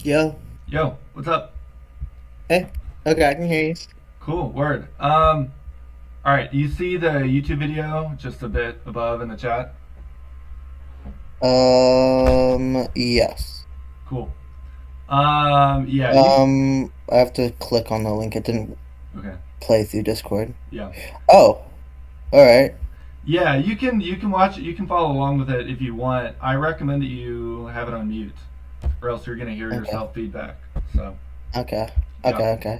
Yo. Yo, what's up? Hey. Okay, I can hear you. Cool, word. All right. You see the YouTube video just a bit above in the chat? Yes. Cool. Yeah. I have to click on the link. It didn't Okay. play through Discord. Yeah. Oh, all right. Yeah. You can watch it. You can follow along with it if you want. I recommend that you have it on mute, or else you're gonna hear Okay. yourself feedback. So Okay. yeah. Okay.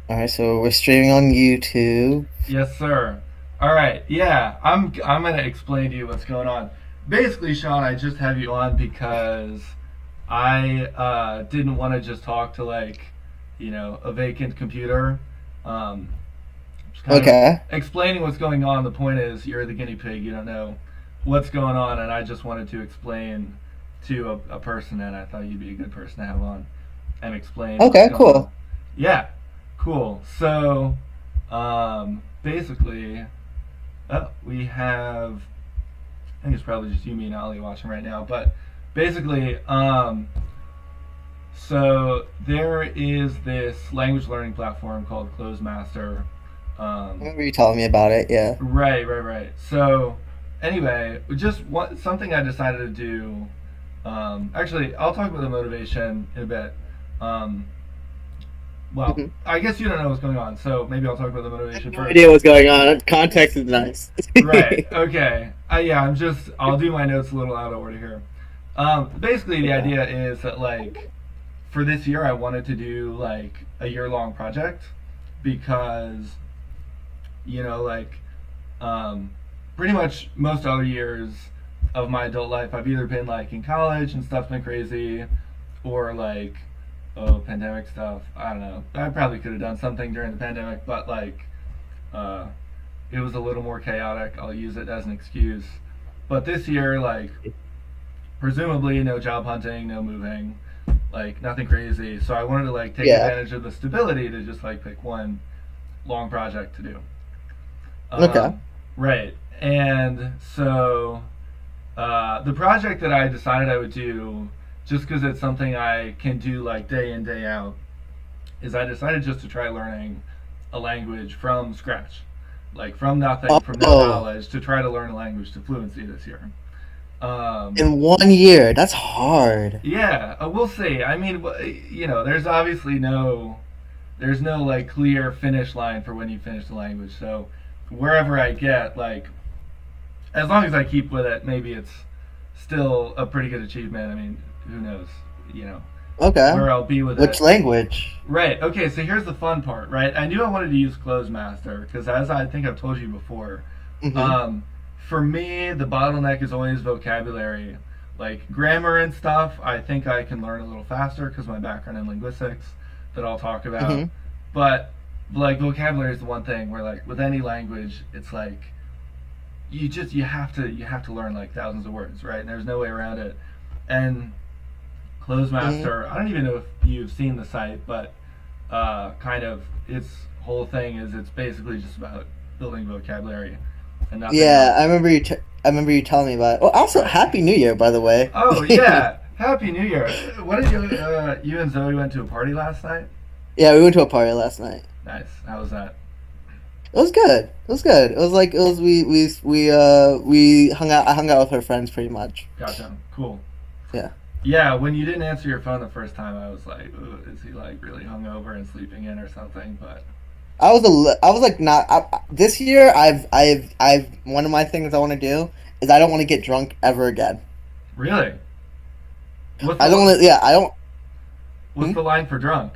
All right, so we're streaming on YouTube. Yes, sir. All right. Yeah. I'm gonna explain to you what's going on. Basically, Sean, I just have you on because I didn't want to just talk to a vacant computer. Um, just kind of Okay. explaining what's going on. The point is, you're the guinea pig. You don't know what's going on, and I just wanted to explain to a person, and I thought you'd be a good person to have on and explain what's Okay, going on. cool. Yeah, cool. So, basically, we have. I think it's probably just you, me, and Ali watching right now, but basically, so there is this language learning platform called Clozemaster. I Um, remember you telling me about it. Yeah. right. So anyway, something I decided to do. Actually, I'll talk about the motivation in a bit. Um, well, Mhm. I guess you don't know what's going on, so maybe I'll talk about the I have motivation no first. idea what's going on. Context is nice. Right. Okay. Yeah. I'll do my notes a little out of order here. Basically, the Yeah. idea is that for this year, I wanted to do like a year long project because you know like um, pretty much most other years of my adult life, I've either been like in college and stuff's been crazy, or pandemic stuff. I don't know. I probably could have done something during the pandemic, but uh, it was a little more chaotic. I'll use it as an excuse. But this year, presumably no job hunting, no moving, nothing crazy. So I wanted to take Yeah. advantage of the stability to just pick one long project to do. Okay. Right. And so the project that I decided I would do, just because it's something I can do day in day out, is I decided just to try learning a language from scratch, from nothing, from no Oh, knowledge, to try to learn a language to fluency this year. Um, in 1 year. That's hard. yeah, we'll see. I mean, there's obviously there's no clear finish line for when you finish the language. So wherever I get, as long as I keep with it, maybe it's still a pretty good achievement. I mean, who knows, you know, Okay. where I'll be with Which it. language? Right. Okay. So here's the fun part. Right. I knew I wanted to use Clozemaster because, as I think I've told you before, Mm-hmm. um, for me the bottleneck is always vocabulary, like grammar and stuff. I think I can learn a little faster because my background in linguistics that I'll talk about. Mm-hmm. But vocabulary is the one thing where with any language, it's you have to learn thousands of words, right? And there's no way around it. And Mm-hmm. Clozemaster, I don't even know if you've seen the site, but kind of its whole thing is it's basically just about building vocabulary and nothing Yeah, else. I remember you telling me about it. Oh, also, Right. Happy New Year, by the way. Oh yeah, Happy New Year! What did you and Zoe went to a party last night? Yeah, we went to a party last night. Nice. How was that? It was good. It was good. It was like it was we hung out. I hung out with her friends pretty much. Gotcha. Cool. Yeah. Yeah, when you didn't answer your phone the first time, I was like, "Ooh, is he really hungover and sleeping in or something?" But I was like not this year. I've one of my things I want to do is I don't want to get drunk ever again. really, what's I don't the want to. Yeah, I don't. what's Hmm? the line for drunk?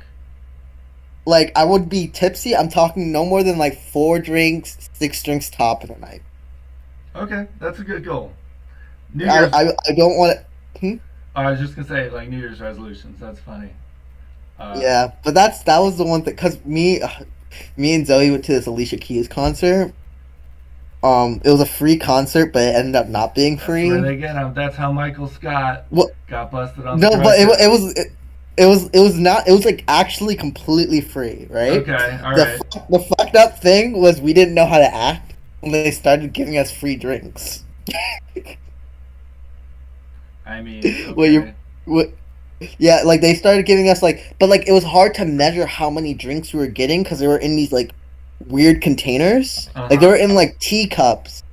Like I would be tipsy. I'm talking no more than like 4 drinks, 6 drinks top in a night. Okay, that's a good goal. New Year's. I don't want to. I was just gonna say New Year's resolutions. That's funny. Uh, Yeah, but that was the one thing because me and Zoe went to this Alicia Keys concert. It was a free concert, but it ended up not being that's where free. they get him. That's how Michael Scott Well, got busted on the no, drug but test. it was not. It was like actually completely free, right? Okay, all The right. the fucked up thing was we didn't know how to act when they started giving us free drinks. I mean, Well, you okay. what? Yeah, like they started giving us like, but like it was hard to measure how many drinks we were getting because they were in these like weird containers. Uh Like they huh. were in like teacups.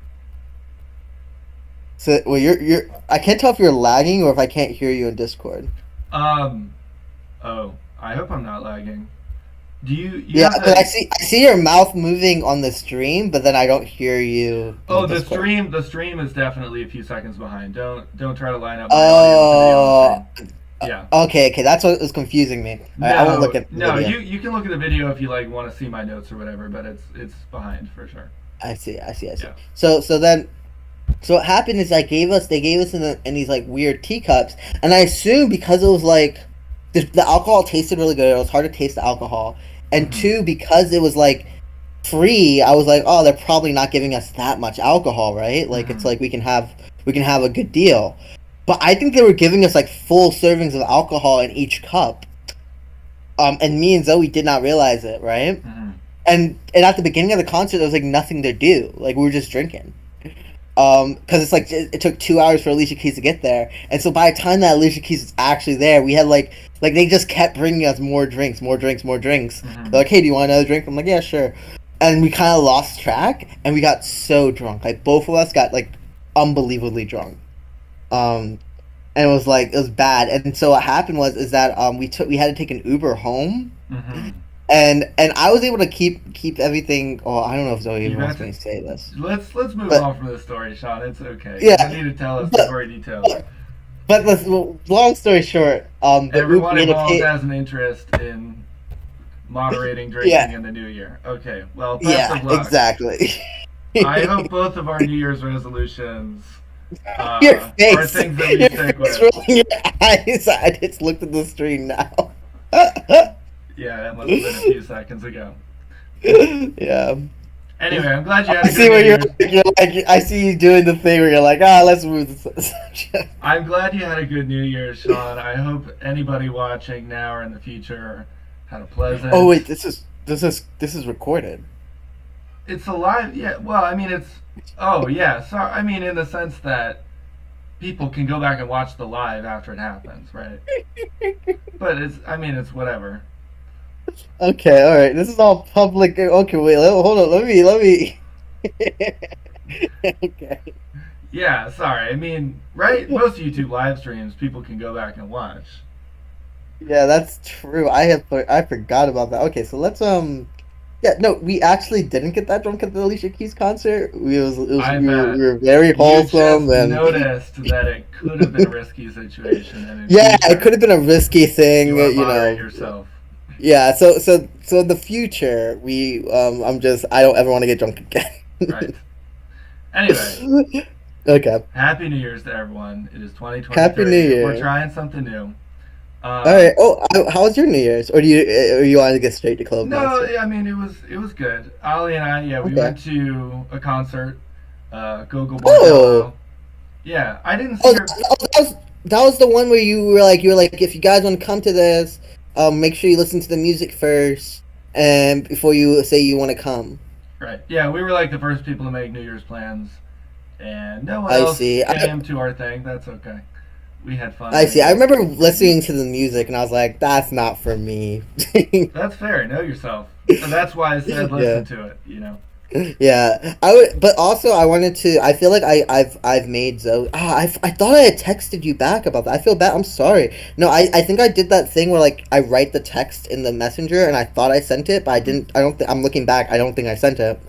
So well, you're. I can't tell if you're lagging or if I can't hear you in Discord. Um. Oh, I hope I'm not lagging. Do you Yeah, have 'cause the? I see your mouth moving on the stream, but then I don't hear you in the Oh, the Discord. stream. The stream is definitely a few seconds behind. Don't try to line up my audio with the video on the Oh, stream. Yeah. okay, that's what was confusing me. All right, I won't look No, at the no. video. You can look at the video if you like want to see my notes or whatever, but it's behind for sure. I see. Yeah. So what happened is they gave us in these like weird teacups, and I assume because it was like the alcohol tasted really good. It was hard to taste the alcohol, and Mm-hmm. two, because it was like free, I was like, oh, they're probably not giving us that much alcohol, right? Like it's Mm-hmm. like we can have a good deal. But I think they were giving us like full servings of alcohol in each cup. And me and Zoe did not realize it, right? Mm-hmm. And at the beginning of the concert, there was like nothing to do. Like we were just drinking. Because it's like it took 2 hours for Alicia Keys to get there, and so by the time that Alicia Keys was actually there, we had like they just kept bringing us more drinks, more drinks, more drinks. Mm-hmm. They're like, hey, do you want another drink? I'm like, yeah, sure. And we kind of lost track, and we got so drunk. Like both of us got like unbelievably drunk. Um, and it was bad. And so what happened was is that we had to take an Uber home, Mm-hmm. and I was able to keep everything. Oh, I don't know if Zoe You even got wants to. me to say this, Let's move but on from this story, Sean. It's okay. You don't yeah, need to tell us the but. gory details. But long story short, the Uber Everyone we had to involved pay. has an interest in moderating drinking Yeah, in the new year. Okay. Well, best yeah, of luck. exactly. I hope both of our New Year's resolutions Your are face, things that we your stick face with. rolling your eyes. I just looked at the screen now. Yeah, that must have been a few seconds ago. Yeah, Anyway, I'm glad you had I a see good New where Year's. you're like. I see you doing the thing where you're like, let's move the subject. I'm glad you had a good New Year's, Sean. I hope anybody watching now or in the future had a Oh pleasant. wait, this is recorded. It's a live. Yeah. Well, I mean, it's. Oh, yeah. So, I mean, in the sense that people can go back and watch the live after it happens, right? But it's. I mean, it's whatever. Okay, all right. This is all public. Okay, wait. Hold on. Let me. Okay. Yeah. Sorry. I mean, right? Most YouTube live streams, people can go back and watch. Yeah, that's true. I forgot about that. Okay, so let's yeah, no, we actually didn't get that drunk at the Alicia Keys concert. I We bet were very you wholesome just and noticed that it could have been a risky situation, and in yeah, it could future, have been a risky you thing, want to you moderate know. yourself. Yeah, so in the future, we I don't ever want to get drunk again. Right. Anyway, Okay. Happy New Year's to everyone. It is Happy New 2023. We're Year. trying something new. All right. Um, Oh, how was your New Year's? Or you want to get straight to no, Clozemaster? I mean it was good. Ali and I, yeah, we Okay. went to a concert, Gogo Oh. Bordello. Yeah, I didn't see Oh, her. that was the one where you were like, if you guys want to come to this, make sure you listen to the music first, and before you say you want to come. Right. Yeah, we were like the first people to make New Year's plans, and no one I else see. came to our thing. That's okay. We had fun. I see. I remember listening to the music, and I was like, that's not for me. That's fair. Know yourself. And that's why I said Yeah. listen to it. You know. Yeah, I would, but also I wanted to. I feel like I've made Zoe. I thought I had texted you back about that. I feel bad. I'm sorry. No, I think I did that thing where like I write the text in the messenger, and I thought I sent it, but I didn't. I don't. I'm looking back. I don't think I sent it.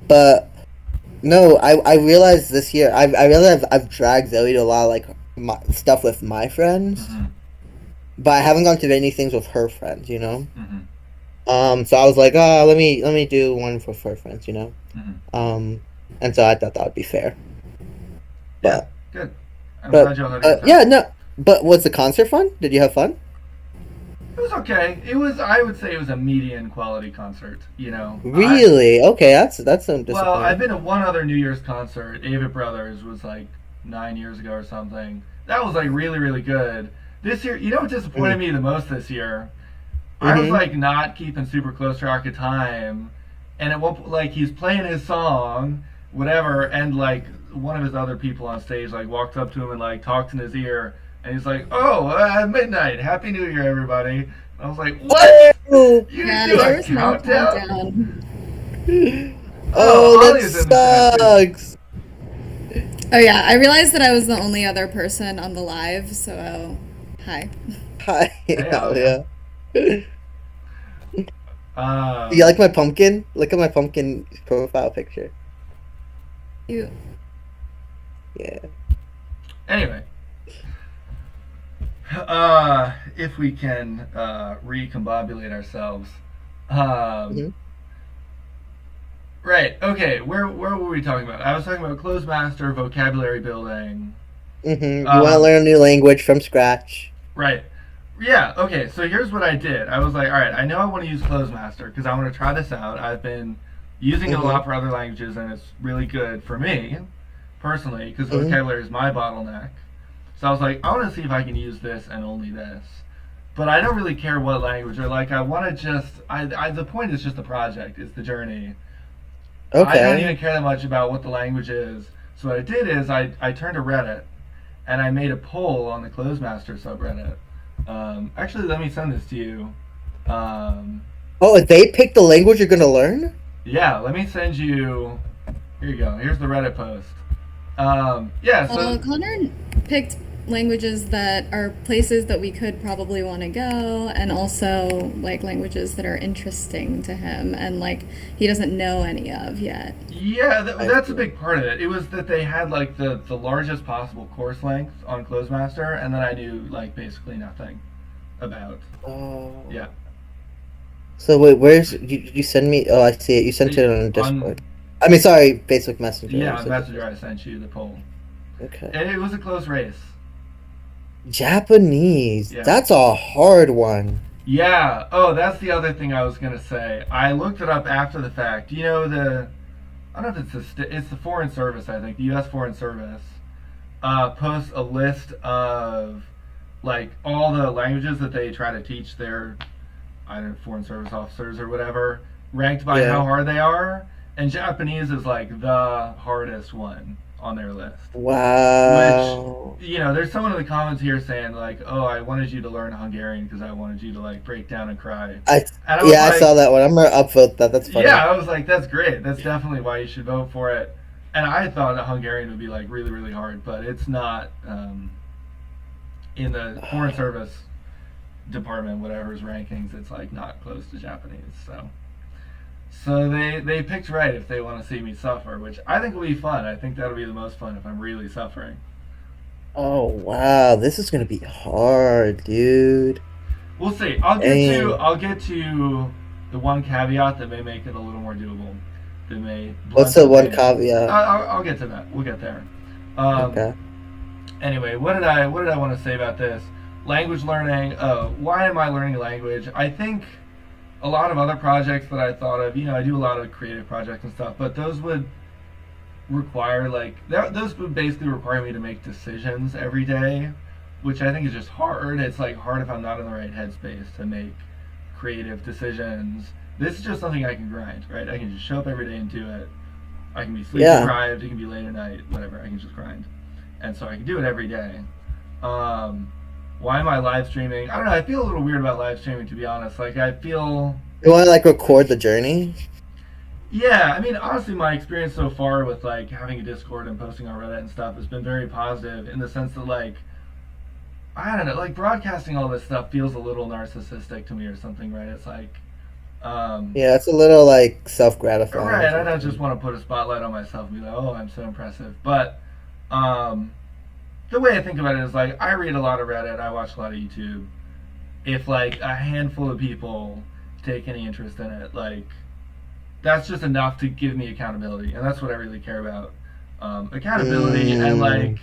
But no, I realized this year. I realized I've dragged Zoe to a lot of like stuff with my friends, Hmm. but I haven't gone to many things with her friends. You know. Hmm. So I was like, let me do one for her friends. You know. Hmm. And so I thought that would be fair. Yeah. But Good. I'm glad y'all had a good time. yeah, no. But was the concert fun? Did you have fun? It was okay. It was. I would say it was a median quality concert. You know. Really? Okay, that's some Well, I've disappointing. been to one other New Year's concert. Avett Brothers was like 9 years ago or something. That was like really really good. This year, you know what disappointed Mm. me the most this year? I was Mhm. like not keeping super close track of time, and at one point, like he's playing his song, whatever, and like one of his other people on stage like walked up to him and like talked in his ear And he's like, "Oh, midnight. Happy New Year, everybody." And I was like, "What? Oh, You didn't Yeah, do there a was no countdown?" countdown. oh, Oh, that Ali's in the chat too. sucks. Oh yeah, I realized that I was the only other person on the live, so hi. Hi, Hey, Alia. Alia. You Um. like my pumpkin? Look at my pumpkin profile picture. You Yeah. Anyway, if we can recombobulate ourselves. Um. hmm Right. Okay. Where were we talking about? I was talking about Clozemaster, vocabulary building. You want to Um. learn a new language from scratch? Right. Yeah. Okay. So here's what I did. I was like, all right. I know I want to use Clozemaster because I want to try this out. I've been using it a hmm lot for other languages, and it's really good for me personally because hmm vocabulary is my bottleneck. So I was like, I want to see if I can use this and only this. But I don't really care what language or like. I want to just. The point is just the project. It's the journey. I don't Okay. even care that much about what the language is. So what I did is I turned to Reddit and I made a poll on the Clozemaster subreddit. Actually, let me send this to you. Um, Oh, if they pick the language you're gonna learn? yeah, let me send you. Here you go. Here's the Reddit post. Yeah, so Connor picked languages that are places that we could probably want to go, and also like languages that are interesting to him, and like he doesn't know any of yet. yeah, I that's a see. big part of it. It was that they had like the largest possible course length on Clozemaster, and then I knew like basically nothing about. Oh. Yeah, So wait, where's you send me? Oh, I see it. You sent it on on Discord. I mean, sorry, Facebook Messenger. yeah You on sent Messenger it. I sent you the poll. Okay. It was a close race. Japanese. Yeah. That's a hard one. Yeah. Oh, that's the other thing I was gonna say. I looked it up after the fact. You know the I don't know if it's the Foreign Service. I think the U.S. Foreign Service posts a list of like all the languages that they try to teach their I don't know Foreign Service officers or whatever, ranked by how Yeah. hard they are, and Japanese is like the hardest one on their list. Which Wow. there's someone in the comments here saying like, "Oh, I wanted you to learn Hungarian because I wanted you to like break down and cry," I and I was yeah, I like, saw that one. I'm gonna upvote that. That's "Yeah," funny. I was like, "That's great. That's definitely why you should vote for it." And I thought that Hungarian would be like really, really hard, but it's not. In the Foreign Service department, whatever's rankings, it's like not close to Japanese. So they picked right if they want to see me suffer, which I think will be fun. I think that'll be the most fun if I'm really suffering. Oh wow, this is gonna be hard, dude. We'll see. I'll get to Dang. I'll get to the one caveat that may make it a little more doable. That may What's blunt the the one pain. caveat? I'll get to that. We'll get there. Um, Okay. anyway, what did I want to say about this? Language learning. Why am I learning a language? I think a lot of other projects that I thought of. I do a lot of creative projects and stuff, but those would require those would basically require me to make decisions every day, which I think is just hard. It's like hard if I'm not in the right headspace to make creative decisions. This is just something I can grind, right? I can just show up every day and do it. I can be sleep Yeah. deprived, it can be late at night, whatever. I can just grind, and so I can do it every day. Um, why am I live streaming? I don't know. I feel a little weird about live streaming, to be honest. Like I feel You want to like record the journey? Yeah, I mean, honestly, my experience so far with like having a Discord and posting on Reddit and stuff has been very positive in the sense that like I don't know, like broadcasting all this stuff feels a little narcissistic to me or something, right? It's like, Yeah, it's a little like self gratifying or right, I don't just something. want to put a spotlight on myself and be like, oh, I'm so impressive. But um, the way I think about it is like I read a lot of Reddit, I watch a lot of YouTube. If like a handful of people take any interest in it, like that's just enough to give me accountability, and that's what I really care about. Accountability and Mm,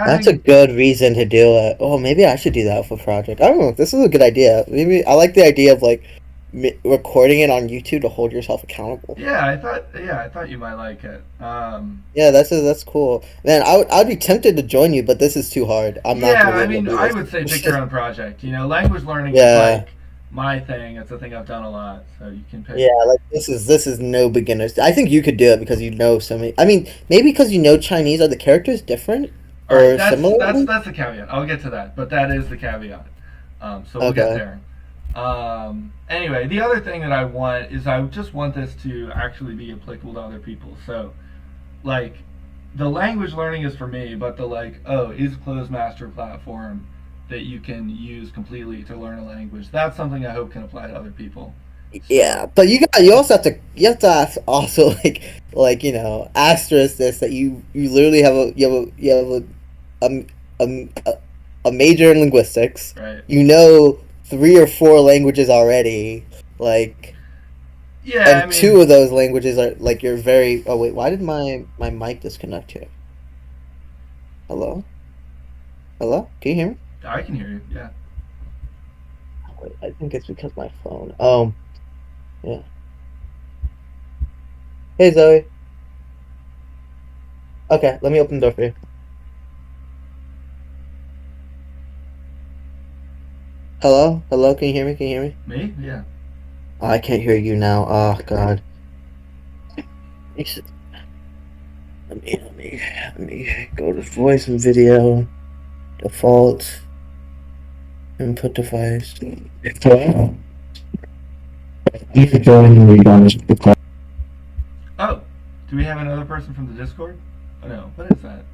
that's a having good reason to do it. Oh, maybe I should do that for project. I don't know. This is a good idea. Maybe I like the idea of like recording it on YouTube to hold yourself accountable. yeah, I thought you might like it. Yeah, that's cool. Man, I'd be tempted to join you, but this is too hard. I'm not Yeah, gonna be I able to mean, do I this. would say pick your own project. Language learning is Yeah. like my thing. It's a thing I've done a lot, so you can pick. Yeah, like this is no beginners. I think you could do it because you know so many. I mean, maybe because you know Chinese, are the characters different? All right, or that's similarly? that's the caveat. I'll get to that, but that is the caveat. So we'll get Okay. there. Anyway, the other thing that I want is I just want this to actually be applicable to other people. So, like, the language learning is for me, but the like, oh, is Clozemaster platform that you can use completely to learn a language? That's something I hope can apply to other people. So, Yeah, but you also also asterisk this that you literally have a, a major in linguistics. right. You know three or four languages already, like, Yeah, I and two mean, of those languages are like you're very. Oh wait, why did my mic disconnect here? Hello, hello, can you hear me? I can hear you. Yeah. Wait, I think it's because my phone. Yeah. Hey Zoe. Okay, let me open the door for you. Hello, hello, can you hear me? Can you hear me? Me? Yeah. Oh, I can't hear you now. Oh God. Let me go to voice and video, default, input device. Hello? You can join me on this. Oh, do we have another person from the Discord? Oh no, what is that?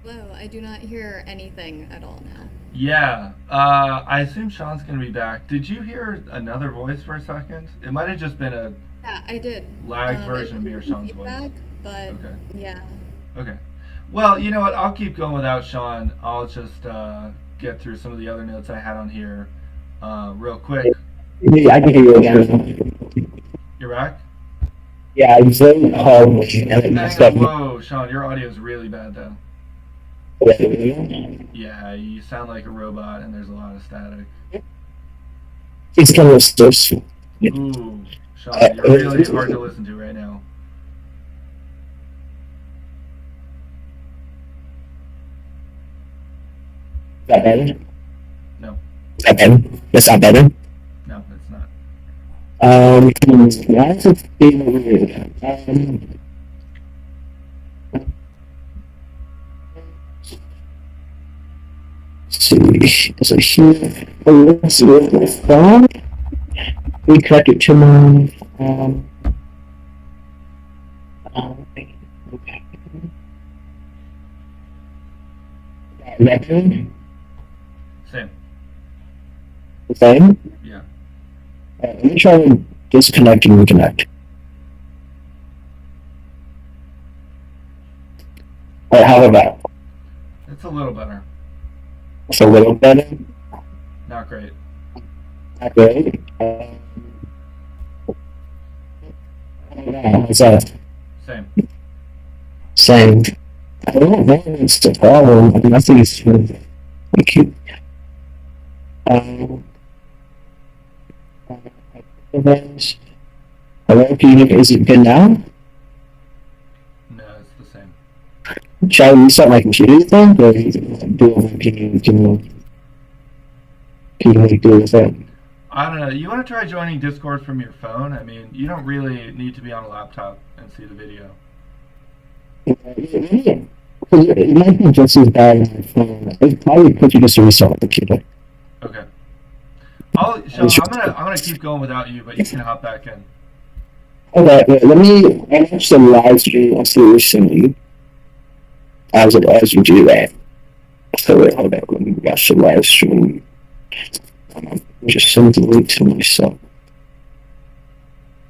Hello, I do not hear anything at all now. Yeah, I assume Sean's gonna be back. Did you hear another voice for a second? It might have just been a Yeah, I did. lagged It version of me or was some Sean's voice. feedback, but Okay. yeah. Okay. Well, you know what? I'll keep going without Sean. I'll just get through some of the other notes I had on here real quick. I can hear you again. You're back? Yeah, I'm very hard and it Hang messed on. up. Whoa, Sean, your audio is really bad though. It's Yeah, you sound like a robot, and there's a lot of static. kind of stuff. Ooh, Sean, you're really hard to listen to right now. That better? No, That better? That's not better. no, it's not. Why is it being weird? See, so here, let's see what the phone. We connect it to my okay. Record, Same. the same. Yeah. Let me try to disconnect and reconnect. Alright, how about that? It's a little better. It's a little better. Not great. Not great. How's that? Same. Same. I don't know what's the problem. Nothing is like you. Um, hello, can you hear? Is it good now? No, it's the same. Shall I restart my computer? You think? Or can you do the thing? I don't know. You want to try joining Discord from your phone? I mean, you don't really need to be on a laptop and see the video. It might be just as bad on my phone. It probably put you just to restart my computer. Okay. Sean, I'm gonna keep going without you, but you can hop back in. Okay, wait, let me watch the live stream. I'll see what you're saying as you do that. So wait, hold on. Let me watch the live stream. Just send the link to myself.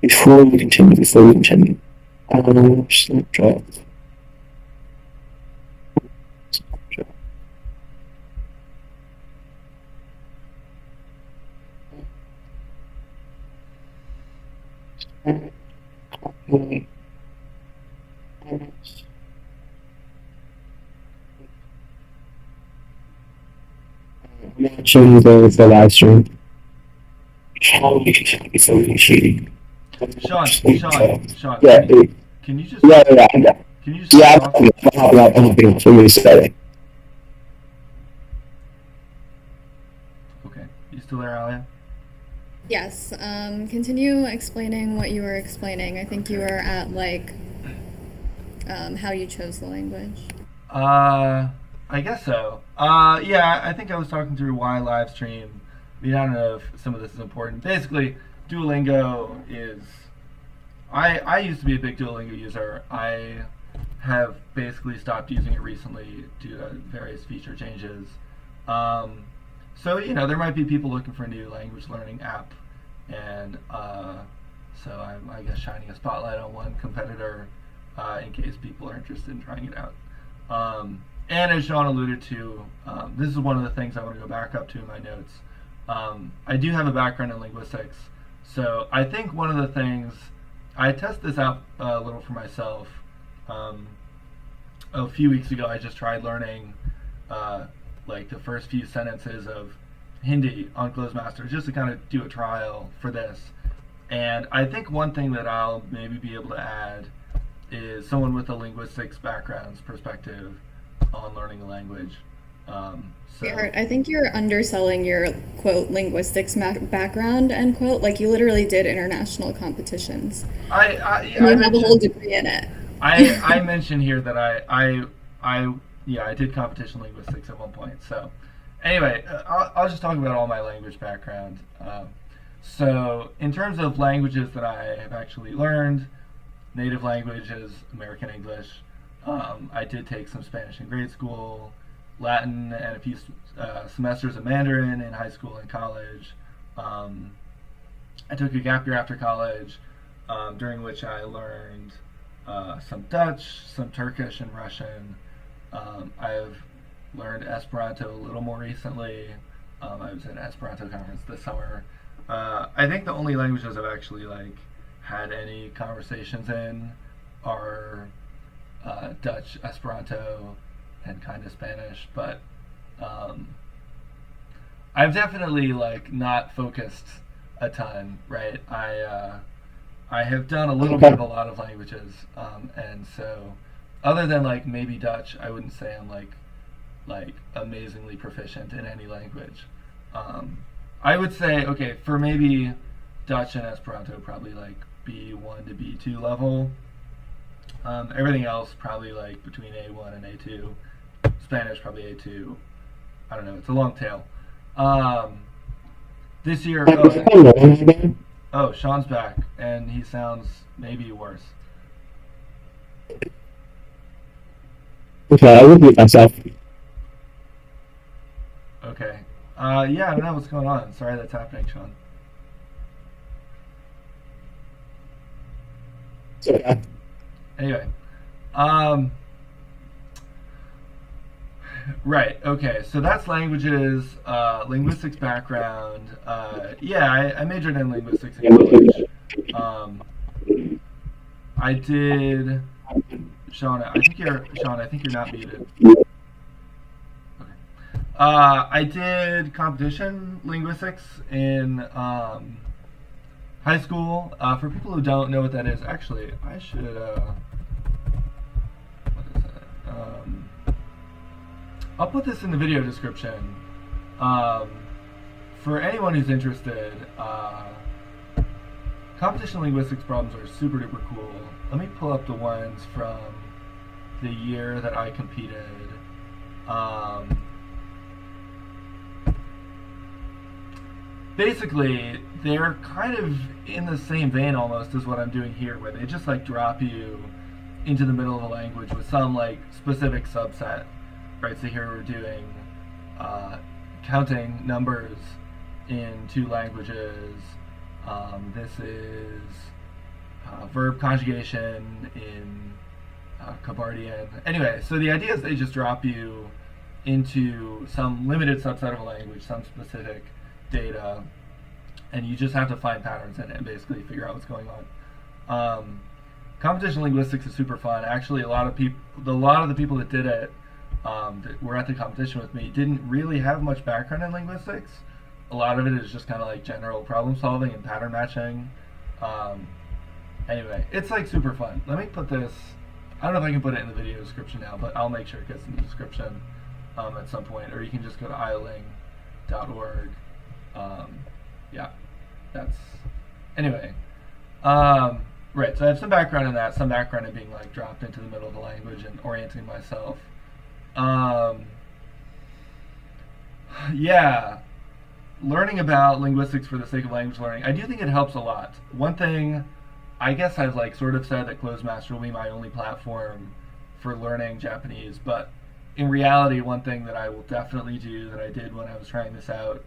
Before we continue. Snapchat. Show you the live stream. How you can before you can see. Sean, Yeah, can you just yeah, yeah, yeah. can you just Yeah, hop I'm off? hopping off. I'm hopping off. I'm hopping off. What were you saying? Okay, you still there, Alia? Yes. Continue explaining what you were explaining. I think you were Okay. at like how you chose the language. Uh, I guess so. Yeah, I think I was talking through why live stream. I mean, I don't know if some of this is important. Basically, Duolingo is. I used to be a big Duolingo user. I have basically stopped using it recently due to various feature changes. Um, so there might be people looking for a new language learning app, and so I'm, I guess, shining a spotlight on one competitor in case people are interested in trying it out. And as Sean alluded to, this is one of the things I want to go back up to in my notes. I do have a background in linguistics, so I think one of the things I tested this out a little for myself. A few weeks ago, I just tried learning like the first few sentences of Hindi on Clozemaster just to kind of do a trial for this. And I think one thing that I'll maybe be able to add is someone with a linguistics background's perspective on learning a language. So Art, I think you're underselling your quote linguistics background end quote. Like you literally did international competitions, and I you have a whole mentioned degree in it. I mentioned here that I yeah, I did competition linguistics at one point. So anyway, I'll just talk about all my language background. So in terms of languages that I have actually learned, native language is American English. I did take some Spanish in grade school, Latin, and a few semesters of Mandarin in high school and college. I took a gap year after college, during which I learned some Dutch, some Turkish, and Russian. I've learned Esperanto a little more recently. I was at an Esperanto conference this summer. I think the only languages I've actually had any conversations in are Dutch, Esperanto, and kind of Spanish. But I've definitely not focused a ton. Right, I have done a little bit of a lot of languages, and so other than maybe Dutch, I wouldn't say I'm amazingly proficient in any language. I would say okay for maybe Dutch and Esperanto probably B1 to B2 level. Everything else probably between A1 and A2. Spanish probably A2. I don't know. It's a long tail. This year, oh, Sean's back, and he sounds maybe worse. Okay, I will mute myself. Okay. Yeah, I don't know what's going on. Sorry that's happening, Sean. So, Anyway, right. Okay. So that's languages, linguistics background. Yeah, I majored in linguistics in college. I did. Sean, I think you're not muted. Okay. I did competition linguistics in high school. For people who don't know what that is, actually, I should. What is that? I'll put this in the video description. For anyone who's interested, competition linguistics problems are super duper cool. Let me pull up the ones from the year that I competed. Basically, they're kind of in the same vein almost as what I'm doing here, where they just drop you into the middle of a language with some specific subset, right? So here we're doing counting numbers in two languages. This is verb conjugation in Kabardian. Anyway, so the idea is they just drop you into some limited subset of a language, some specific data, and you just have to find patterns in it and basically figure out what's going on. Competition linguistics is super fun. Actually, a lot of the people that did it, that were at the competition with me, didn't really have much background in linguistics. A lot of it is just kind of general problem solving and pattern matching. Anyway, it's like super fun. Let me put this. I don't know if I can put it in the video description now, but I'll make sure it gets in the description at some point, or you can just go to ioling.org. Yeah, that's anyway. Right, so I have some background in that, some background in being like dropped into the middle of the language and orienting myself. Yeah, learning about linguistics for the sake of language learning, I do think it helps a lot. One thing, I guess I've like sort of said that Clozemaster will be my only platform for learning Japanese, but in reality, one thing that I will definitely do that I did when I was trying this out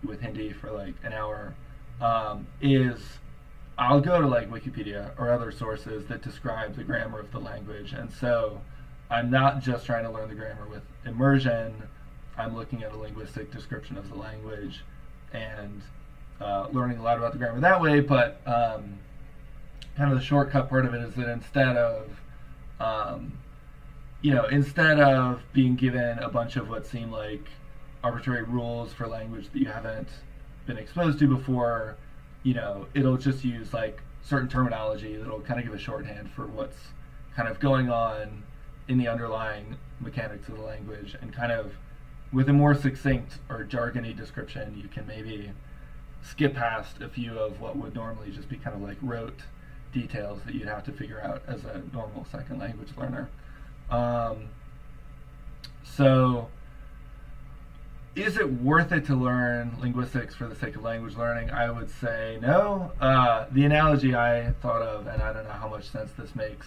with Hindi for like an hour is I'll go to like Wikipedia or other sources that describe the grammar of the language, and so I'm not just trying to learn the grammar with immersion. I'm looking at a linguistic description of the language and learning a lot about the grammar that way, but kind of the shortcut part of it is that instead of being given a bunch of what seem like arbitrary rules for language that you haven't been exposed to before, it'll just use like certain terminology that'll kind of give a shorthand for what's kind of going on in the underlying mechanics of the language, and kind of with a more succinct or jargony description, you can maybe skip past a few of what would normally just be kind of like rote details that you'd have to figure out as a normal second language learner. So is it worth it to learn linguistics for the sake of language learning? I would say no. The analogy I thought of, and I don't know how much sense this makes,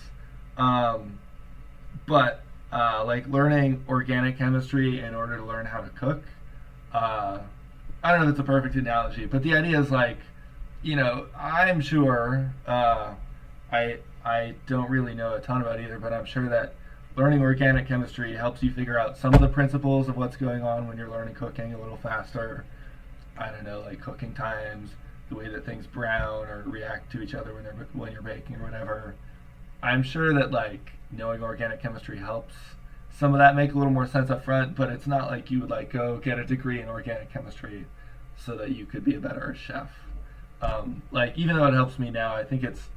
but like learning organic chemistry in order to learn how to cook. I don't know if it's a perfect analogy, but the idea is like, I'm sure, I don't really know a ton about either, but I'm sure that learning organic chemistry helps you figure out some of the principles of what's going on when you're learning cooking a little faster. I don't know, like cooking times, the way that things brown or react to each other when you're baking or whatever. I'm sure that like knowing organic chemistry helps some of that make a little more sense up front, but it's not like you would like go get a degree in organic chemistry so that you could be a better chef. Like even though it helps me now, I think it's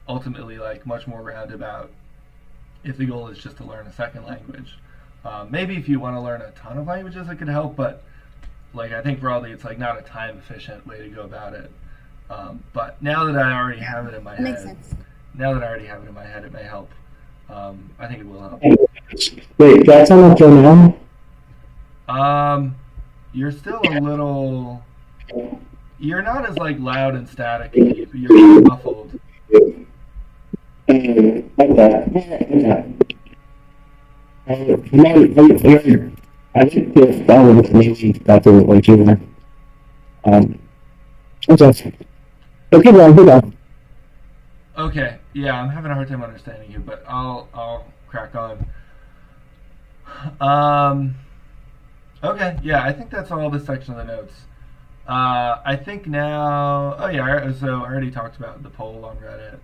ultimately like much more roundabout if the goal is just to learn a second language. Maybe if you want to learn a ton of languages it could help, but like I think broadly it's like not a time efficient way to go about it. But now that I already have it in my head, Makes sense. It may help. I think it will help. Wait, that's on the phone now? You're still a little. You're not as like loud and staticky. You're muffled. Okay. I think the phone is maybe that's what you want. Okay. Okay, good on. Okay, yeah, I'm having a hard time understanding you, but I'll crack on. Okay, yeah, I think that's all this section of the notes. I think now. Oh yeah, so I already talked about the poll on Reddit.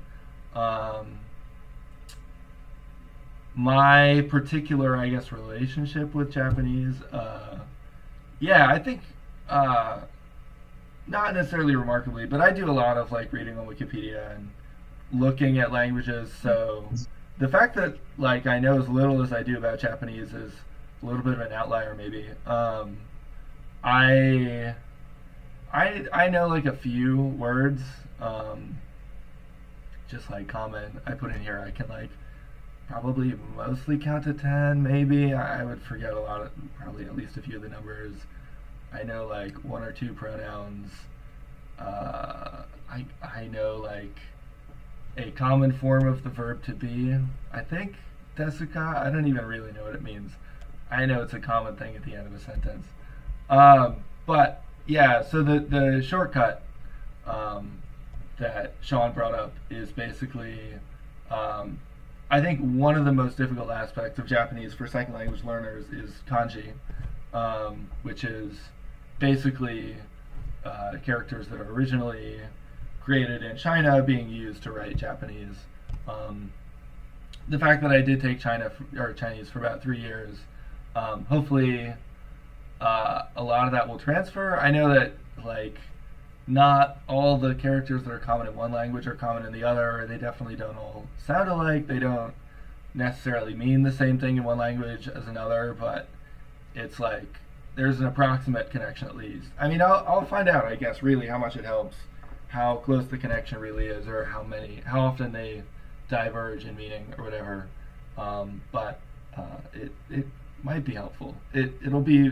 My particular, I guess, relationship with Japanese. Yeah, I think not necessarily remarkably, but I do a lot of like reading on Wikipedia and looking at languages. So the fact that like I know as little as I do about Japanese is a little bit of an outlier, maybe. I know like a few words, just like common. I put in here. I can like probably mostly count to 10. Maybe I would forget a lot of, probably at least a few of the numbers. I know like one or two pronouns. I know like a common form of the verb to be. I think desuka. I don't even really know what it means. I know it's a common thing at the end of a sentence. But yeah, so the shortcut that Sean brought up is basically, I think one of the most difficult aspects of Japanese for second language learners is kanji, which is basically characters that are originally created in China being used to write Japanese. The fact that I did take Chinese for about 3 years, hopefully a lot of that will transfer. I know that like not all the characters that are common in one language are common in the other. They definitely don't all sound alike. They don't necessarily mean the same thing in one language as another, but it's like there's an approximate connection at least. I mean, I'll find out, I guess, really how much it helps, how close the connection really is, or how often they diverge in meaning or whatever. But it might be helpful. It'll be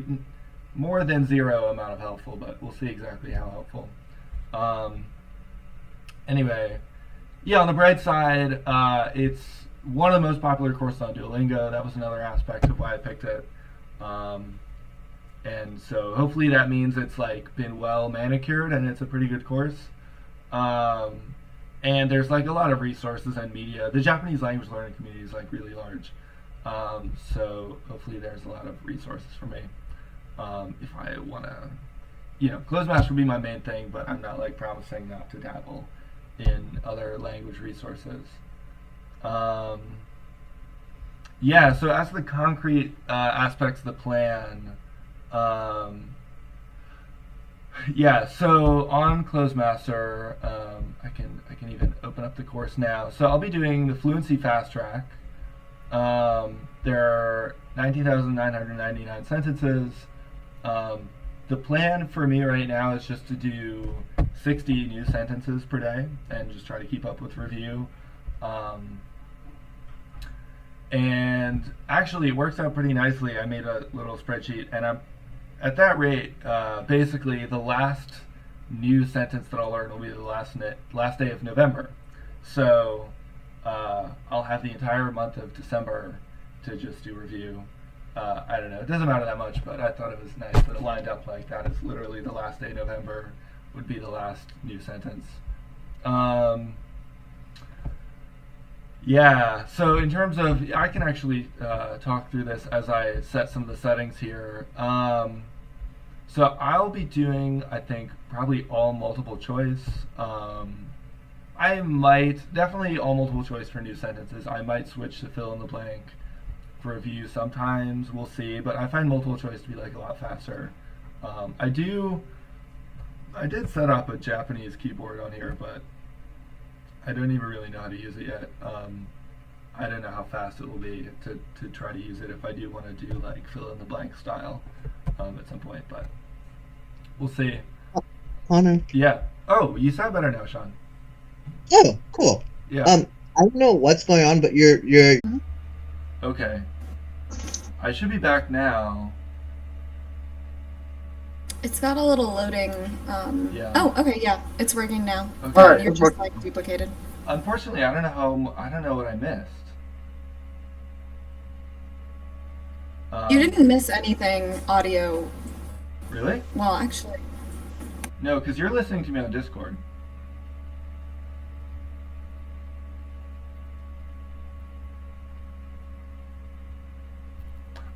more than zero amount of helpful, but we'll see exactly how helpful. Anyway, yeah, on the bright side, it's one of the most popular courses on Duolingo. That was another aspect of why I picked it. And so hopefully that means it's like been well manicured and it's a pretty good course. And there's like a lot of resources and media. The Japanese language learning community is like really large. So hopefully there's a lot of resources for me. If I want to, Clozemaster would be my main thing, but I'm not like promising not to dabble in other language resources. Yeah, so as for the concrete aspects of the plan, yeah, so on Clozemaster, I can even open up the course now. So I'll be doing the Fluency Fast Track. There are 19,999 sentences. The plan for me right now is just to do 60 new sentences per day and just try to keep up with review. And actually it works out pretty nicely. I made a little spreadsheet, and I'm at that rate, basically the last new sentence that I'll learn will be the last day of November. So I'll have the entire month of December to just do review. I don't know, it doesn't matter that much, but I thought it was nice that it lined up like that. It's literally the last day of November would be the last new sentence. Yeah, so in terms of, I can actually talk through this as I set some of the settings here. So I'll be doing, I think, probably all multiple choice. I might, definitely all multiple choice for new sentences. I might switch to fill in the blank for review sometimes, we'll see, but I find multiple choice to be like a lot faster. I did set up a Japanese keyboard on here, but I don't even really know how to use it yet. I don't know how fast it will be to try to use it if I do want to do like fill in the blank style at some point, but we'll see. Connor. Yeah. Oh, you sound better now, Sean. Oh, cool. Yeah. I don't know what's going on, but you're Okay. I should be back now. It's got a little loading. Yeah. Oh, okay, yeah, it's working now. Okay. Alright, You're it's just like duplicated. Unfortunately, I don't know what I missed. You didn't miss anything audio. Really? Well, actually, No, because you're listening to me on Discord.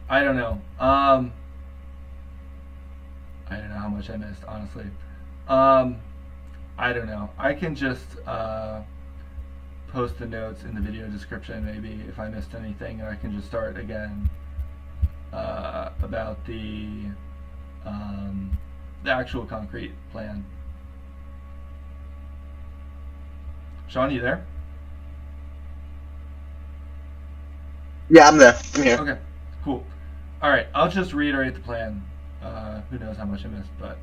I don't know. I don't know how much I missed, honestly. I don't know. I can just post the notes in the video description, maybe, if I missed anything, and I can just start again about the actual concrete plan. Sean, you there? Yeah, I'm there. I'm here. Okay, cool. All right, I'll just reiterate the plan. Who knows how much I missed, but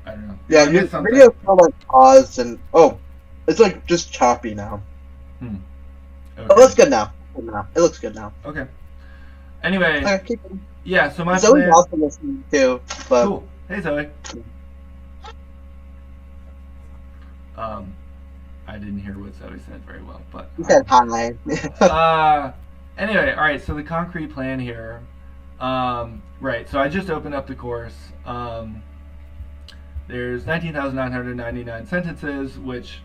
I don't know. Yeah, I your missed something. video kind of like paused and it's like just choppy now. Okay. But it looks good now. It looks good now. Okay. Anyway, Okay, keep going. yeah. So my Zoe's plan. also listening too, but Cool. Hey, Zoe. I didn't hear what Zoe said very well, but. he said hi. Anyway, all right. So the concrete plan here. Right. So I just opened up the course. There's 19,999 sentences, which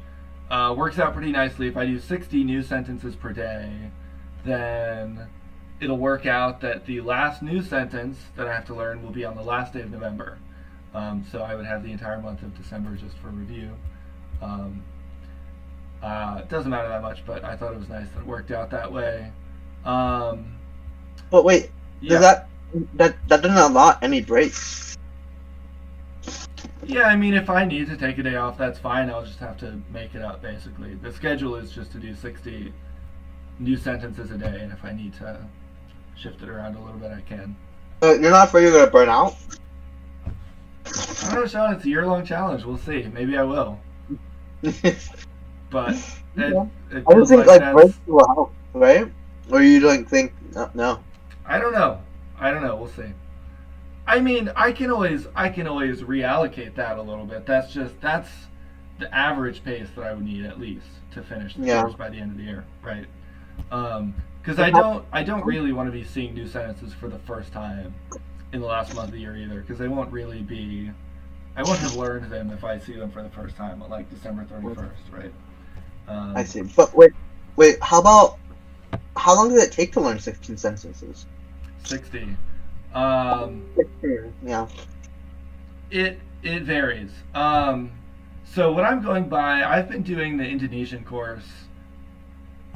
works out pretty nicely. If I do 60 new sentences per day, then it'll work out that the last new sentence that I have to learn will be on the last day of November. So I would have the entire month of December just for review. It doesn't matter that much, but I thought it was nice that it worked out that way. But wait, Yeah. does that doesn't allot any breaks? Yeah, I mean, if I need to take a day off, that's fine. I'll just have to make it up, basically. The schedule is just to do 60 new sentences a day, and if I need to shift it around a little bit, I can. You're not afraid you're gonna burn out? I don't know, Sean. It's a year-long challenge. We'll see. Maybe I will. But Yeah. it I don't feels think like like breaks you out, right? Or you like think no. I don't know. We'll see. I mean, I can always reallocate that a little bit. That's the average pace that I would need at least to finish the course by the end of the year, right? Because I don't really want to be seeing new sentences for the first time in the last month of the year either, because they won't really be. I won't have learned them if I see them for the first time on like December 31st, right? I see. But wait. How long did it take to learn 16 sentences? 60. Yeah. It varies. So what I'm going by, I've been doing the Indonesian course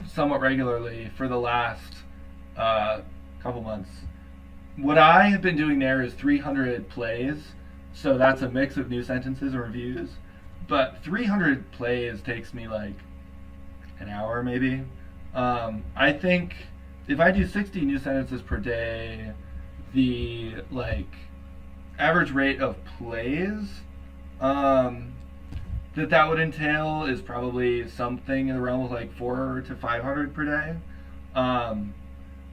somewhat regularly for the last couple months. What I have been doing there is 300 plays, so that's a mix of new sentences and reviews. But 300 plays takes me like an hour maybe. I think if I do 60 new sentences per day, the like average rate of plays that would entail is probably something in the realm of like 400 to 500 per day,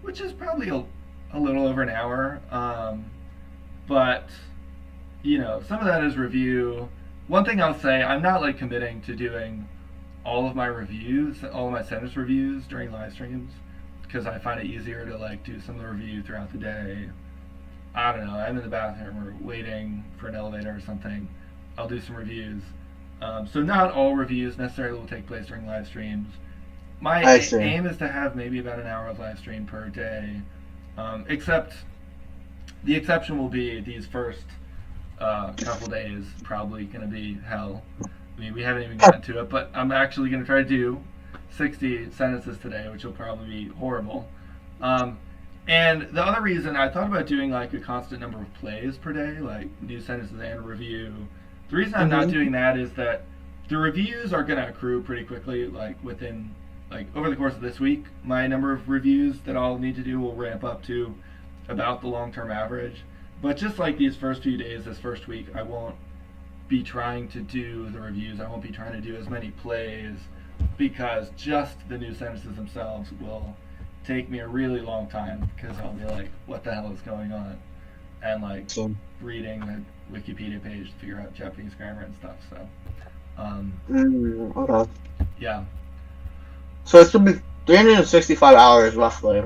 which is probably a little over an hour. But some of that is review. One thing I'll say, I'm not like committing to doing all of my reviews, all of my sentence reviews during live streams, because I find it easier to like do some of the review throughout the day. I don't know, I'm in the bathroom or waiting for an elevator or something, I'll do some reviews. So not all reviews necessarily will take place during live streams. My aim is to have maybe about an hour of live stream per day, except the exception will be these first couple days probably going to be hell. I mean, we haven't even gotten to it, but I'm actually going to try to do 60 sentences today, which will probably be horrible. And the other reason I thought about doing like a constant number of plays per day, like new sentences and review. The reason I'm not doing that is that the reviews are going to accrue pretty quickly, like within, like over the course of this week, my number of reviews that I'll need to do will ramp up to about the long-term average. But just like these first few days, this first week, I won't be trying to do the reviews. I won't be trying to do as many plays because just the new sentences themselves will take me a really long time because I'll be like, what the hell is going on? And like reading the Wikipedia page to figure out Japanese grammar and stuff. So, okay. Yeah. So it's going to be 365 hours roughly.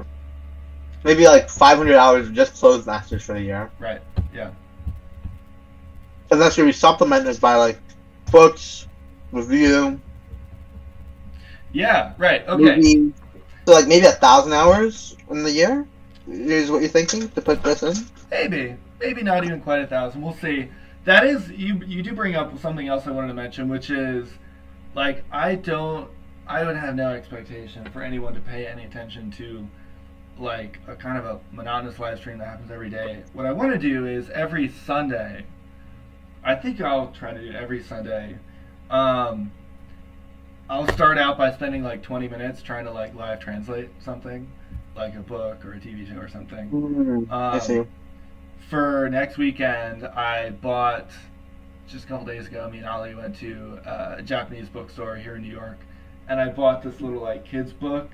Maybe like 500 hours of just Clozemasters for the year. Right, yeah. And that's going to be supplemented by like books, review. Yeah, right, okay. Maybe, so like maybe 1,000 hours in the year is what you're thinking to put this in? Maybe not even quite 1,000. We'll see. That is, you do bring up something else I wanted to mention, which is like I would have no expectation for anyone to pay any attention to like a kind of a monotonous live stream that happens every day. What I want to do is every Sunday, I think I'll try to do it every Sunday. I'll start out by spending like 20 minutes trying to like live translate something, like a book or a TV show or something. I see. For next weekend, I bought, just a couple days ago, me and Ali went to a Japanese bookstore here in New York, and I bought this little like kids book.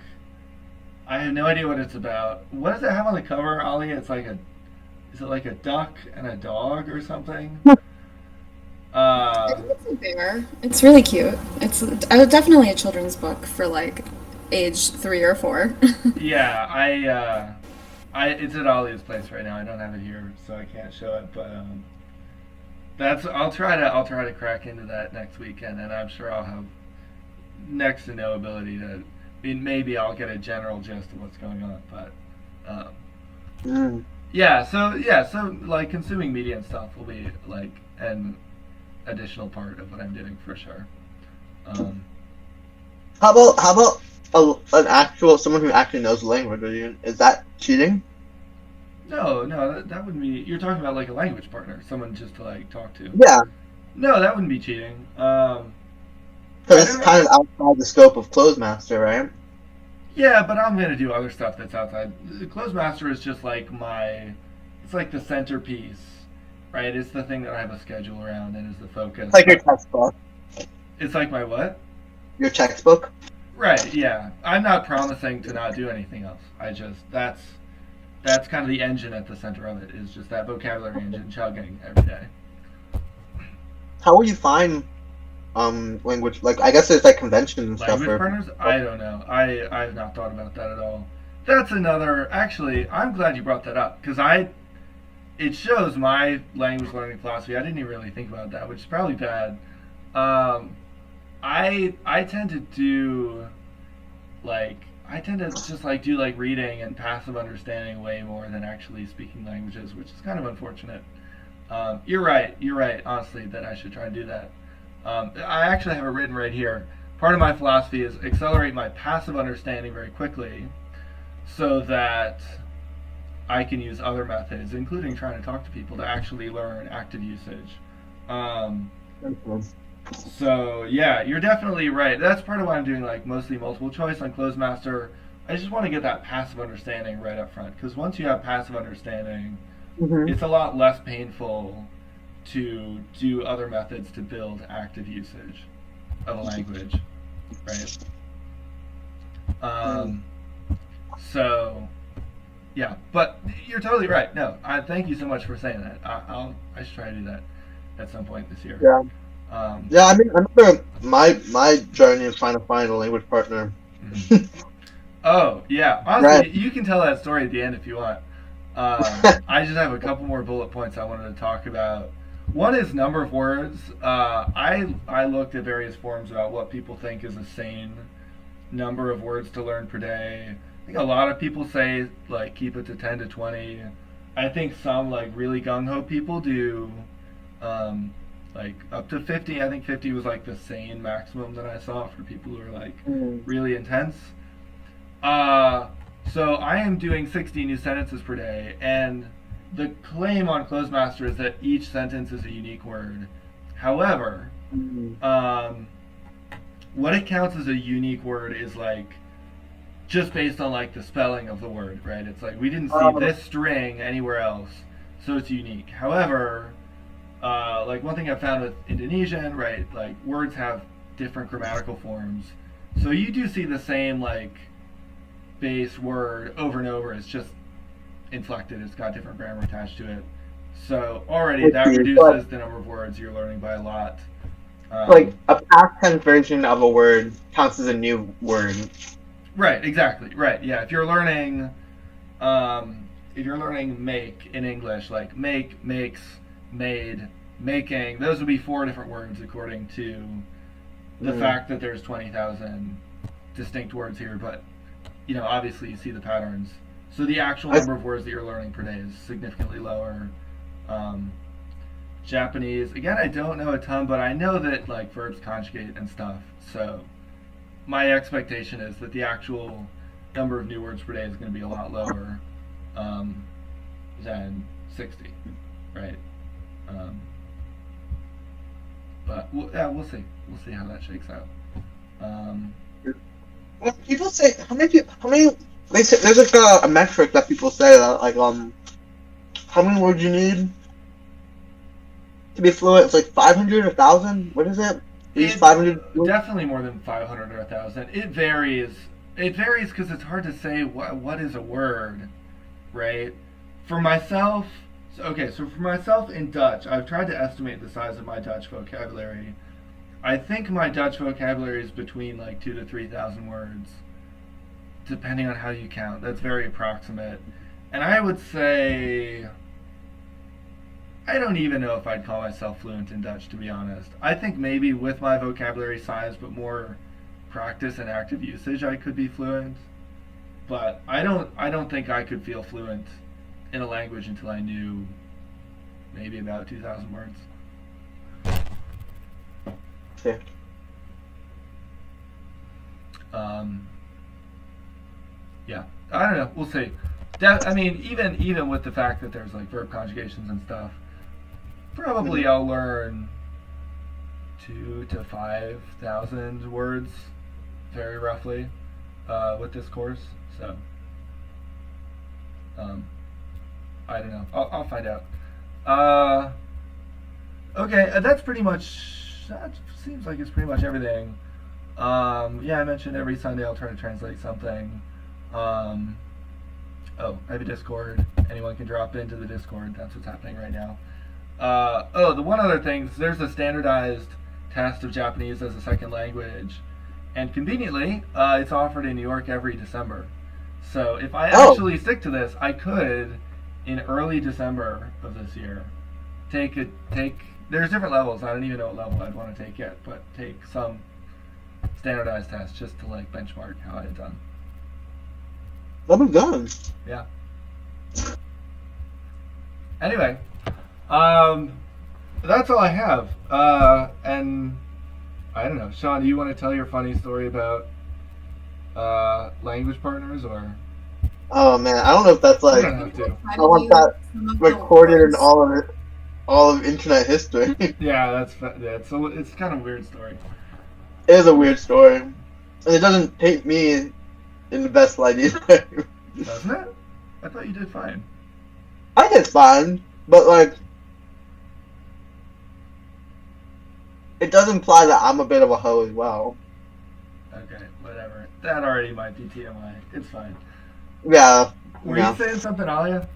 I have no idea what it's about. What does it have on the cover, Ali? It's like is it like a duck and a dog or something? I think it's a bear. It's really cute. It's definitely a children's book for like age 3 or 4. Yeah, it's at Ollie's place right now. I don't have it here, so I can't show it. But I'll try to crack into that next weekend, and I'm sure I'll have next to no ability to. I mean, maybe I'll get a general gist of what's going on, but so like consuming media and stuff will be like an additional part of what I'm doing for sure. How about someone who actually knows the language? Is that cheating? No, that wouldn't be. You're talking about like a language partner, someone just to like talk to. Yeah. No, that wouldn't be cheating. Because it's kind of outside the scope of Clozemaster, right? Yeah, but I'm gonna do other stuff that's outside. Clozemaster is just like it's like the centerpiece, right? It's the thing that I have a schedule around and is the focus. It's like your textbook. It's like my what? Your textbook. Right. Yeah. I'm not promising to not do anything else. That's kind of the engine at the center of it. Is just that vocabulary engine chugging every day. How will you find language? Like, I guess there's like conventions and stuff. Language partners? I don't know. I've not thought about that at all. That's another. Actually, I'm glad you brought that up because it shows my language learning philosophy. I didn't even really think about that, which is probably bad. I tend to do I tend to just do reading and passive understanding way more than actually speaking languages, which is kind of unfortunate. You're right. Honestly, that I should try and do that. I actually have it written right here. Part of my philosophy is accelerate my passive understanding very quickly, so that I can use other methods, including trying to talk to people, to actually learn active usage. So yeah, you're definitely right. That's part of why I'm doing mostly multiple choice on Clozemaster. I just want to get that passive understanding right up front, because once you have passive understanding, it's a lot less painful to do other methods to build active usage of a language, right? So yeah, but you're totally right. No, thank you so much for saying that. I should try to do that at some point this year. Yeah. Yeah, I mean, I remember my journey of trying to find a language partner. Oh, yeah. Honestly, Right. you can tell that story at the end if you want. I just have a couple more bullet points I wanted to talk about. One is number of words. I looked at various forums about what people think is a sane number of words to learn per day. I think a lot of people say keep it to 10 to 20. I think some really gung-ho people do up to 50. I think 50 was the sane maximum that I saw for people who are really intense. So I am doing 60 new sentences per day, and the claim on Clozemaster is that each sentence is a unique word. However, what it counts as a unique word is just based on the spelling of the word, right? It's we didn't see this string anywhere else, so it's unique. However, one thing I found with Indonesian, right? Words have different grammatical forms, so you do see the same base word over and over. It's just inflected. It's got different grammar attached to it. So already that reduces the number of words you're learning by a lot. A past tense version of a word counts as a new word. Right. Exactly. Right. Yeah. If you're learning make in English, make, makes, made, making, those would be 4 different words according to the fact that there's 20,000 distinct words here. But obviously you see the patterns. So the actual number of words that you're learning per day is significantly lower. Japanese, again, I don't know a ton, but I know that verbs conjugate and stuff. So my expectation is that the actual number of new words per day is going to be a lot lower than 60, right? But we'll see. We'll see how that shakes out. Well, people say how many they say there's a metric that people say that how many words you need to be fluent. It's 500 or 1,000. What is it? It's 500. Definitely more than 500 or 1,000. It varies. It varies because it's hard to say what is a word, right? For myself, so for myself in Dutch, I've tried to estimate the size of my Dutch vocabulary. I think my Dutch vocabulary is between 2,000 to 3,000 words, depending on how you count. That's very approximate. And I would say, I don't even know if I'd call myself fluent in Dutch, to be honest. I think maybe with my vocabulary size, but more practice and active usage, I could be fluent. But I don't think I could feel fluent in a language until I knew maybe about 2,000 words. Yeah. Yeah, I don't know. We'll see. I mean, even with the fact that there's verb conjugations and stuff, probably I'll learn 2 to 5,000 words, very roughly, with this course. So, I don't know. I'll find out. Okay, that's pretty much. That seems like it's pretty much everything. Yeah, I mentioned every Sunday I'll try to translate something. Oh, I have a Discord. Anyone can drop into the Discord. That's what's happening right now. The one other thing is there's a standardized test of Japanese as a second language, and conveniently, it's offered in New York every December. So if I actually stick to this, I could, in early December of this year, take. There's different levels. I don't even know what level I'd want to take yet, but take some standardized test just to like benchmark how I had done. That'll be good. Yeah. Anyway, that's all I have. And I don't know, Sean, do you want to tell your funny story about language partners, or? Oh man, I don't know if that's You like don't have to. I want that recorded in all of internet history. Yeah, so it's kind of a weird story. It is a weird story, and it doesn't paint me in the best light either. Doesn't it? I thought you did fine. I did fine, but like, it does imply that I'm a bit of a hoe as well. Okay, whatever. That already might be TMI. It's fine. Yeah. Were yeah. you saying something, Alia?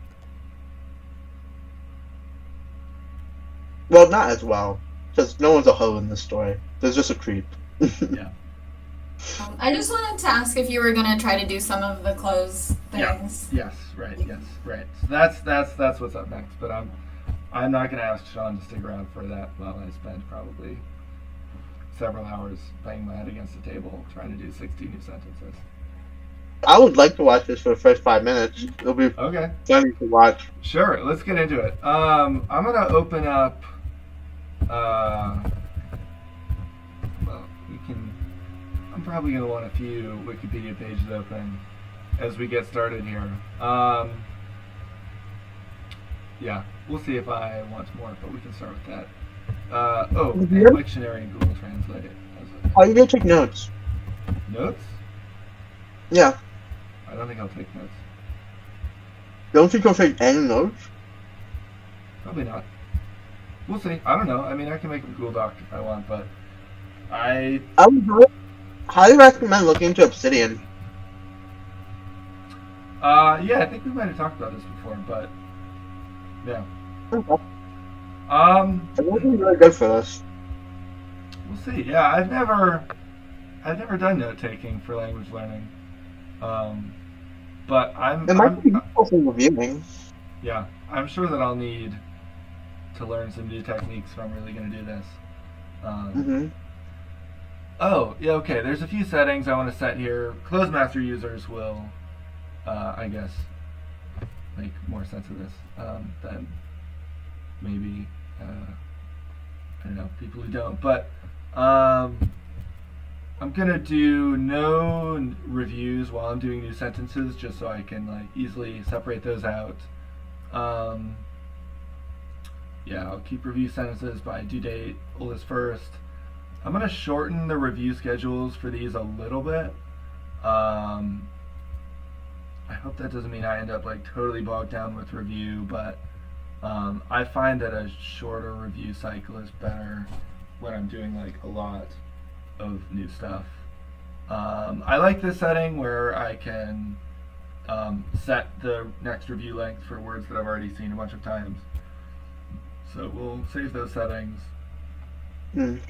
Well, not as well, because no one's a hoe in this story. There's just a creep. Yeah. I just wanted to ask if you were going to try to do some of the close things. Yes, right. So that's what's up next. But I'm not going to ask Sean to stick around for that while I spend probably several hours banging my head against the table trying to do 60 new sentences. I would like to watch this for the first 5 minutes. It'll be Okay. funny to watch. Sure, let's get into it. I'm gonna open up. Well, we can. I'm probably gonna want a few Wikipedia pages open as we get started here. Yeah, we'll see if I want more, but we can start with that. And dictionary and Google Translate. Are you gonna take notes? Notes? Yeah. I don't think I'll take notes. Don't think you'll take any notes? Probably not. We'll see. I don't know. I mean, I can make a Google Doc if I want, but I would highly recommend looking into Obsidian. Yeah, I think we might have talked about this before, but yeah. Okay. It would be really good for us. We'll see. Yeah, I've never done note taking for language learning. But It might be useful for reviewing. Yeah, I'm sure that I'll need to learn some new techniques if I'm really going to do this. Oh, yeah, okay. There's a few settings I want to set here. Clozemaster users will, I guess, make more sense of this than maybe, I don't know, people who don't. But I'm going to do no reviews while I'm doing new sentences just so I can like easily separate those out. Yeah, I'll keep review sentences by due date, oldest first. I'm going to shorten the review schedules for these a little bit. I hope that doesn't mean I end up like totally bogged down with review, but I find that a shorter review cycle is better when I'm doing like a lot of new stuff. I like this setting where I can set the next review length for words that I've already seen a bunch of times. So we'll save those settings. And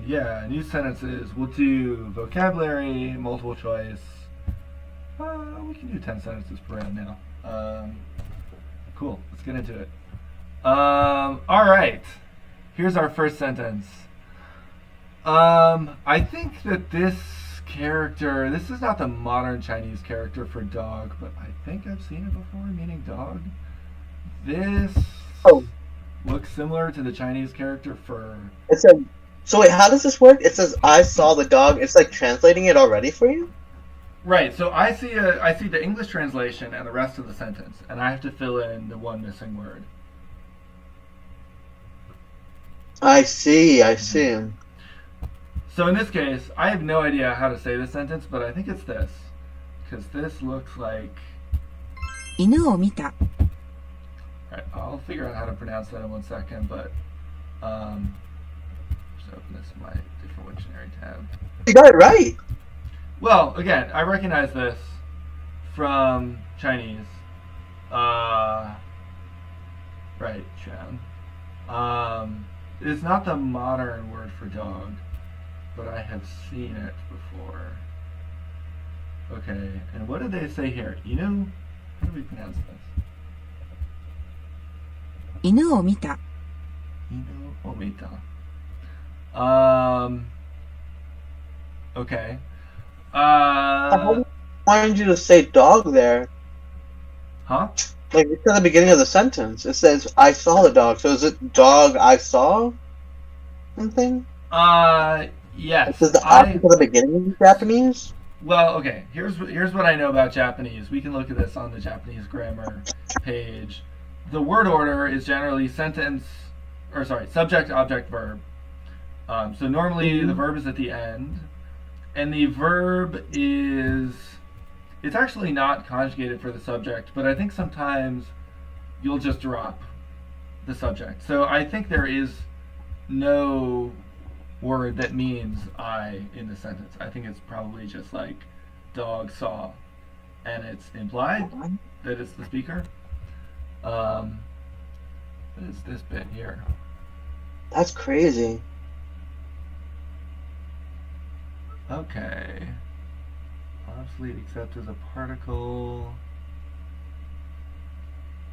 yeah, new sentences. We'll do vocabulary, multiple choice. We can do 10 sentences per round now. Cool, let's get into it. Alright, here's our first sentence. I think that this character, this is not the modern Chinese character for dog, but I think I've seen it before, meaning dog. This looks similar to the Chinese character for... It said, so wait, how does this work? It says, I saw the dog. It's like translating it already for you? Right, so I see the English translation and the rest of the sentence, and I have to fill in the one missing word. I see. I see. So in this case, I have no idea how to say this sentence, but I think it's this. Because this looks like... 犬を見た。 Alright, I'll figure out how to pronounce that in 1 second, but... just open this in my different dictionary tab. You got it right. Well, again, I recognize this from Chinese. Right, Chan. It's not the modern word for dog, but I have seen it before. Okay, and what did they say here? Inu? How do we pronounce this? 犬を見た。 Inu omita. Okay. I wanted you to say dog there. Huh? Like it's at the beginning of the sentence. It says I saw the dog. So is it dog I saw? Something? Yes. Is the I at the beginning in Japanese? Well, okay. Here's what I know about Japanese. We can look at this on the Japanese grammar page. The word order is generally subject, object, verb. So normally the verb is at the end, and the verb it's actually not conjugated for the subject, but I think sometimes you'll just drop the subject. So I think there is no word that means I in the sentence. I think it's probably just like dog saw, and it's implied that it's the speaker. What is this bit here? That's crazy. Okay. Obsolete except as a particle.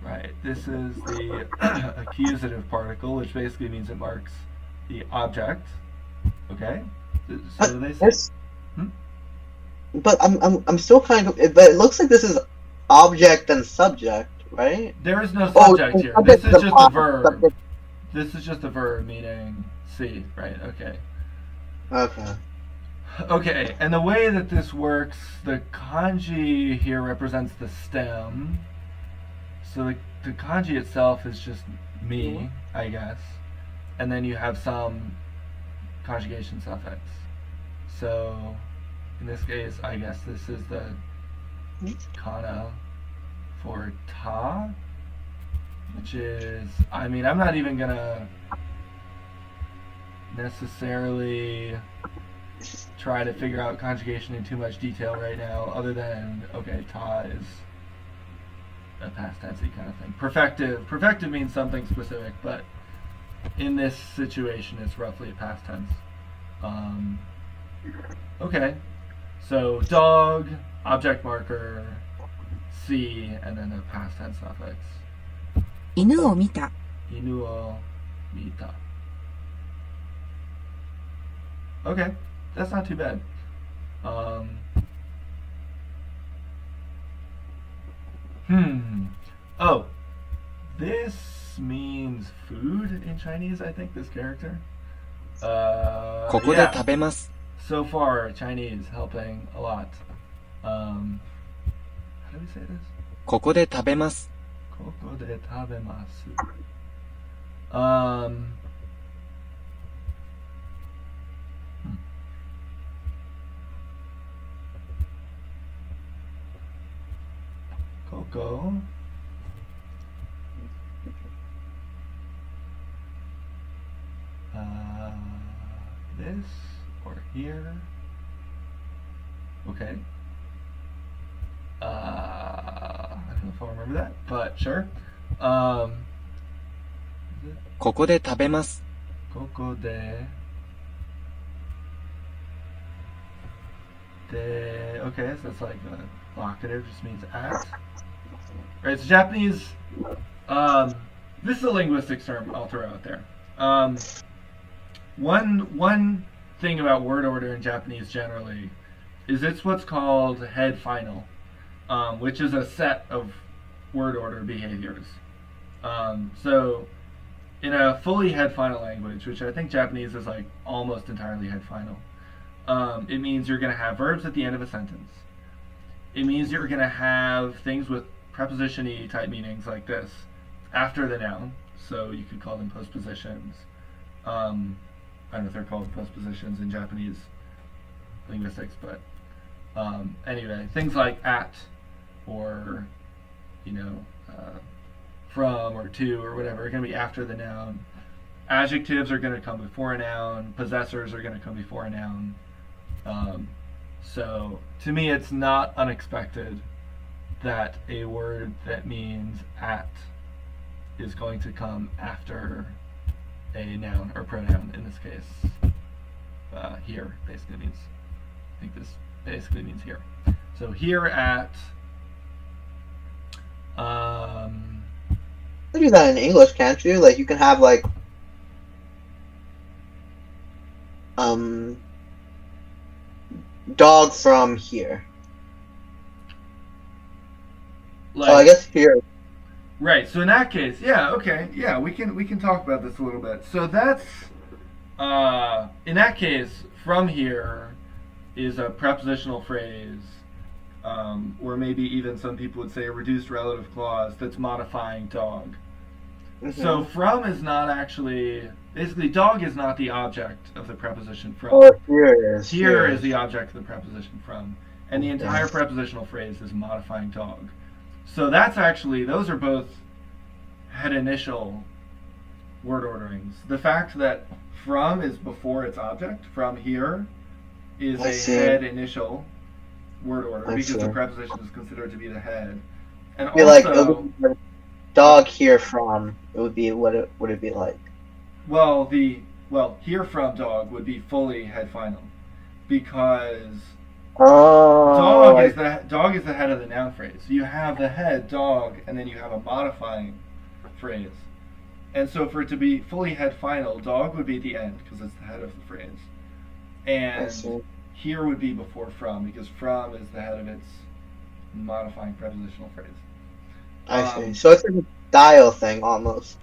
Right. This is the accusative particle, which basically means it marks the object. Okay. So do they say? But I'm still kind of. But it looks like this is object and subject, right? There is no subject here. This is just a verb. Subject. This is just a verb meaning see. Right. Okay. Okay. Okay, and the way that this works, the kanji here represents the stem. So the kanji itself is just me, I guess. And then you have some conjugation suffix. So in this case, I guess this is the kana for ta, which is, I mean, I'm not even gonna necessarily try to figure out conjugation in too much detail right now, other than, okay, ta is a past tensey kind of thing. Perfective means something specific, but in this situation it's roughly a past tense. Okay, so dog, object marker, see, and then a past tense suffix. 犬を見た。 Inu o mita. Okay, that's not too bad. Oh, this means food in Chinese, I think, this character. ここで食べます。 So far, Chinese helping a lot. How do we say this? ここで食べます。 Koko de tabemasu. Coco. This or here. Okay. I don't know if I'll remember that, but sure. ここで食べます。 Coco de. Okay, so it's like a vocative, just means at. Right, so Japanese, this is a linguistics term I'll throw out there. One thing about word order in Japanese generally is it's what's called head final, which is a set of word order behaviors. So in a fully head final language, which I think Japanese is like almost entirely head final, it means you're going to have verbs at the end of a sentence. It means you're going to have things with preposition-y type meanings like this after the noun, so you could call them postpositions. I don't know if they're called postpositions in Japanese linguistics, but anyway, things like at or from or to or whatever are going to be after the noun. Adjectives are going to come before a noun. Possessors are going to come before a noun. So to me, it's not unexpected that a word that means at is going to come after a noun or pronoun. In this case, here basically means, I think this basically means here. So here at, You can do that in English, can't you? Like, you can have, like, dog from here. like, Oh, I guess here. right. So in that case, yeah, okay, yeah, we can talk about this a little bit. So that's in that case, from here is a prepositional phrase, or maybe even some people would say a reduced relative clause that's modifying dog. Mm-hmm. So from is not actually, basically dog is not the object of the preposition from. Oh, here it is. Here is the object of the preposition from, and the entire prepositional phrase is modifying dog. So that's actually, those are both head initial word orderings. The fact that from is before its object, from here, is I a see. head initial word order I because see. the preposition is considered to be the head. And Be like, also, dog here from. It would be, what would it be like? well, here from dog would be fully head final because Oh. dog is the head of the noun phrase. You have the head dog, and then you have a modifying phrase. And so for it to be fully head final, dog would be at the end because it's the head of the phrase. I And see. here would be before from because from is the head of its modifying prepositional phrase. I see. So it's like a style thing almost.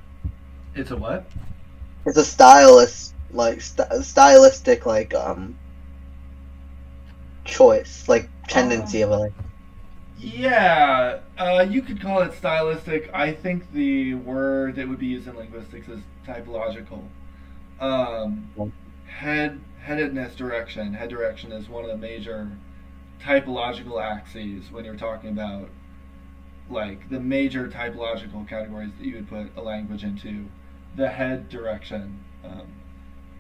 It's a what? It's a stylistic like choice, like tendency of it. Like, Yeah, you could call it stylistic. I think the word that would be used in linguistics is typological. Headedness direction. Head direction is one of the major typological axes when you're talking about like the major typological categories that you would put a language into. The head direction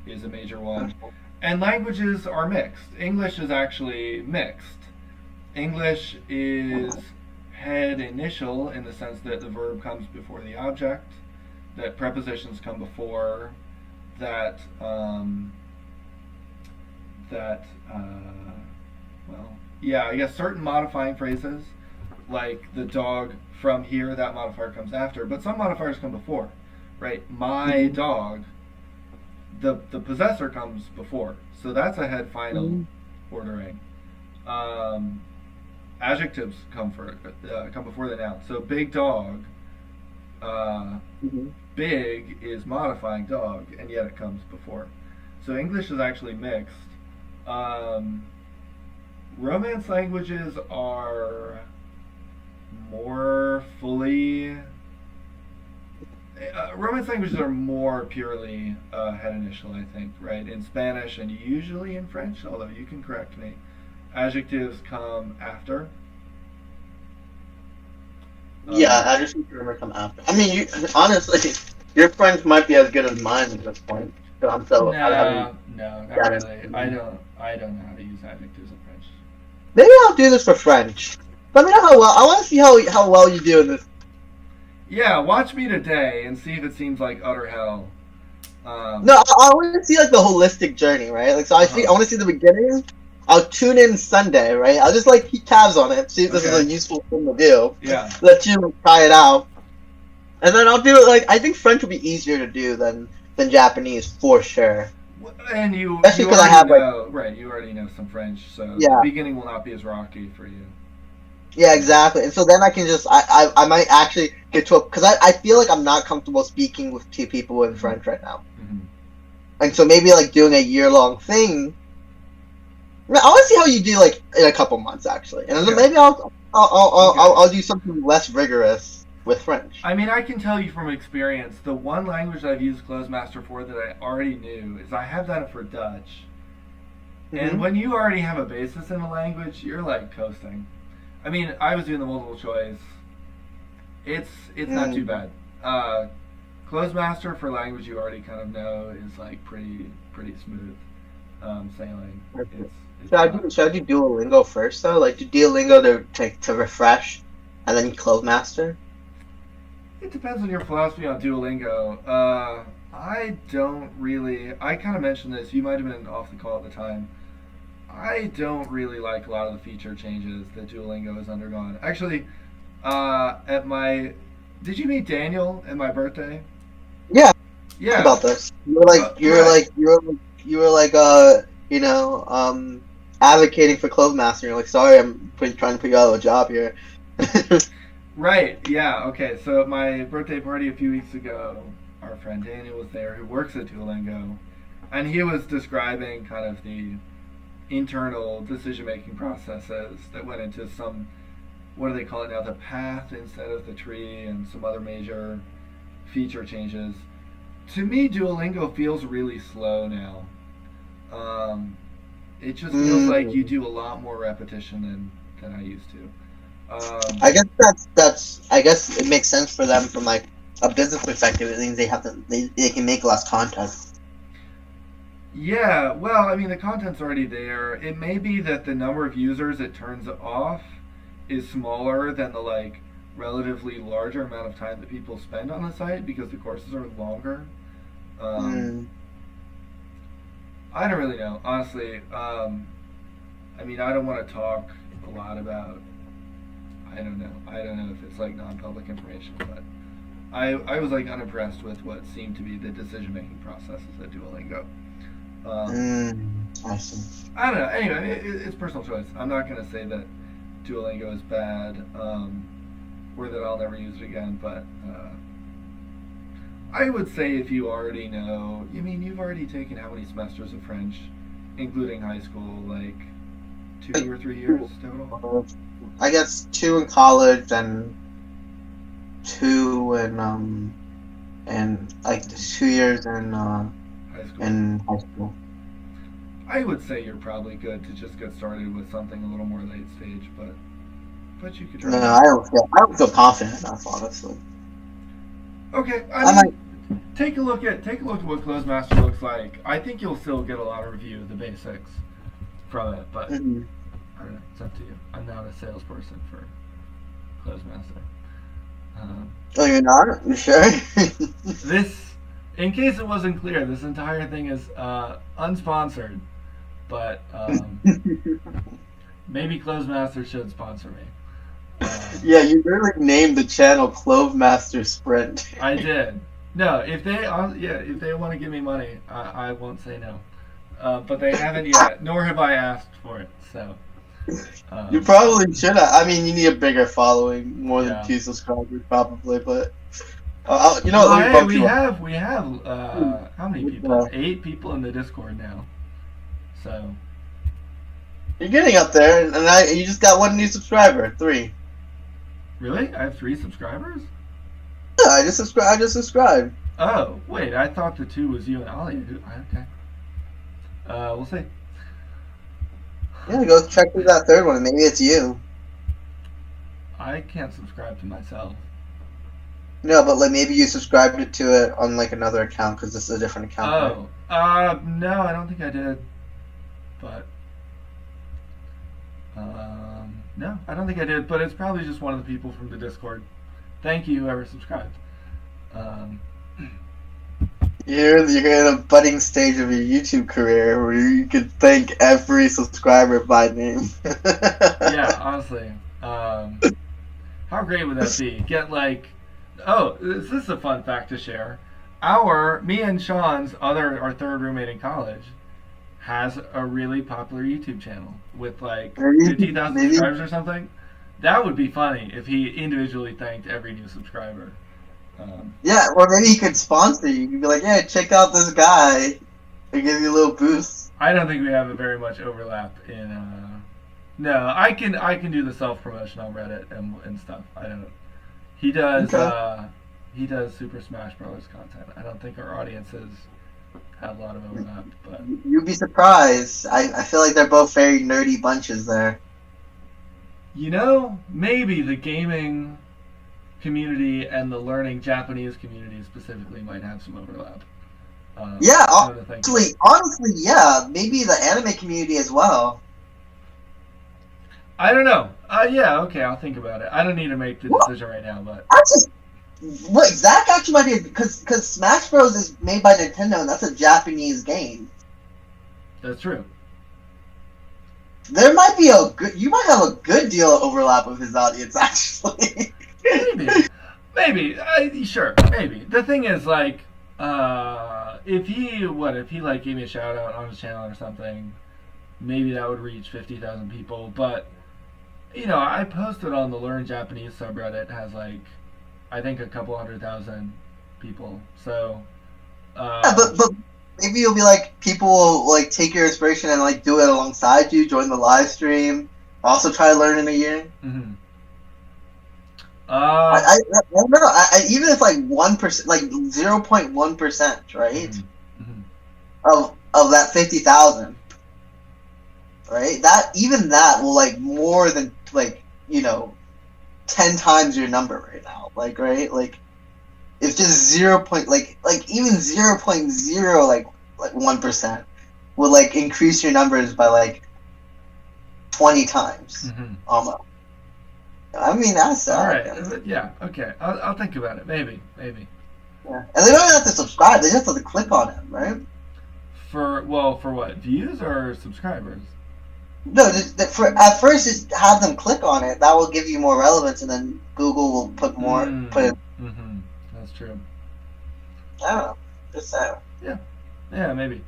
is a major one. And languages are mixed. English is actually mixed. English is head initial in the sense that the verb comes before the object, that prepositions come before, that I guess certain modifying phrases, like the dog from here, that modifier comes after, but some modifiers come before, right? My dog, the possessor comes before, so that's a head final ordering. Adjectives come before the noun. So big dog, big is modifying dog, and yet it comes before. So English is actually mixed. Romance languages are more fully. Romance languages are more purely head initial, I think, right? In Spanish and usually in French, although you can correct me. Adjectives come after. yeah, adjectives come after. I mean, honestly, your French might be as good as mine at this point. So I'm so. No, not really. I don't know how to use adjectives in French. Maybe I'll do this for French. Let me know how well. I want to see how well you do in this. Yeah, watch me today and see if it seems like utter hell. No, I want to see like the holistic journey, right? Like, so I want to see the beginning. I'll tune in Sunday, right? I'll just like keep tabs on it, see if this is a useful thing to do. Yeah. Let you try it out, and then I'll do it. Like, I think French would be easier to do than Japanese for sure. And you Especially you 'cause I already have, like- know, right? You already know some French, so Yeah. the beginning will not be as rocky for you. Yeah, exactly. And so then I can just I might actually get to because I feel like I'm not comfortable speaking with two people in French right now, and so maybe like doing a year-long thing. I want to see how you do like in a couple months actually, and then maybe I'll do something less rigorous with French. I mean, I can tell you from experience, the one language I've used Clozemaster for that I already knew is I have done it for Dutch. And when you already have a basis in a language, you're like coasting. I mean, I was doing the multiple choice. It's not too bad. Clozemaster for language you already kind of know is like pretty smooth sailing. Should I do Duolingo first though? Like do Duolingo to refresh, and then Clozemaster? It depends on your philosophy on Duolingo. I don't really. I kind of mentioned this. You might have been off the call at the time. I don't really like a lot of the feature changes that Duolingo has undergone. Actually, did you meet Daniel at my birthday? Yeah. Yeah. About this, you were like advocating for Clozemaster. You're like, sorry, I'm trying to put you out of a job here. Right. Yeah. Okay. So at my birthday party a few weeks ago, our friend Daniel was there, who works at Duolingo, and he was describing kind of the internal decision-making processes that went into some, what do they call it now, the path instead of the tree, and some other major feature changes. To me, Duolingo feels really slow now. It just feels like you do a lot more repetition than I used to. I guess that's I guess it makes sense for them from like a business perspective. It means they can make less content. Yeah, well, I mean, the content's already there. It may be that the number of users it turns off is smaller than the like relatively larger amount of time that people spend on the site because the courses are longer. I don't really know, honestly. I mean, I don't want to talk a lot about. I don't know if it's like non-public information, but I was like unimpressed with what seemed to be the decision-making processes at Duolingo. I see. I don't know. Anyway, it's personal choice. I'm not going to say that Duolingo is bad or that I'll never use it again, but I would say if you already know, I mean, you've already taken how many semesters of French, including high school, like 2 or 3 years total? I guess 2 in college and 2 and like 2 years in high school. I would say you're probably good to just get started with something a little more late stage, but you could try. No, I don't feel confident enough, honestly. Okay, take a look at what Clozemaster looks like. I think you'll still get a lot of review of the basics from it, but I don't know. It's up to you. I'm not a salesperson for Clozemaster. Oh, you're not? You sure? This, in case it wasn't clear, this entire thing is unsponsored, but maybe Clozemaster should sponsor me. Yeah, you really named the channel Clozemaster Sprint. I did. No, if they want to give me money, I won't say no. But they haven't yet, nor have I asked for it. So you probably should have. I mean, you need a bigger following, more than 2 subscribers, probably. But we have how many people? 8 people in the Discord now. So you're getting up there, and you just got 1 new subscriber, 3. Really? I have 3 subscribers? Yeah, I just subscribed. Oh, wait, I thought the 2 was you and Ollie. Okay. We'll see. Yeah, go check through that 3rd one. Maybe it's you. I can't subscribe to myself. No, but like maybe you subscribed to it on like another account because this is a different account. Oh, right? No, I don't think I did. But no, I don't think I did. But it's probably just one of the people from the Discord. Thank you, whoever subscribed. You're in a budding stage of your YouTube career where you could thank every subscriber by name. Yeah, honestly. How great would that be? Get like, this is a fun fact to share. Me and Sean's our 3rd roommate in college has a really popular YouTube channel with like 50,000 subscribers or something. That would be funny if he individually thanked every new subscriber. Yeah, or maybe he could sponsor you. You could be like, yeah, check out this guy. They give you a little boost. I don't think we have a very much overlap in. No, I can do the self promotion on Reddit and stuff. He does. Okay. He does Super Smash Bros. Content. I don't think our audiences have a lot of overlap, but You'd be surprised. I feel like they're both very nerdy bunches there. maybe the gaming community and the learning Japanese community specifically might have some overlap. Yeah, Come to think of it. honestly, yeah. Maybe the anime community as well. I don't know. Yeah, okay, I'll think about it. I don't need to make the decision right now, but Actually, wait, Zach actually might be because Smash Bros is made by Nintendo and that's a Japanese game. that's true. There might be you might have a good deal of overlap with his audience actually. Maybe. Sure, maybe. The thing is, like, if he like gave me a shout out on his channel or something, maybe that would reach 50,000 people. But I posted on the Learn Japanese subreddit. It has like, I think a couple 100,000 people. So, Yeah, but maybe you'll be like people will like take your inspiration and like do it alongside you, join the live stream, also try to learn in a year. mhm. I don't know. Even if like 1%, like 0.1%, right, Mhm. of that 50,000, right? That will like more than like 10 times your number right now. Like right, like if just 0. Like even 0.0 like 1% will like increase your numbers by like 20 times Mhm. almost. I mean that's All right. Yeah. Okay. I'll think about it. Maybe. Yeah. And they don't even have to subscribe; they just have to click on it, right? For what? Views or subscribers? No, at first just have them click on it. That will give you more relevance, and then Google will put it. Mm-hmm. That's true. I don't know. Just saying. Yeah. Maybe.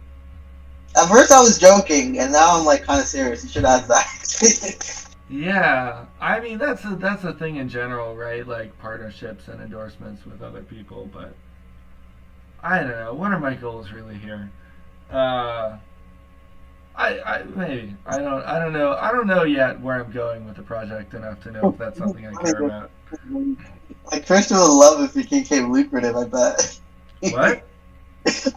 At first I was joking, and now I'm like kind of serious. You should ask that. Yeah, I mean that's a thing in general, right? Like partnerships and endorsements with other people, but I don't know. What are my goals really here? I maybe I don't know. I don't know yet where I'm going with the project enough to know if that's something I care about. Like Christian would love if it became lucrative. I bet. What?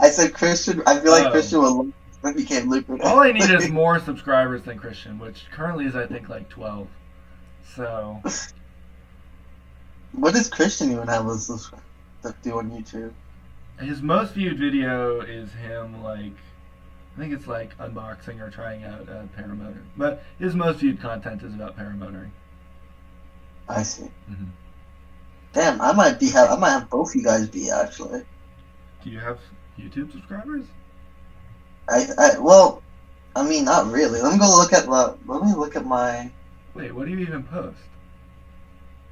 I said Christian. I feel like Oh. Christian would love if it became lucrative. All I need is more subscribers than Christian, which currently is I think like 12. So What does Christian even have to do on YouTube? his most viewed video is him like, I think it's like unboxing or trying out paramotor. But his most viewed content is about paramotoring. I see. Mhm. Damn, I might have both you guys be actually. Do you have YouTube subscribers? Well, I mean, not really. Let me look at my. Wait, what do you even post?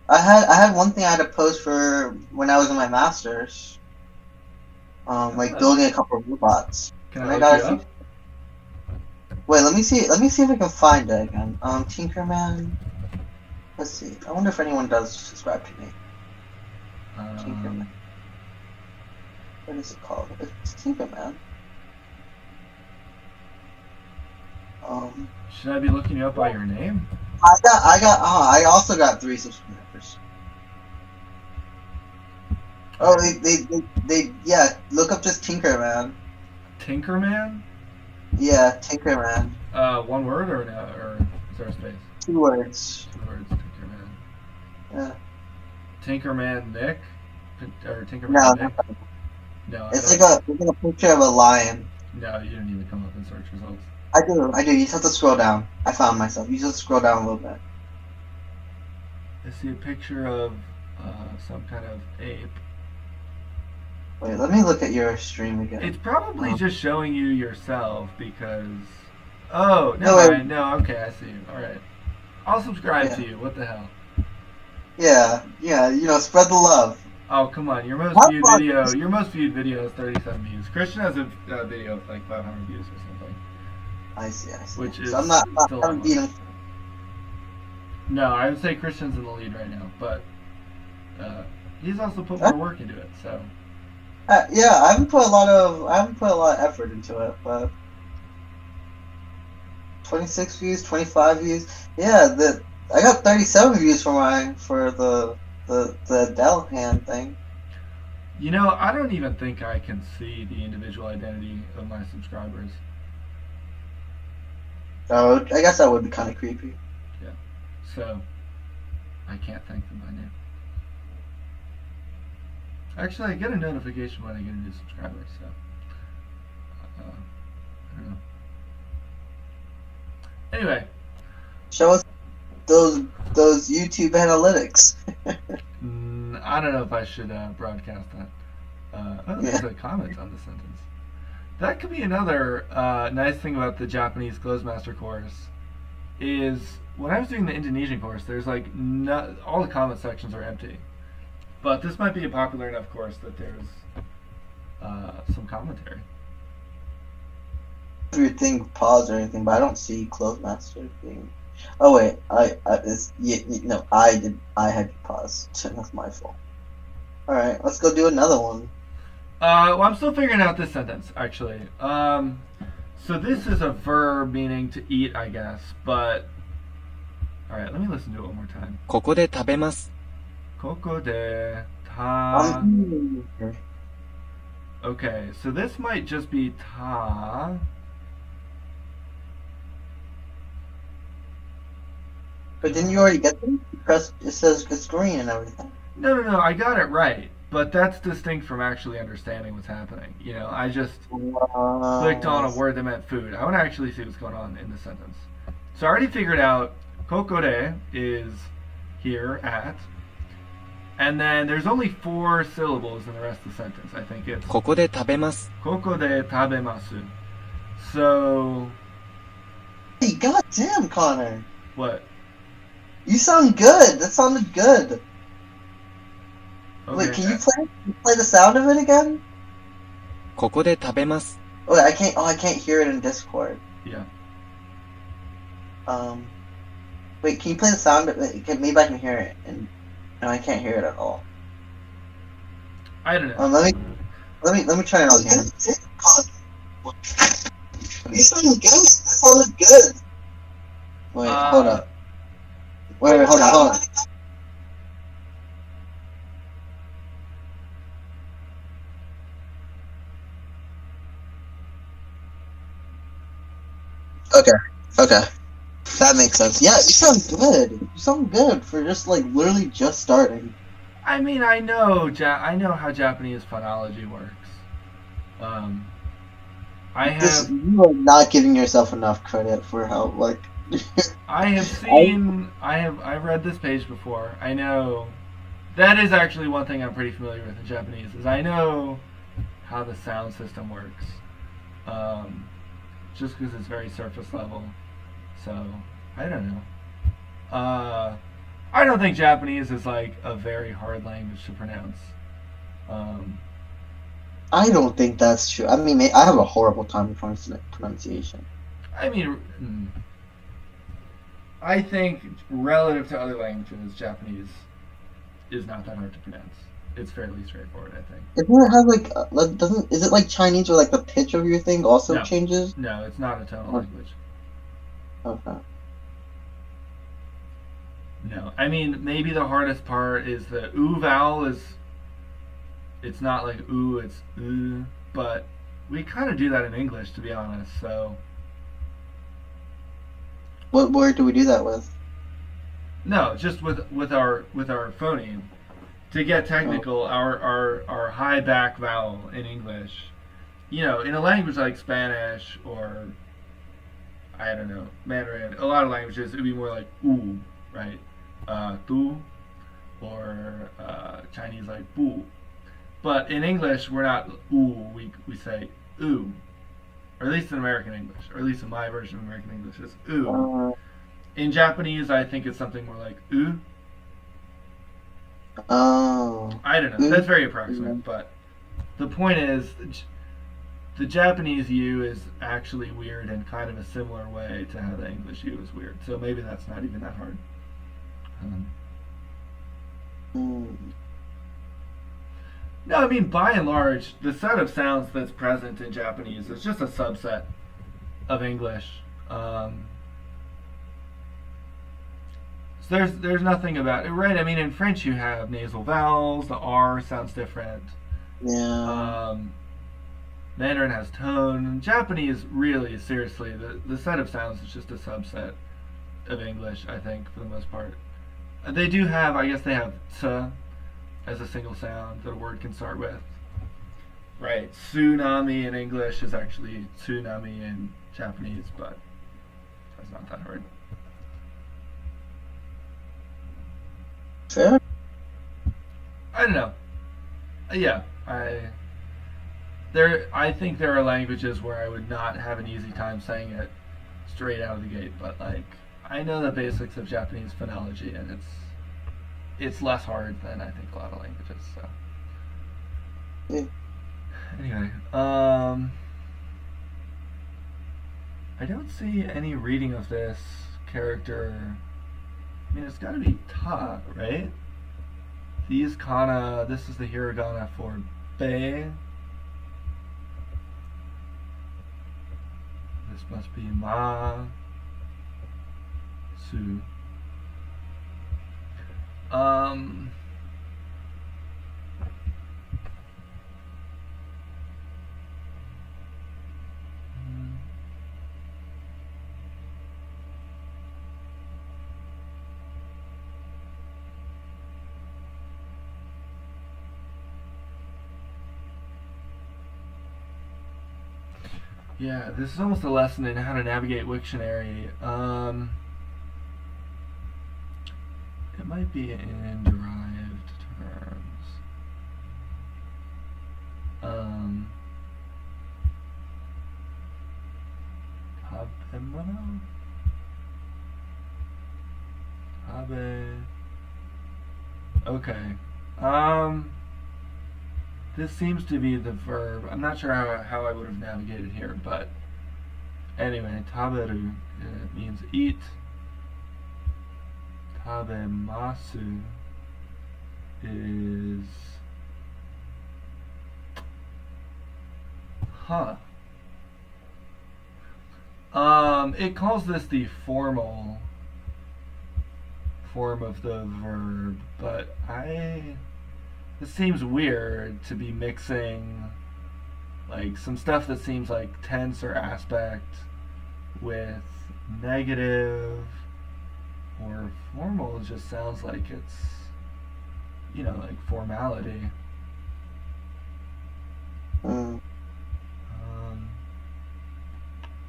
I had one thing I had to post for when I was in my masters. Like building a couple of robots. Can And I I look gotta you up? Wait, let me see if I can find it again. Tinkerman. Let's see. I wonder if anyone does subscribe to me. Tinkerman. What is it called? It's Tinkerman. Should I be looking you up by your name? I also got 3 subscribers. Oh, yeah, look up just Tinkerman. Tinkerman? Yeah, Tinkerman. One word or no, or is there a space? 2 words. 2 words, Tinkerman. Yeah. Tinkerman Nick? Or Tinkerman No, Nick? No, it's like a picture of a lion. No, you didn't even come up in search results. I do. You just have to scroll down. I found myself. You just scroll down a little bit. I see a picture of some kind of ape. Wait, let me look at your stream again. It's probably just showing you yourself because. Oh, No, never mind. No, okay, I see you. Alright. I'll subscribe Yeah. to you. What the hell? Yeah, spread the love. Oh, come on. Your most How viewed about video. this? Your most viewed video is 37 views. Christian has a video with like 500 views or something. I see. Which is So I'm not still I haven't beat him. No, I would say Christian's in the lead right now, but he's also put more work into it. So Yeah, I haven't put a lot of effort into it, but 26 views, 25 views. Yeah, I got 37 views for the the Dell hand thing. You know, I don't even think I can see the individual identity of my subscribers. Oh, I guess that would be kind of creepy. So, I can't thank them by name. Actually, I get a notification when I get a new subscriber, so I don't know. Anyway, Show us those YouTube analytics. I don't know if I should broadcast that. There's a comment on the sentence. That could be another nice thing about the Japanese Clozemaster course is when I was doing the Indonesian course, there's like all the comment sections are empty. But this might be a popular enough course that there's some commentary. Your thing pause or anything, but I don't see Clozemaster thing. Oh wait, I had to pause. That's my fault. All right, let's go do another one. Well, I'm still figuring out this sentence actually. So this is a verb meaning to eat, I guess. But all right, let me listen to it one more time. ここで食べます。ここでた。Okay, so this might just be ta. But didn't you already get them? It says it's green and everything. No, I got it right. But that's distinct from actually understanding what's happening. You know, I just clicked on a word that meant food. I want to actually see what's going on in the sentence. So I already figured out kokore is here at. And then there's only 4 syllables in the rest of the sentence. I think it's ここで食べます。ここで食べます. So Hey, goddamn, Connor. what? You sound good. That sounded good. Okay. Wait, can you play the sound of it again? ここで食べます。 Wait, I can't. Oh, I can't hear it in Discord. Yeah. Wait, can you play the sound of it? Maybe I can hear it. And no, I can't hear it at all. I don't know. Let me try it out again. You sounded good. That sounded good. Wait, hold up. Wait, hold on. Okay. That makes sense. Yeah, you sound good. You sound good for just like literally just starting. I mean, I know how Japanese phonology works. You are not giving yourself enough credit for how like. I have seen. I've read this page before. I know. That is actually one thing I'm pretty familiar with in Japanese. Is I know how the sound system works. Just because it's very surface level. So I don't know. I don't think Japanese is like a very hard language to pronounce. I don't think that's true. I mean, I have a horrible time with pronunciation. I mean, I think relative to other languages, Japanese is not that hard to pronounce. It's fairly straightforward, I think. Doesn't it have like is it like Chinese where like the pitch of your thing also changes? No, it's not a tonal language. Okay. No, I mean maybe the hardest part is the oo vowel is. It's not like ooh, it's but we kind of do that in English, to be honest. So. What word do we do that with? No, just with our phoneme. To get technical, our high back vowel in English, you know, in a language like Spanish or I don't know, Mandarin, a lot of languages it would be more like oo, right? Tu, or Chinese like bu. But in English, we're not ooh, we say oo. Or at least in American English, or at least in my version of American English, it's oo. In Japanese, I think it's something more like oo. Oh. I don't know. That's very approximate, but the point is, the Japanese U is actually weird in kind of a similar way to how the English U is weird. So maybe that's not even that hard. No, I mean, by and large, the set of sounds that's present in Japanese is just a subset of English. So there's nothing about it, right? I mean, in French you have nasal vowels. The R sounds different. Yeah. Mandarin has tone. Japanese, really, seriously, the set of sounds is just a subset of English, I think, for the most part. They do have, I guess they have t as a single sound that a word can start with. Right. Tsunami in English is actually tsunami in Japanese, but that's not that hard. Fair. I don't know. Yeah, I think there are languages where I would not have an easy time saying it straight out of the gate, but like I know the basics of Japanese phonology, and it's less hard than I think a lot of languages. So Yeah. anyway, I don't see any reading of this character. I mean, it's got to be ta, right? These kana. This is the hiragana for be. This must be ma. Su. Yeah, this is almost a lesson in how to navigate Wiktionary. It might be in derived terms. Tabemono? Tabe. Okay. This seems to be the verb. I'm not sure how I would have navigated here, but anyway, taberu means eat. Tabemasu is it calls this the formal form of the verb, but this seems weird to be mixing like some stuff that seems like tense or aspect with negative or formal. It just sounds like it's, like formality. I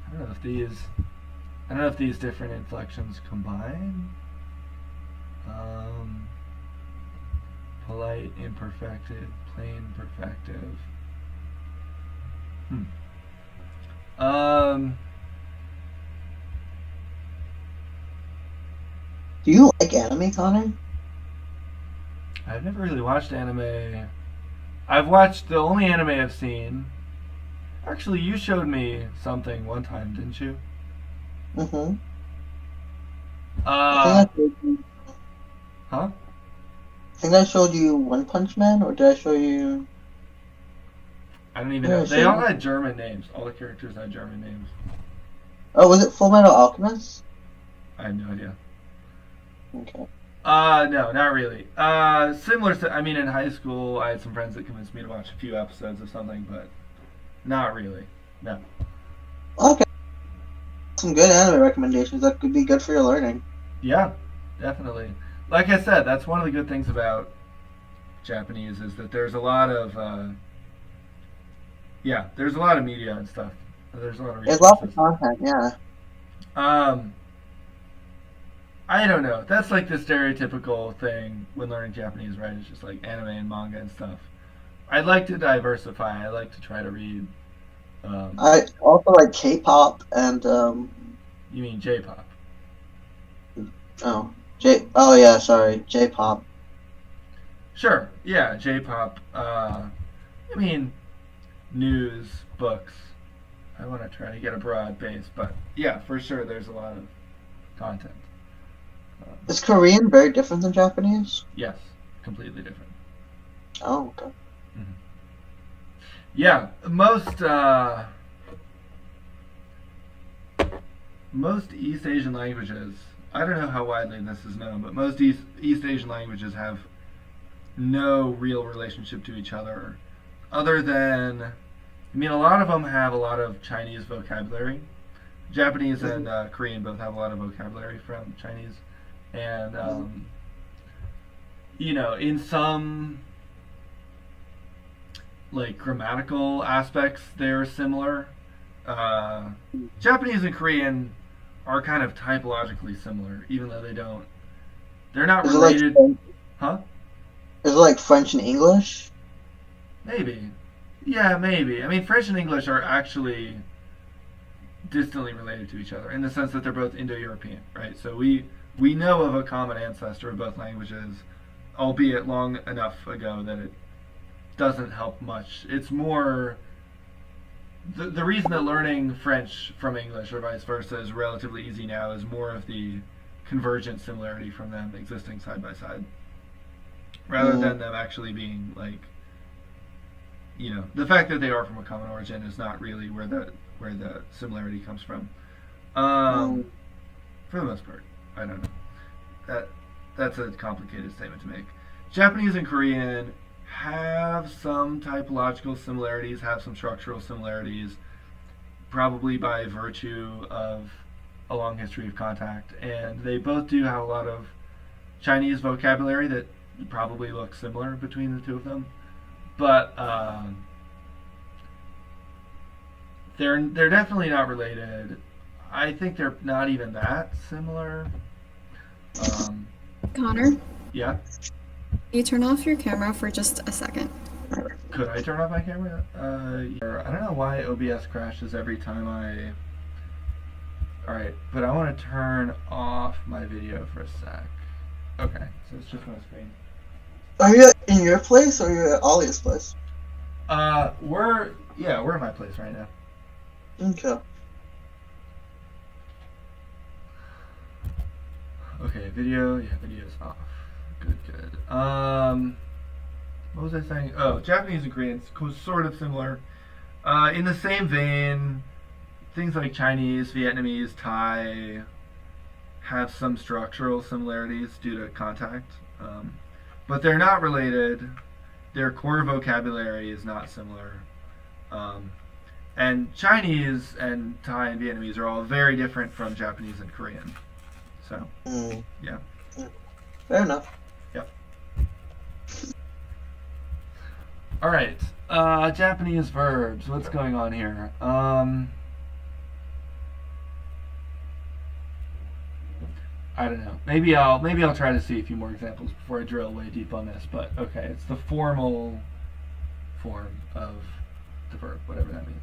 don't know if these different inflections combine. Polite, imperfected, plain, perfective. Do you like anime, Connor? I've never really watched anime. I've watched the only anime I've seen. Actually, you showed me something one time, didn't you? Mm-hmm. Huh? I think I showed you One Punch Man, or did I show you? I don't even Yeah, know. They sure. all had German names. All the characters had German names. Oh, was it Full Metal Alchemist? I have no idea. Okay. No, not really. Similar to, in high school, I had some friends that convinced me to watch a few episodes of something, but not really. No. Okay. Some good anime recommendations that could be good for your learning. Yeah, definitely. Like I said, that's one of the good things about Japanese is that there's a lot of, there's a lot of media and stuff. There's a lot of There's resources. lots of content, yeah. I don't know. That's like the stereotypical thing when learning Japanese, right? It's just like anime and manga and stuff. I'd like to diversify. I like to try to read. I also like K-pop and You mean J-pop? J-pop. Sure. Yeah, J-pop. News, books. I want to try to get a broad base, but yeah, for sure, there's a lot of content. Is Korean very different than Japanese? Yes, completely different. Oh, okay. Yeah, most East Asian languages I don't know how widely this is known, but most East Asian languages have no real relationship to each other than, I mean, a lot of them have a lot of Chinese vocabulary. Japanese and Korean both have a lot of vocabulary from Chinese. And, in some, like, grammatical aspects, they're similar. Japanese and Korean are kind of typologically similar, even though they're not related. Huh? Is it like French and English? Maybe. Yeah, maybe. I mean, French and English are actually distantly related to each other in the sense that they're both Indo-European, right? So we know of a common ancestor of both languages, albeit long enough ago that it doesn't help much. It's more the reason that learning French from English or vice versa is relatively easy now is more of the convergent similarity from them existing side by side, rather than them actually being like, the fact that they are from a common origin is not really where the similarity comes from. For the most part, I don't know. That's a complicated statement to make. Japanese and Korean have some typological similarities, have some structural similarities, probably by virtue of a long history of contact, and they both do have a lot of Chinese vocabulary that probably looks similar between the two of them, but they're definitely not related. I think they're not even that similar. Connor, Yeah. you turn off your camera for just a second. Could I turn off my camera? I don't know why OBS crashes every time I... Alright, but I want to turn off my video for a sec. Okay, so it's just my screen. Are you in your place or you're at Ollie's place? We're in my place right now. Okay. Okay, video's off. Good. What was I saying? Oh, Japanese and Korean, sort of similar. In the same vein, things like Chinese, Vietnamese, Thai have some structural similarities due to contact, but they're not related. Their core vocabulary is not similar. And Chinese and Thai and Vietnamese are all very different from Japanese and Korean. So, yeah. Fair enough. Yep. All right. Japanese verbs. What's going on here? I don't know. Maybe I'll try to see a few more examples before I drill way deep on this. But okay, it's the formal form of the verb, whatever that means.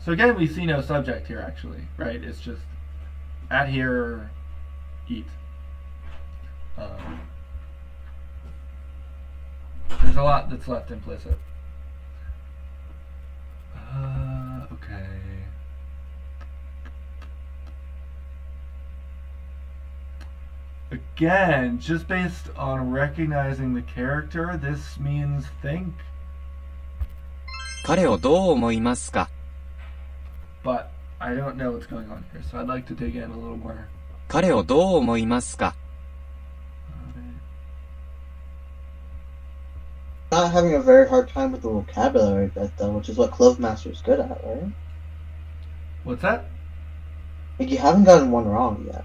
So again, we see no subject here, actually, right? It's just at here, eat. There's a lot that's left implicit. Okay. Again, just based on recognizing the character, this means think. 彼をどう思いますか But I don't know what's going on here, so I'd like to dig in a little more. 彼をどう思いますか Not having a very hard time with the vocabulary bit, though, which is what Clozemaster is good at, right? What's that? Like, you haven't gotten one wrong yet.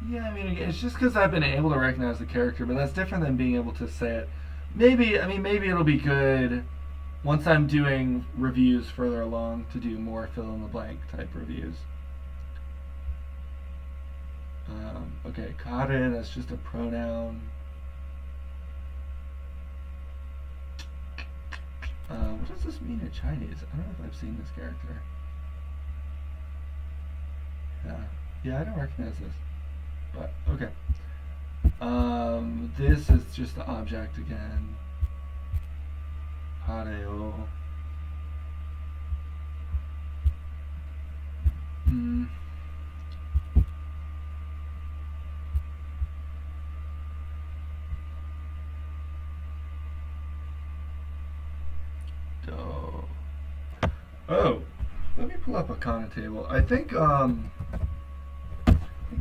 Yeah, I mean, it's just because I've been able to recognize the character, but that's different than being able to say it. Maybe it'll be good once I'm doing reviews further along to do more fill-in-the-blank type reviews. Okay, kare, that's just a pronoun. What does this mean in Chinese? I don't know if I've seen this character. Yeah, I don't recognize this. But, okay. This is just the object again. Hareo. Oh, let me pull up a Kana table. I think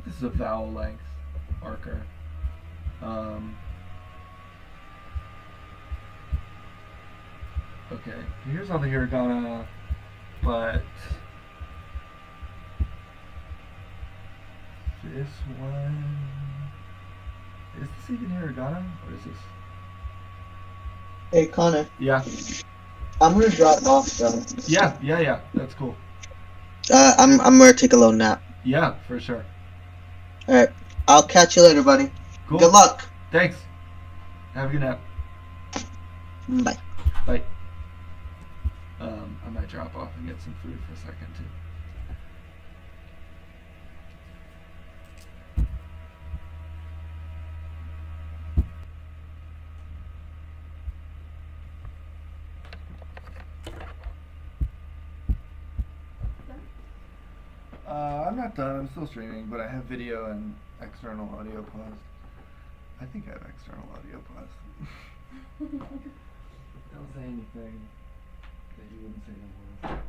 this This is a vowel length marker. Okay, here's all the hiragana, but this one, is this even hiragana? Or is this? Hey, Connor. Yeah. I'm gonna drop off though. Yeah. That's cool. I'm gonna take a little nap. Yeah, for sure. All right. I'll catch you later, buddy. Cool. Good luck. Thanks. Have a good nap. Bye. Bye. I might drop off and get some food for a second too. I'm not done. I'm still streaming, but I have video and external audio paused. I think I have external audio paused. Don't say anything that you wouldn't say otherwise.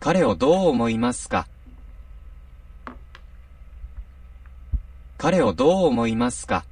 彼をどう思いますか？彼をどう思いますか？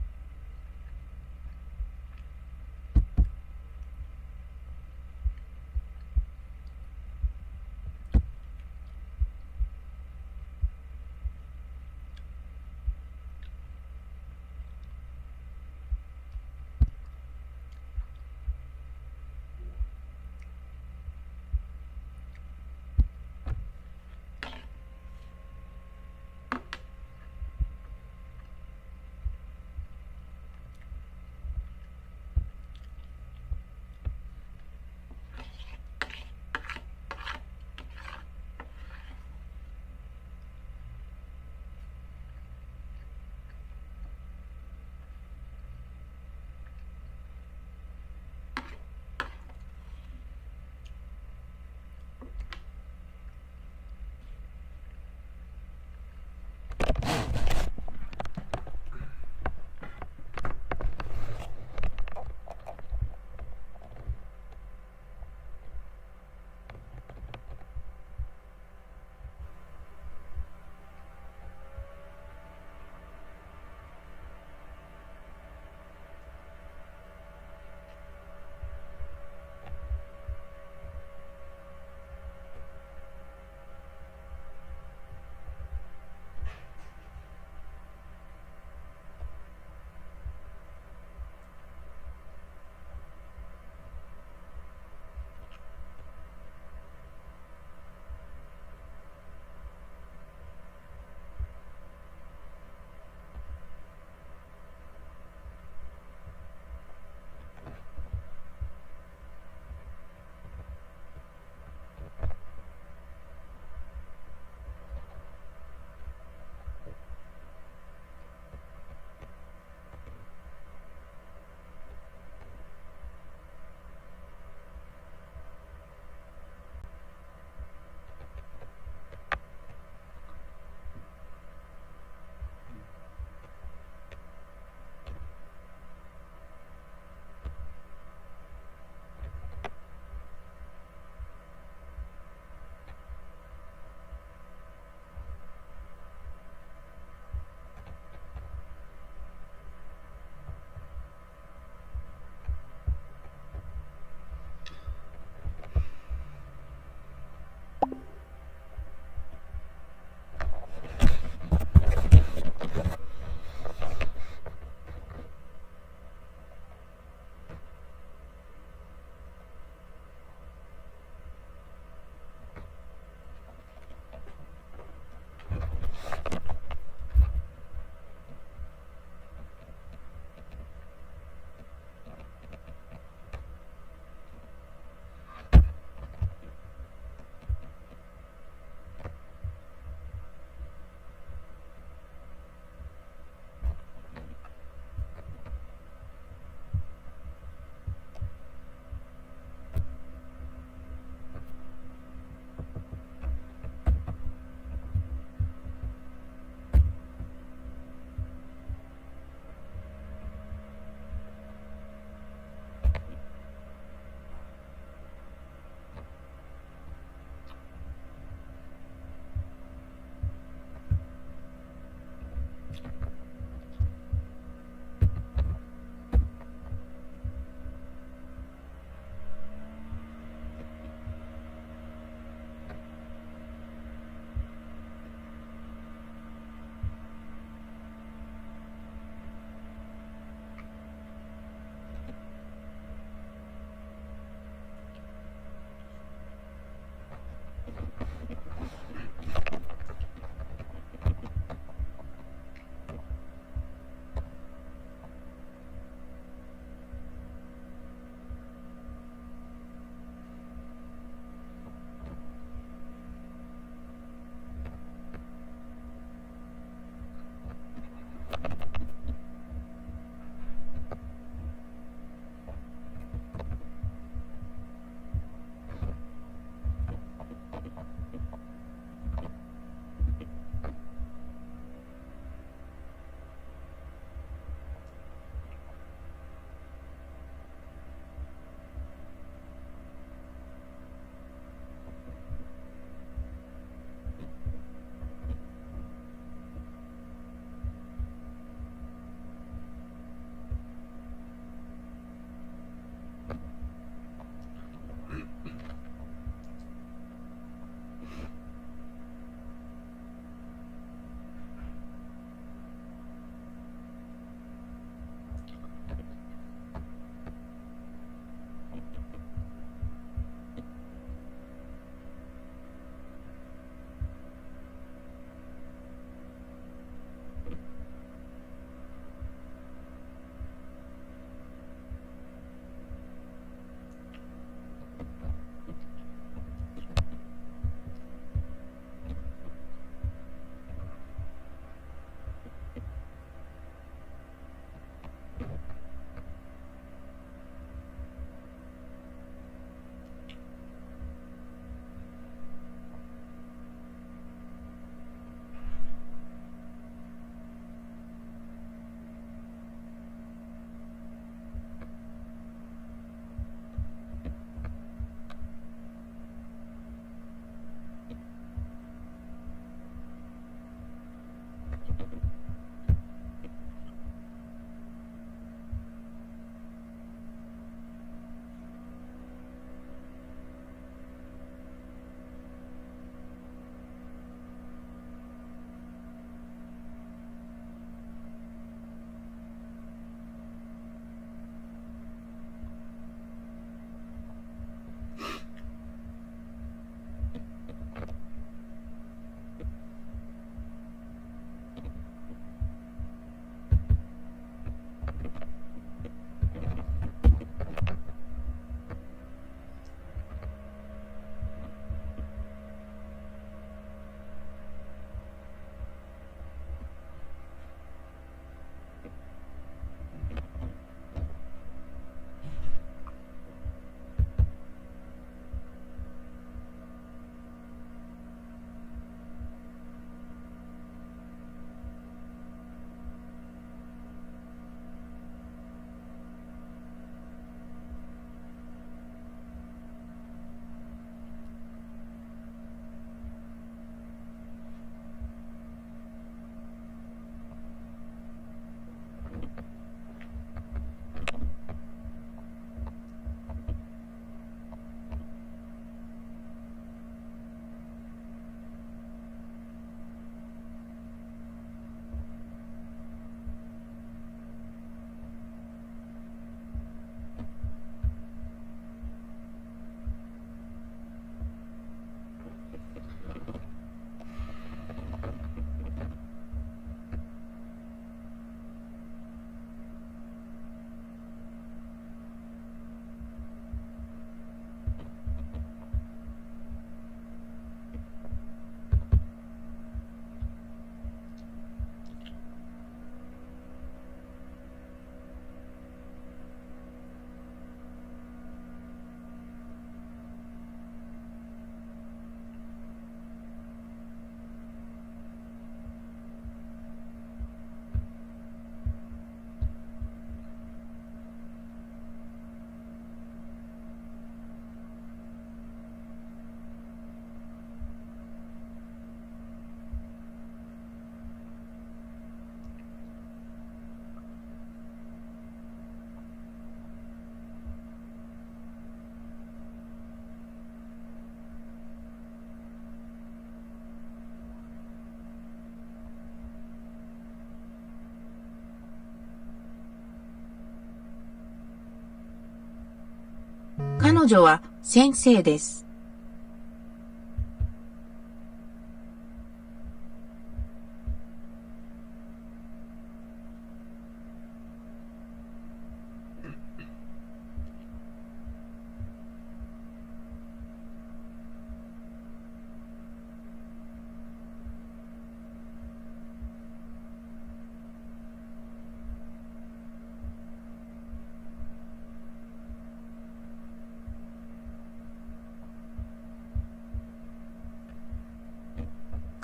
彼女は先生です。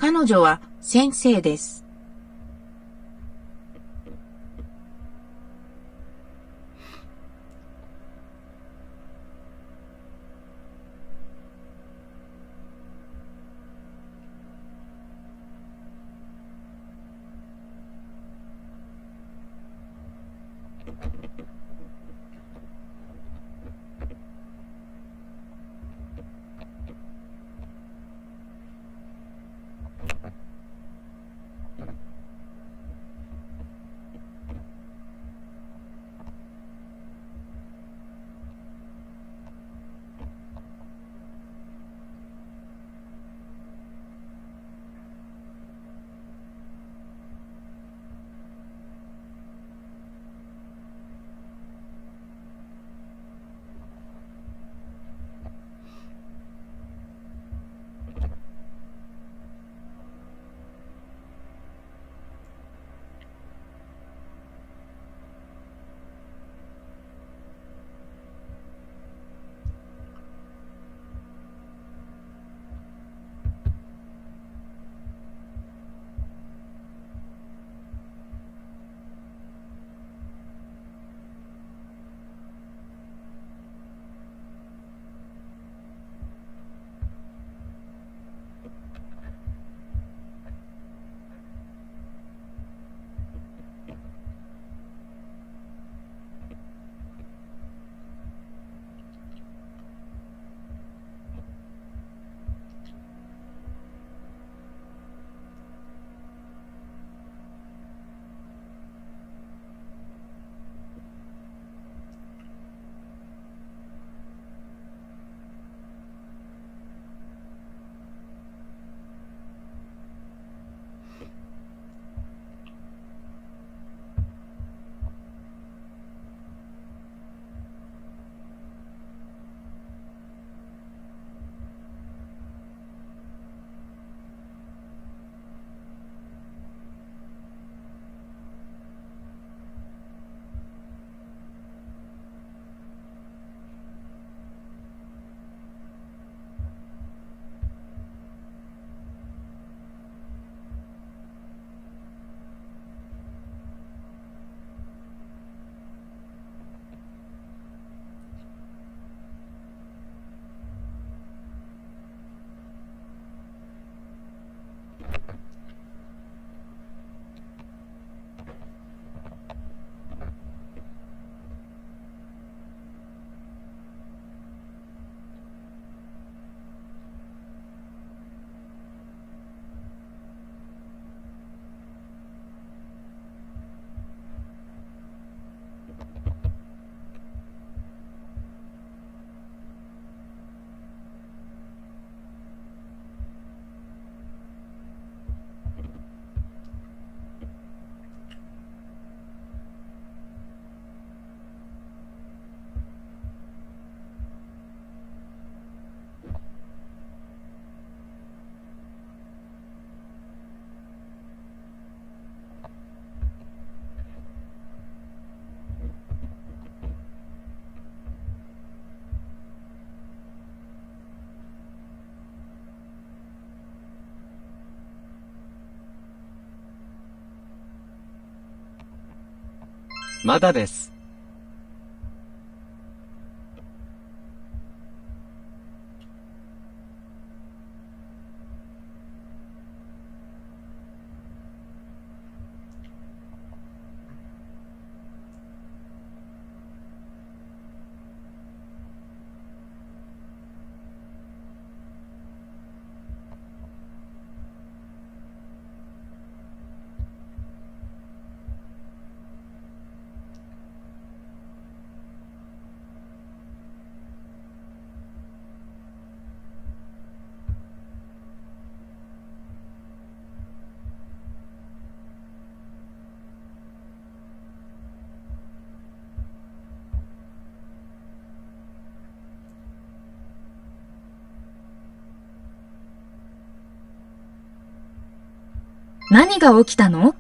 彼女は先生です。まだです。何が起きたの？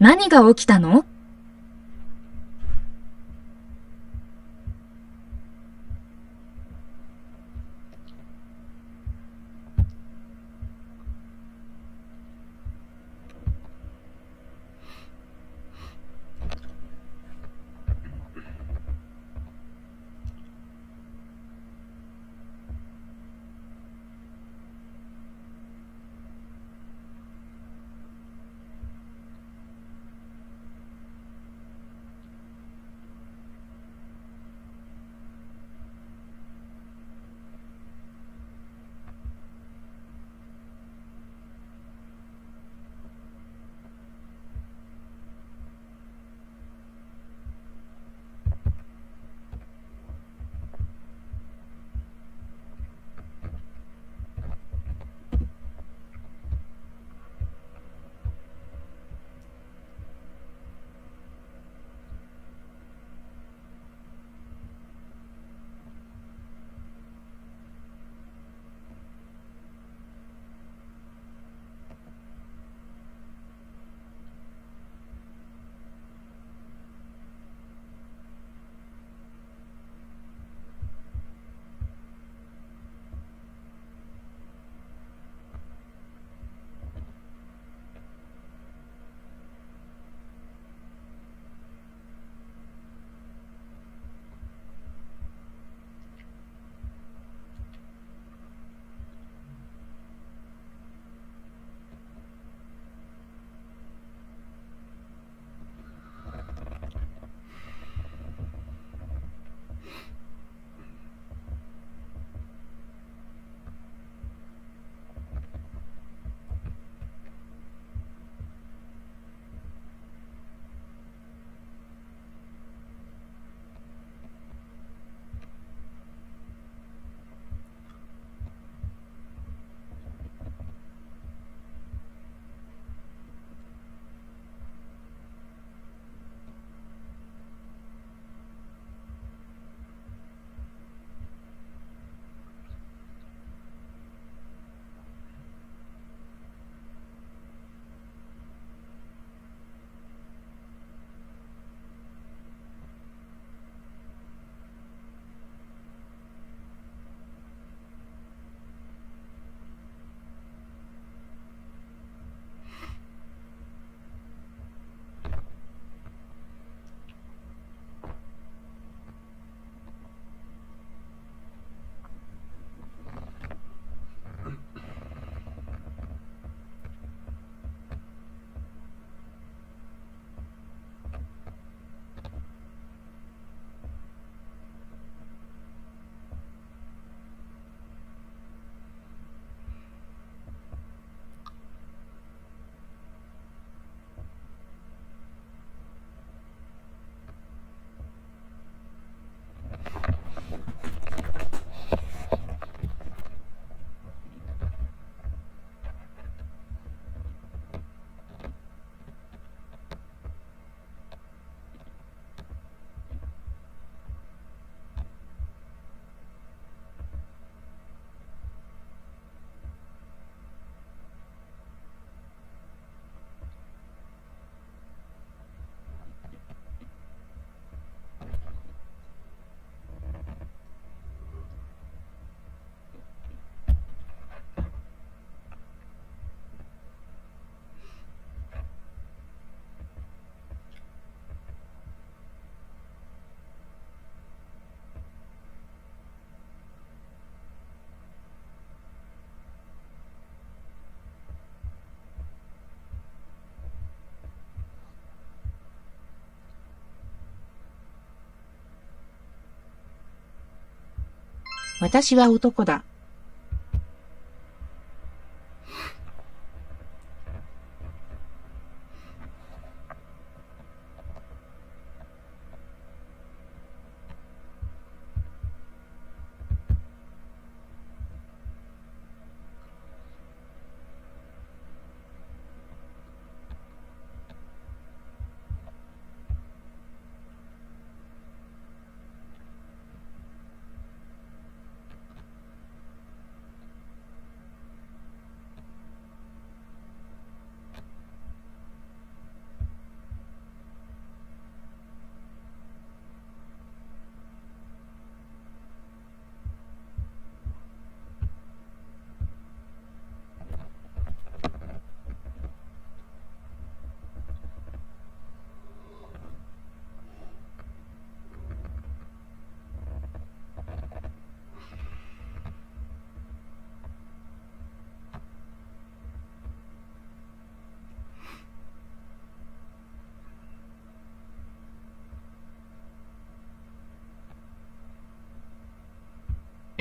何が起きたの？私は男だ。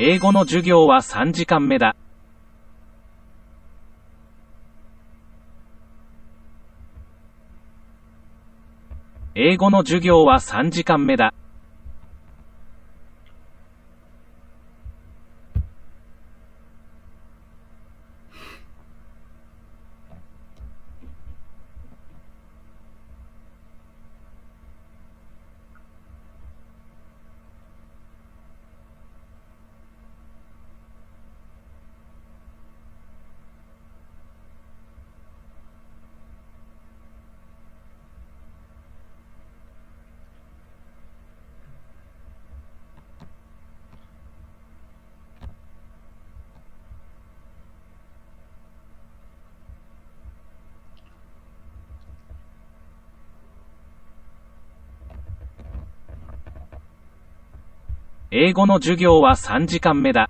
英語の授業は3時間目だ。英語の授業は3時間目だ。英語の授業は3時間目だ。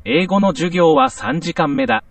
英語の授業は3時間目だ。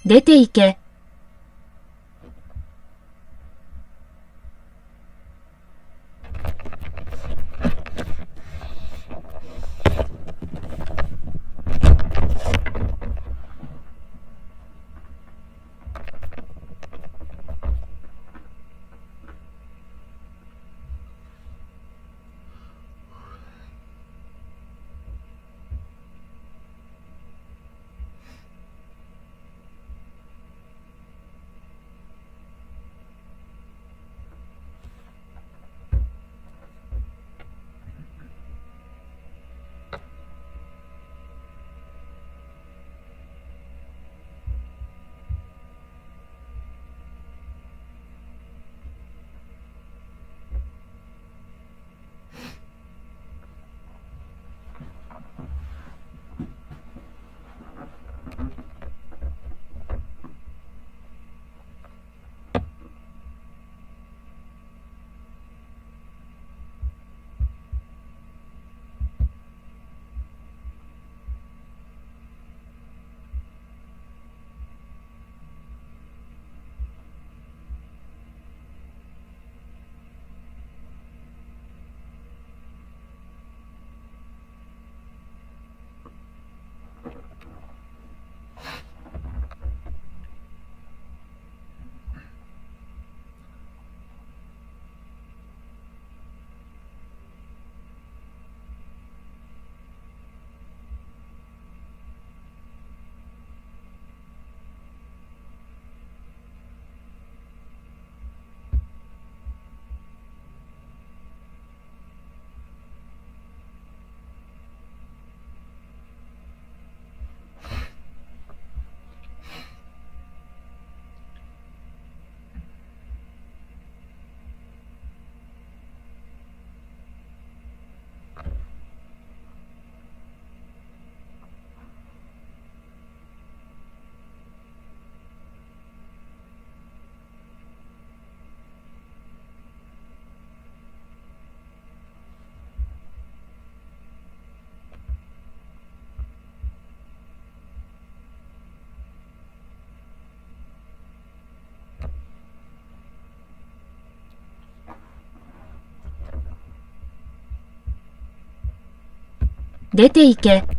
出て行け。出て行け。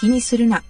気にするな。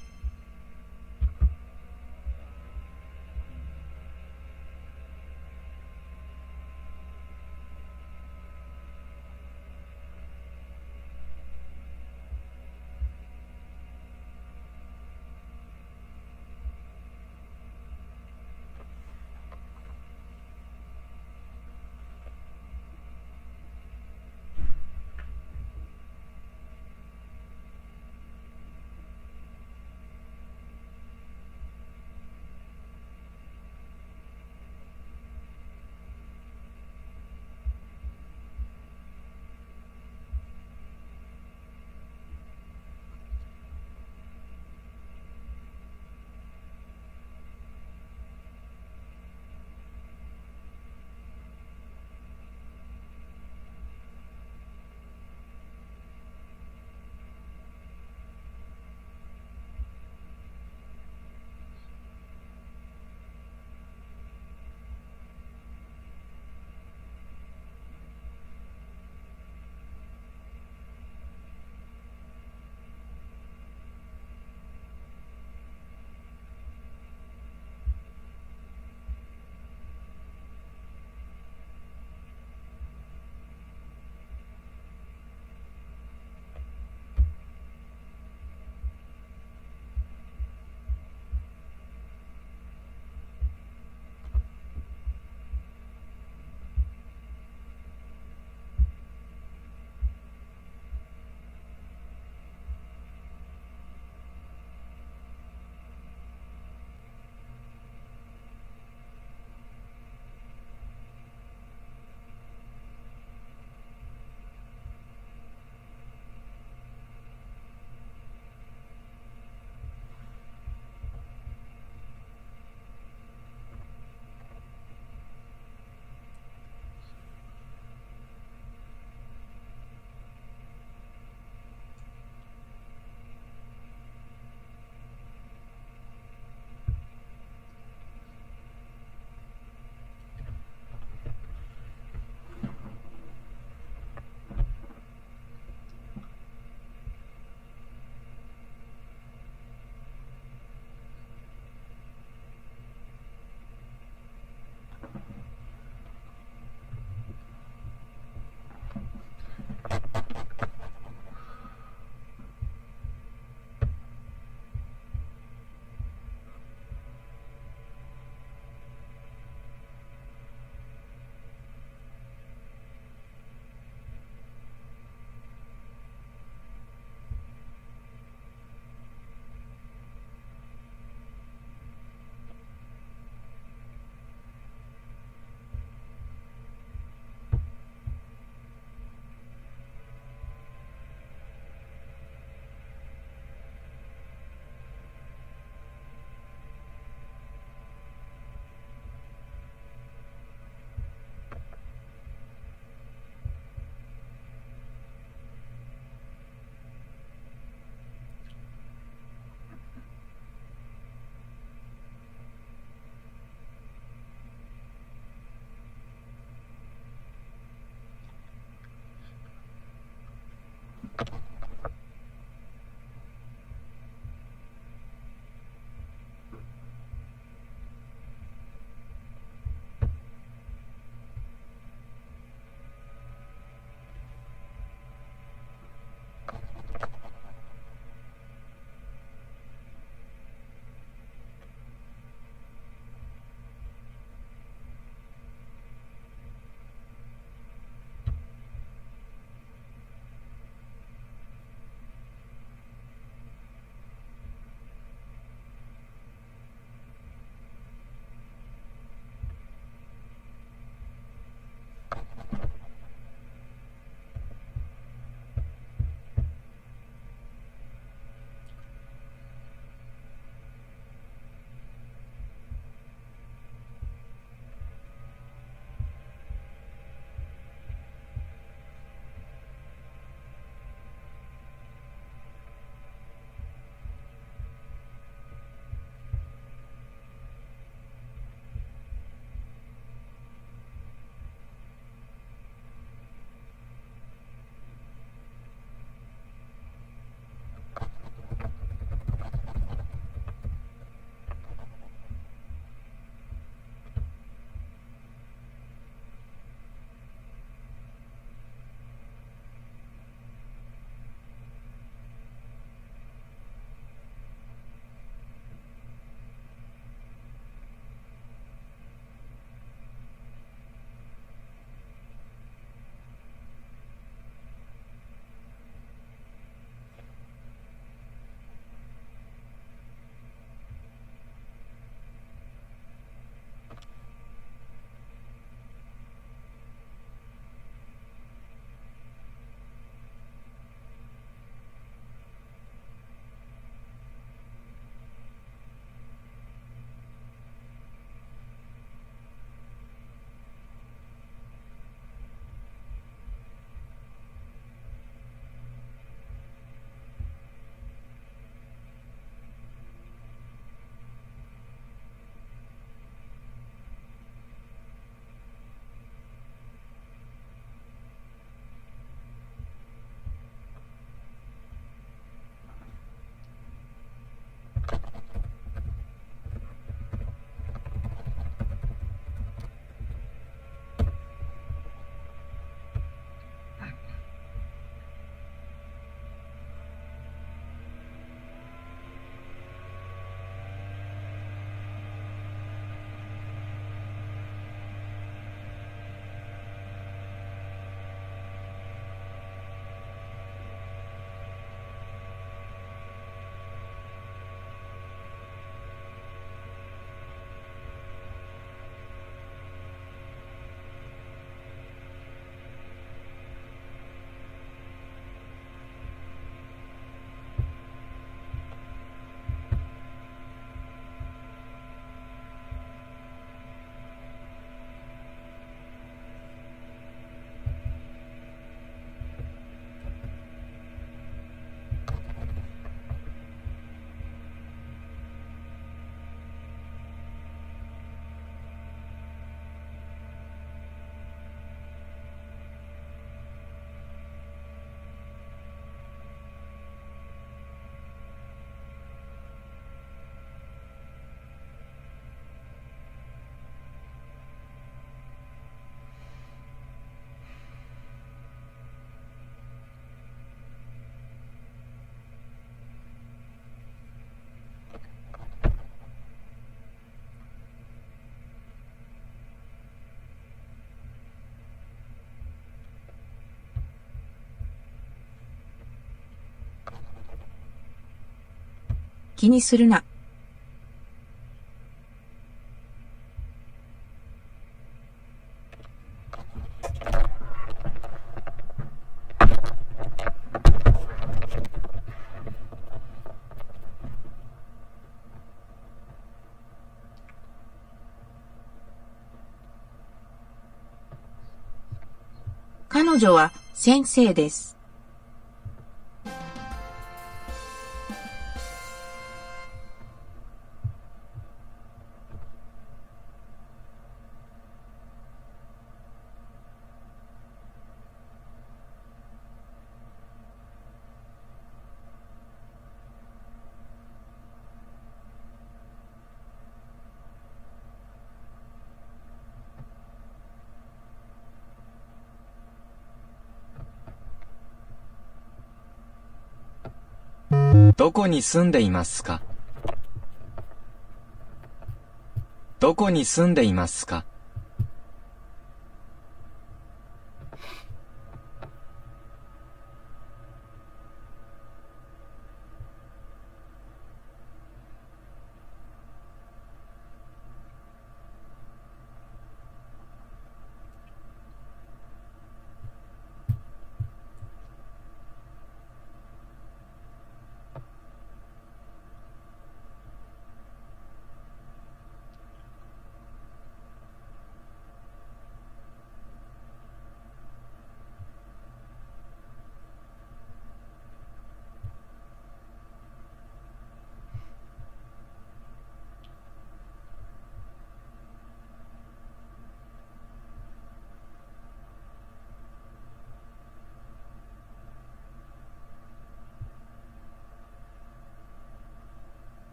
気にするな。彼女は先生です。どこに住んでいますか？どこに住んでいますか？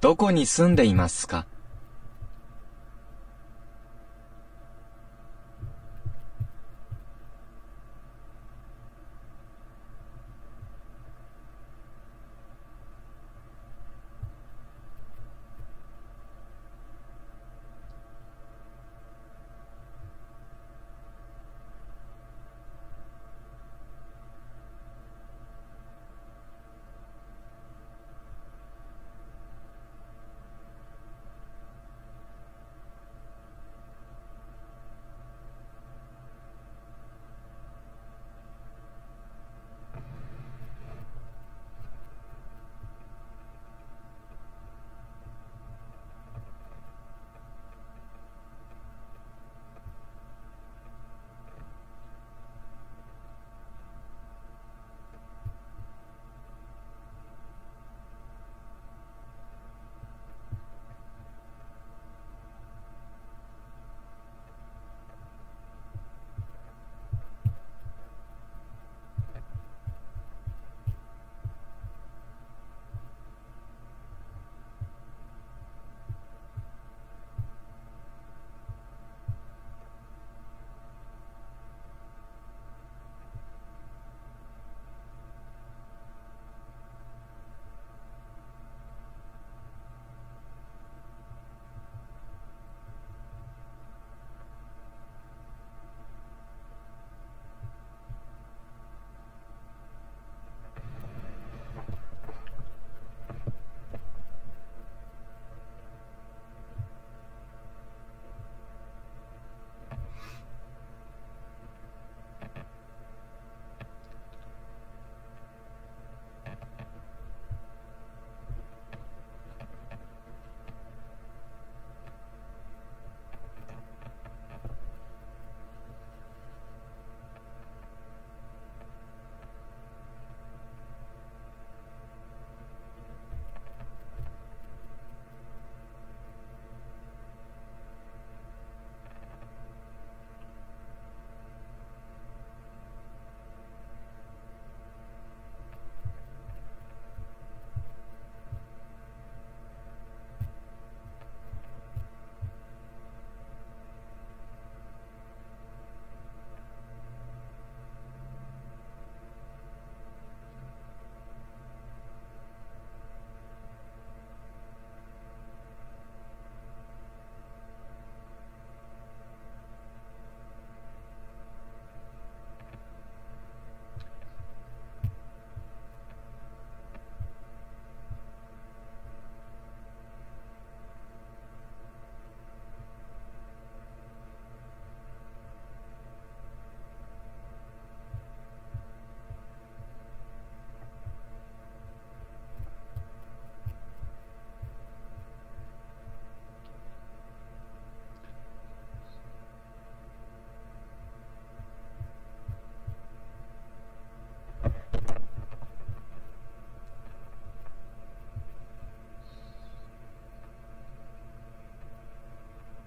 どこに住んでいますか？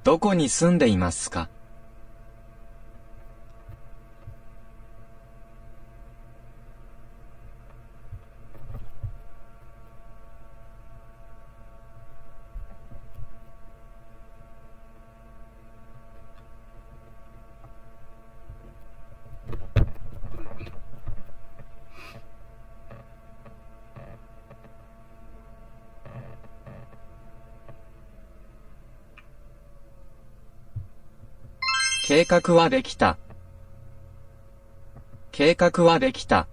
どこに住んでいますか？計画はできた。計画はできた。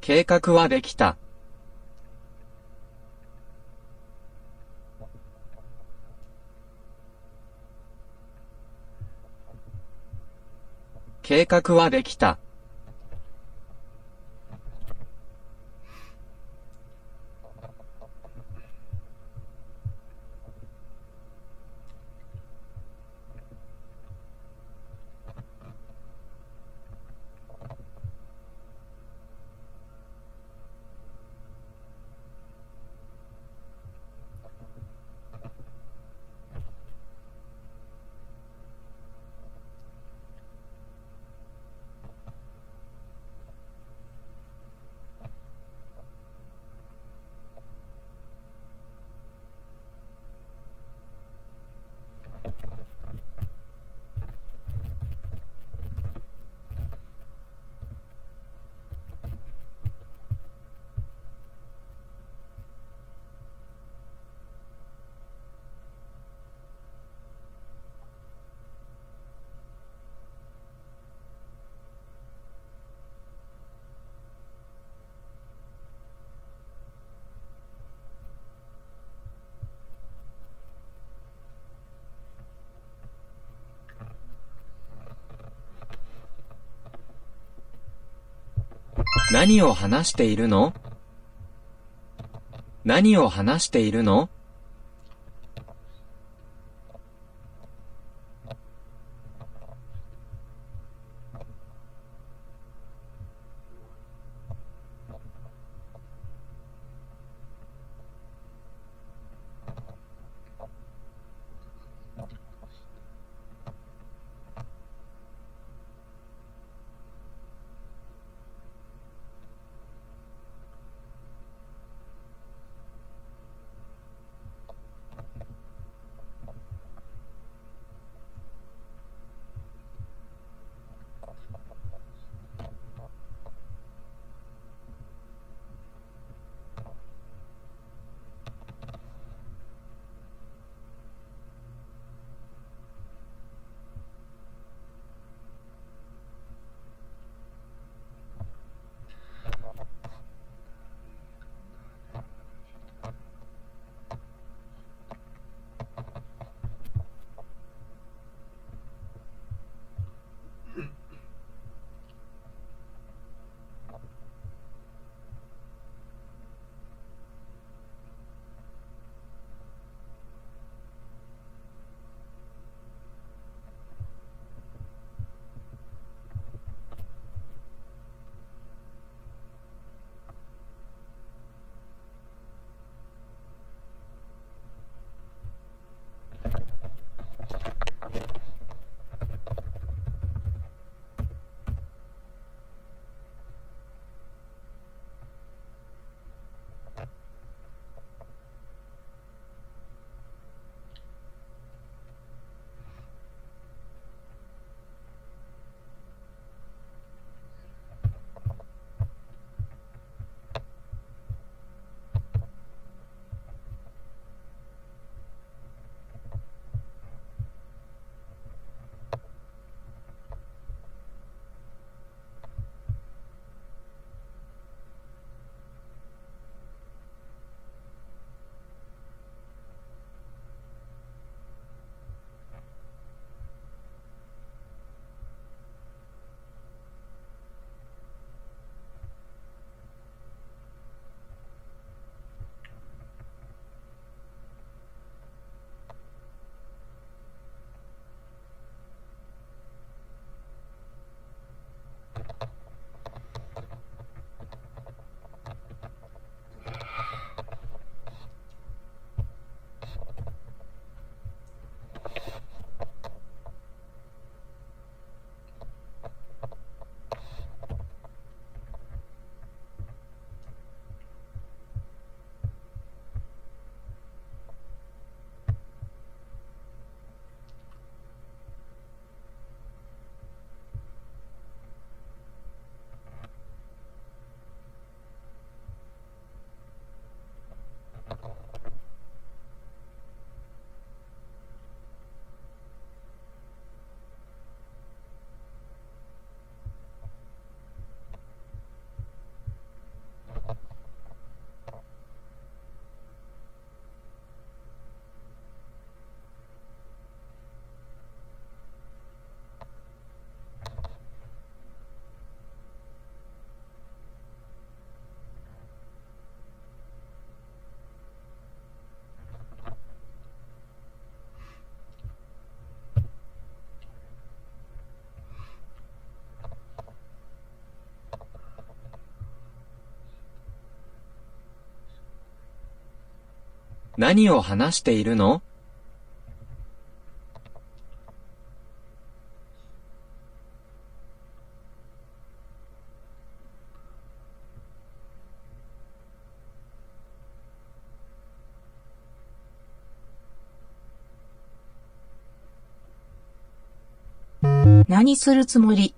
計画はできた。計画はできた。何を話しているの？何を話しているの？何を話しているの？何するつもり？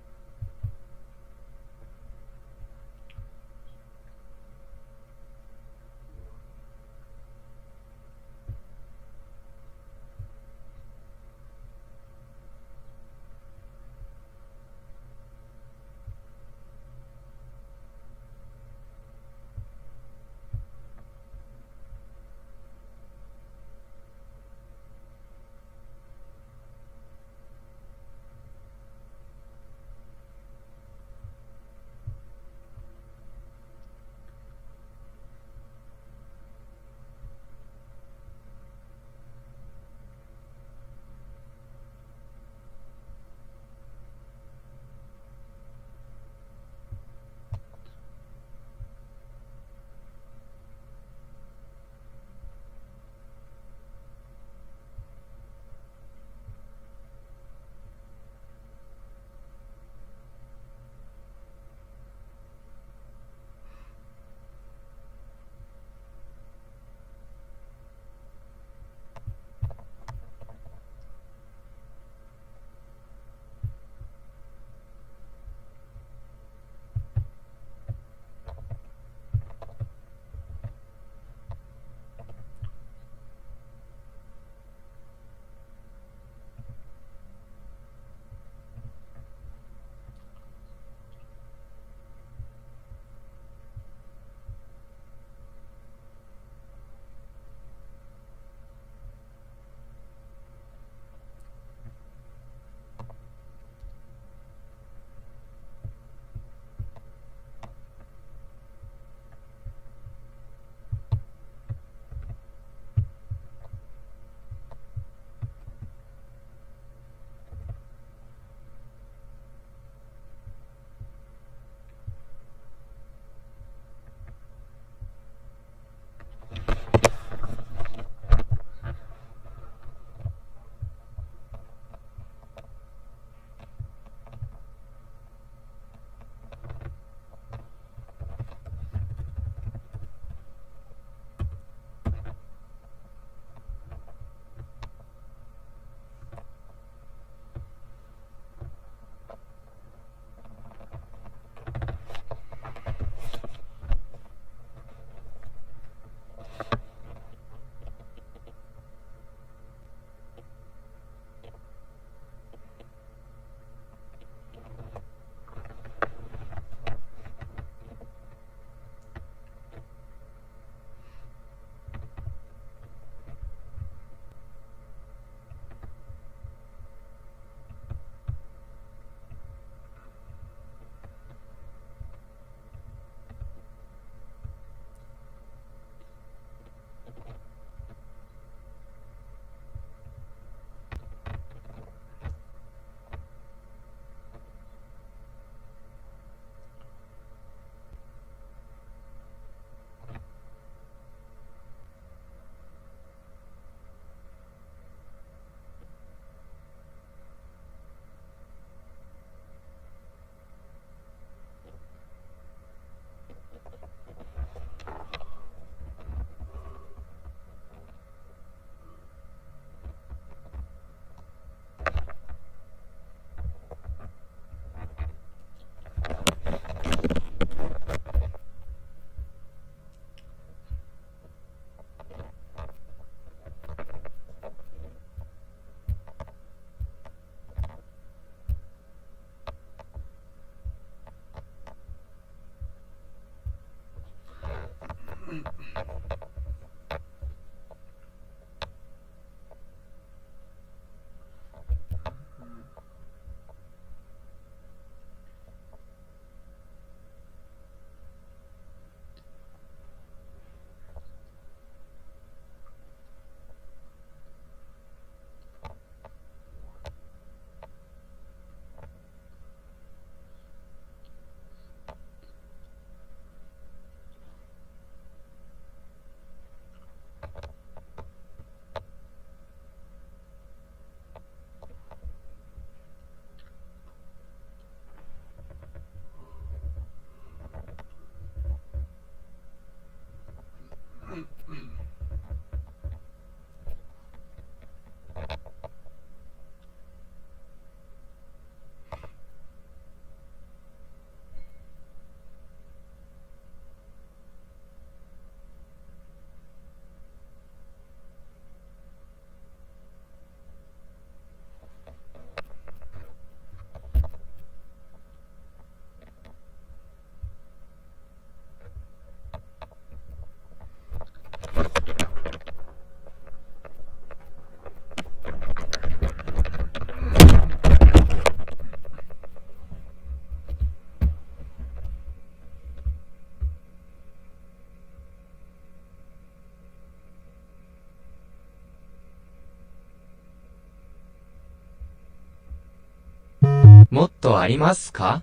もっとありますか？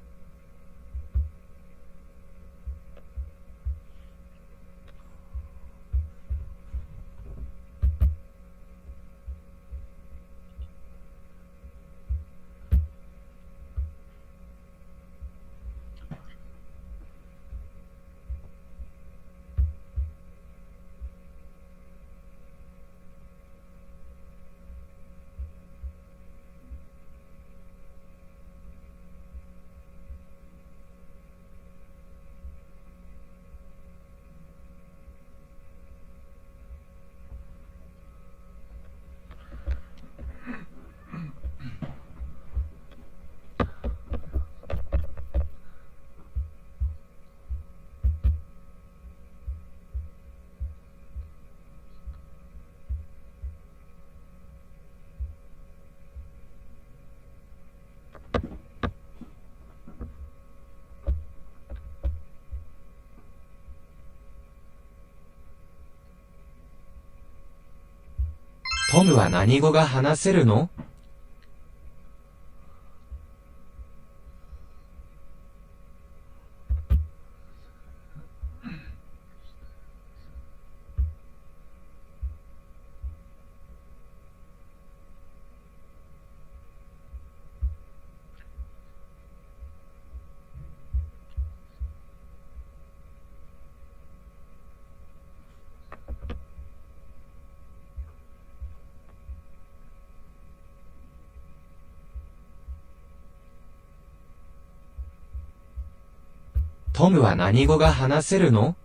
トムは何語が話せるの？トムは何語が話せるの？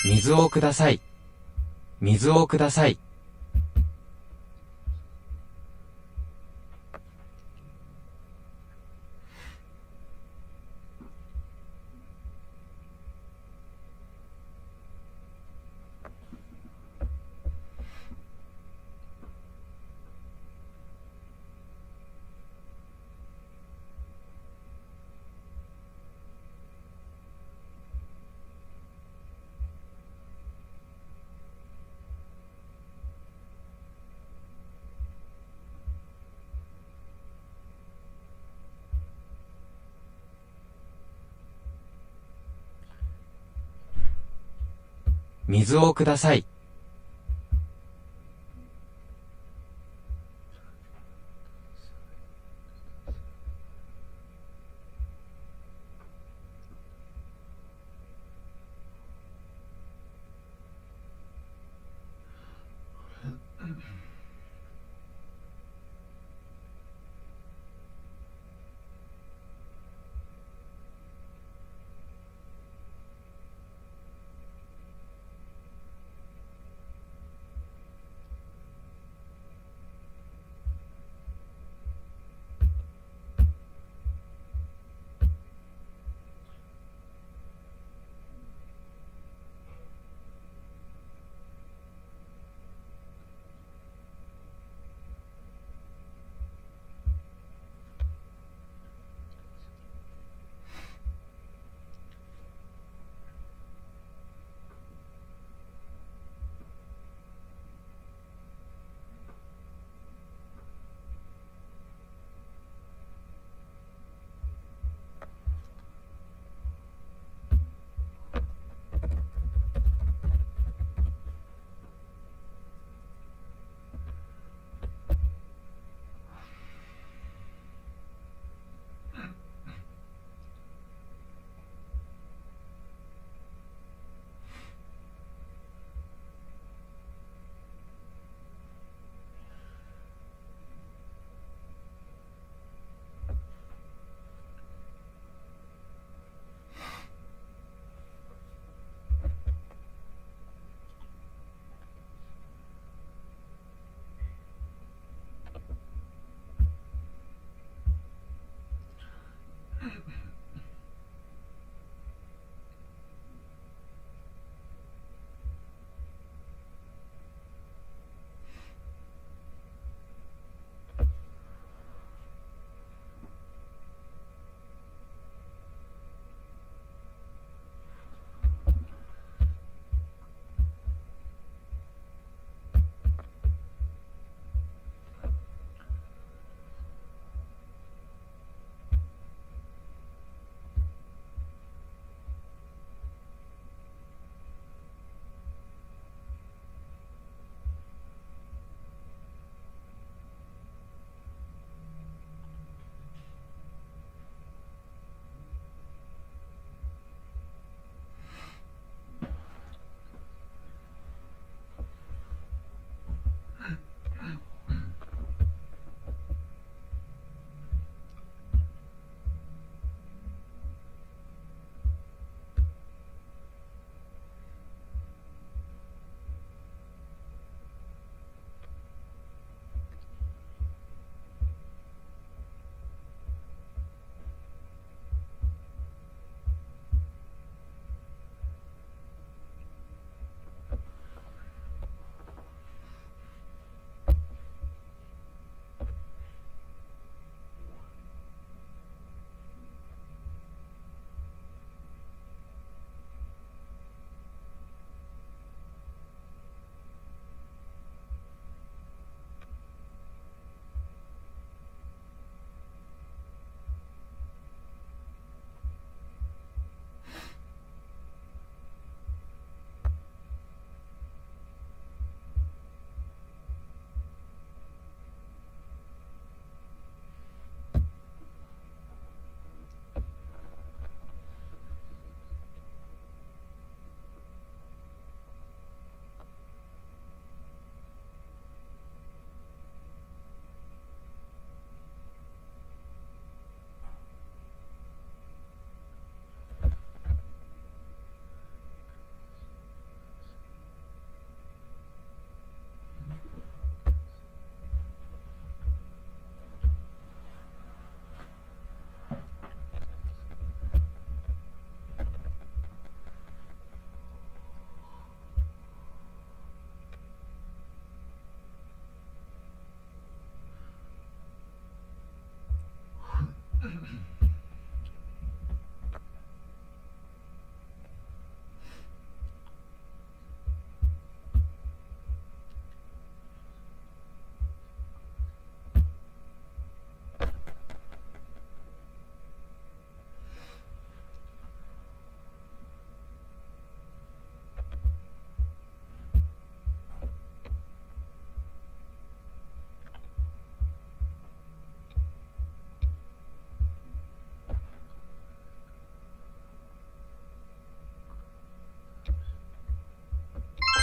水をください。水をください。水をください。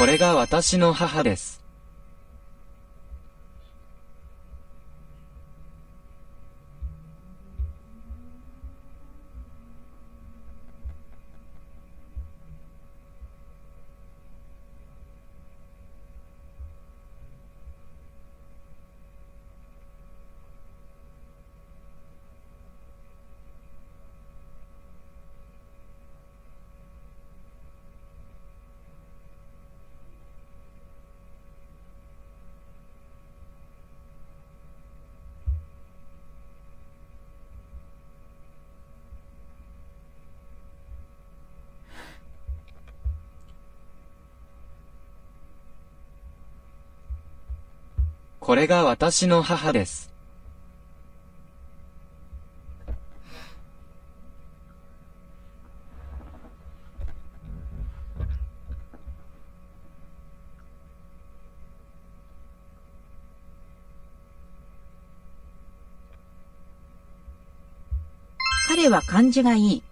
これが私の母です。これが私の母です。彼は感じがいい。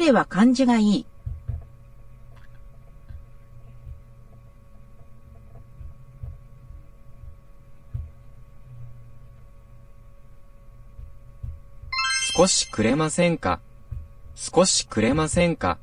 彼は感じがいい。少しくれませんか。少しくれませんか。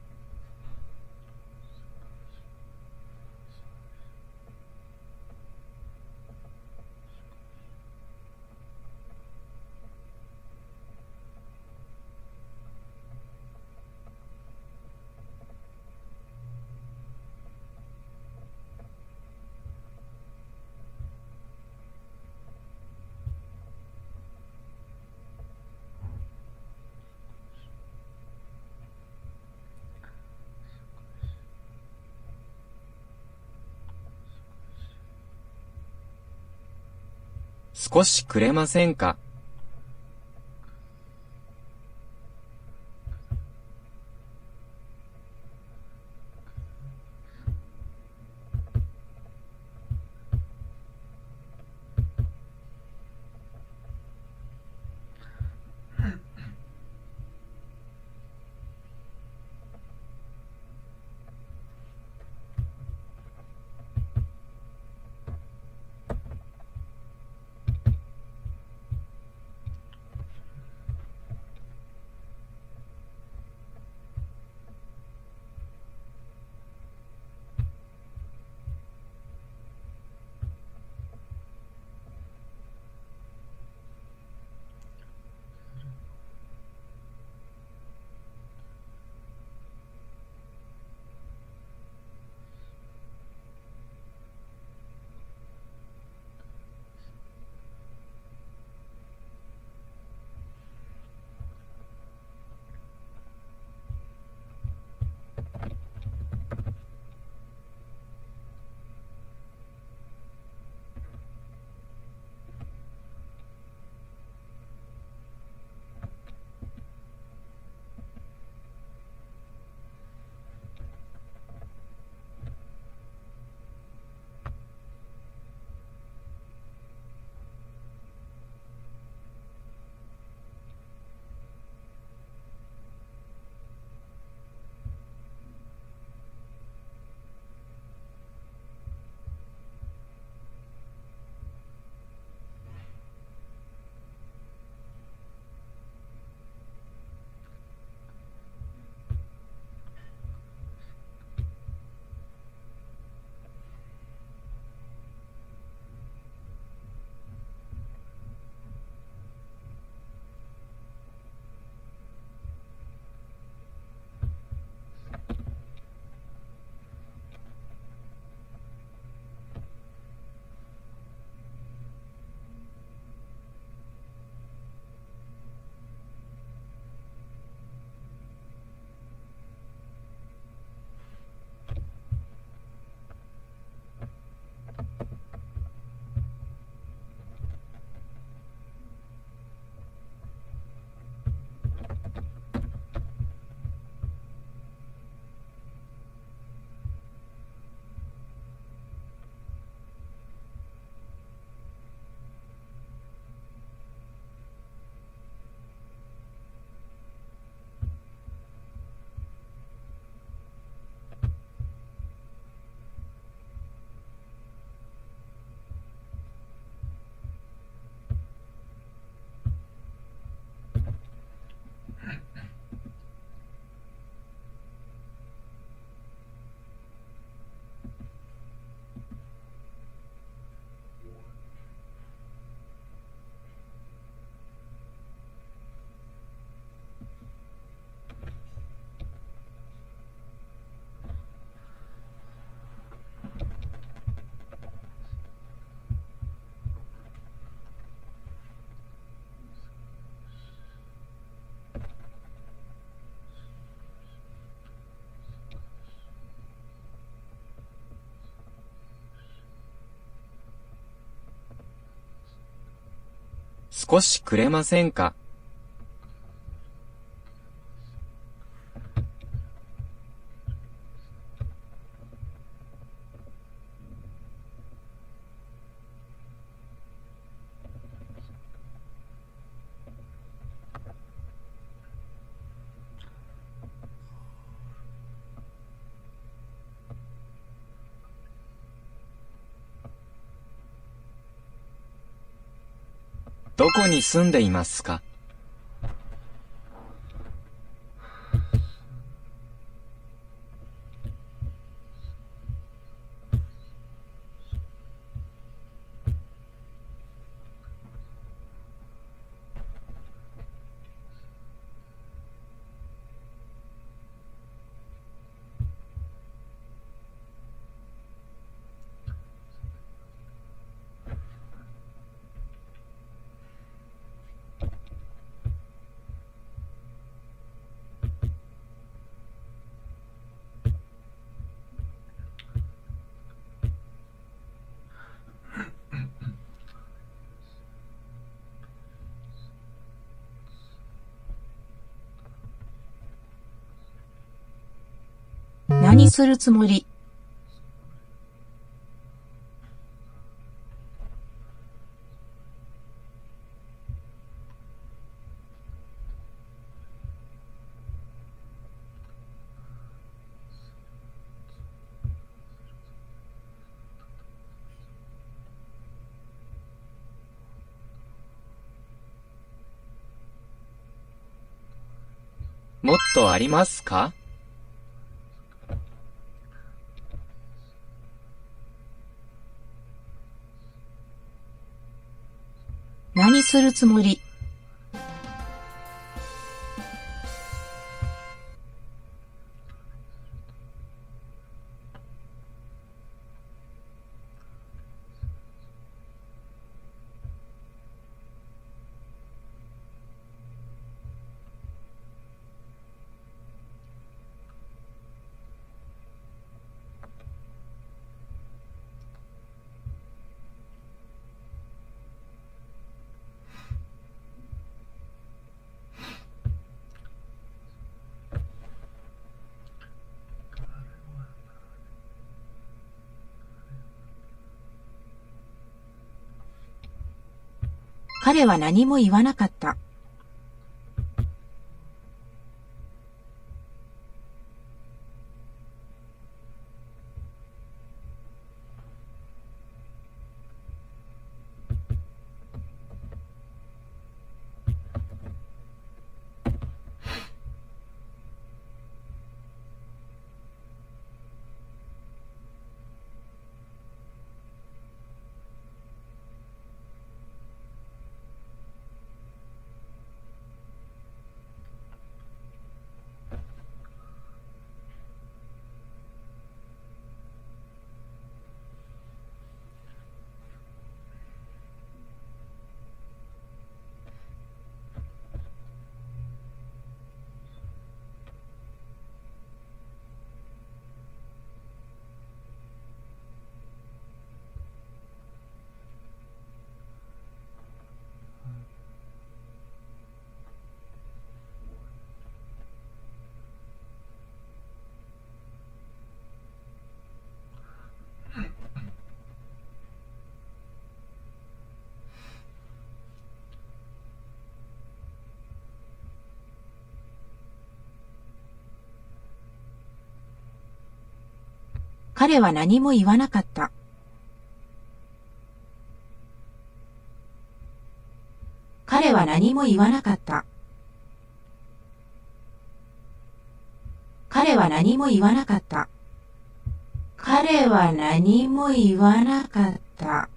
少しくれませんか。少しくれませんか。どこに住んでいますか。何するつもり。もっとありますか。何するつもり。彼は何も言わなかった。彼は何も言わなかった。彼は何も言わなかった。彼は何も言わなかった。彼は何も言わなかった。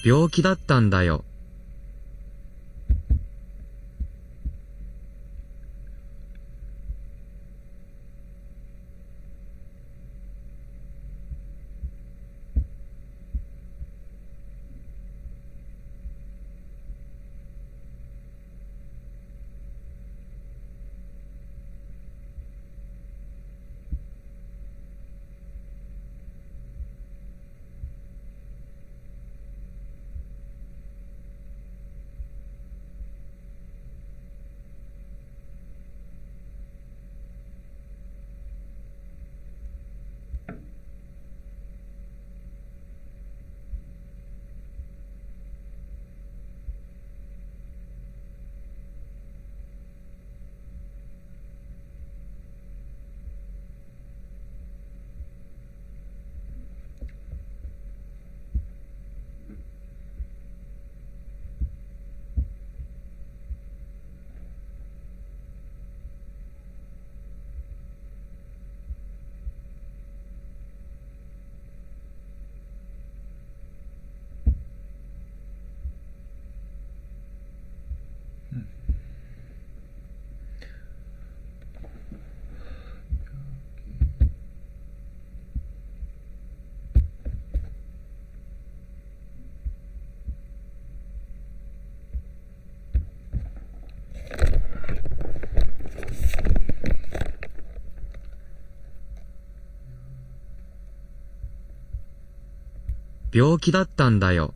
病気だったんだよ。病気だったんだよ。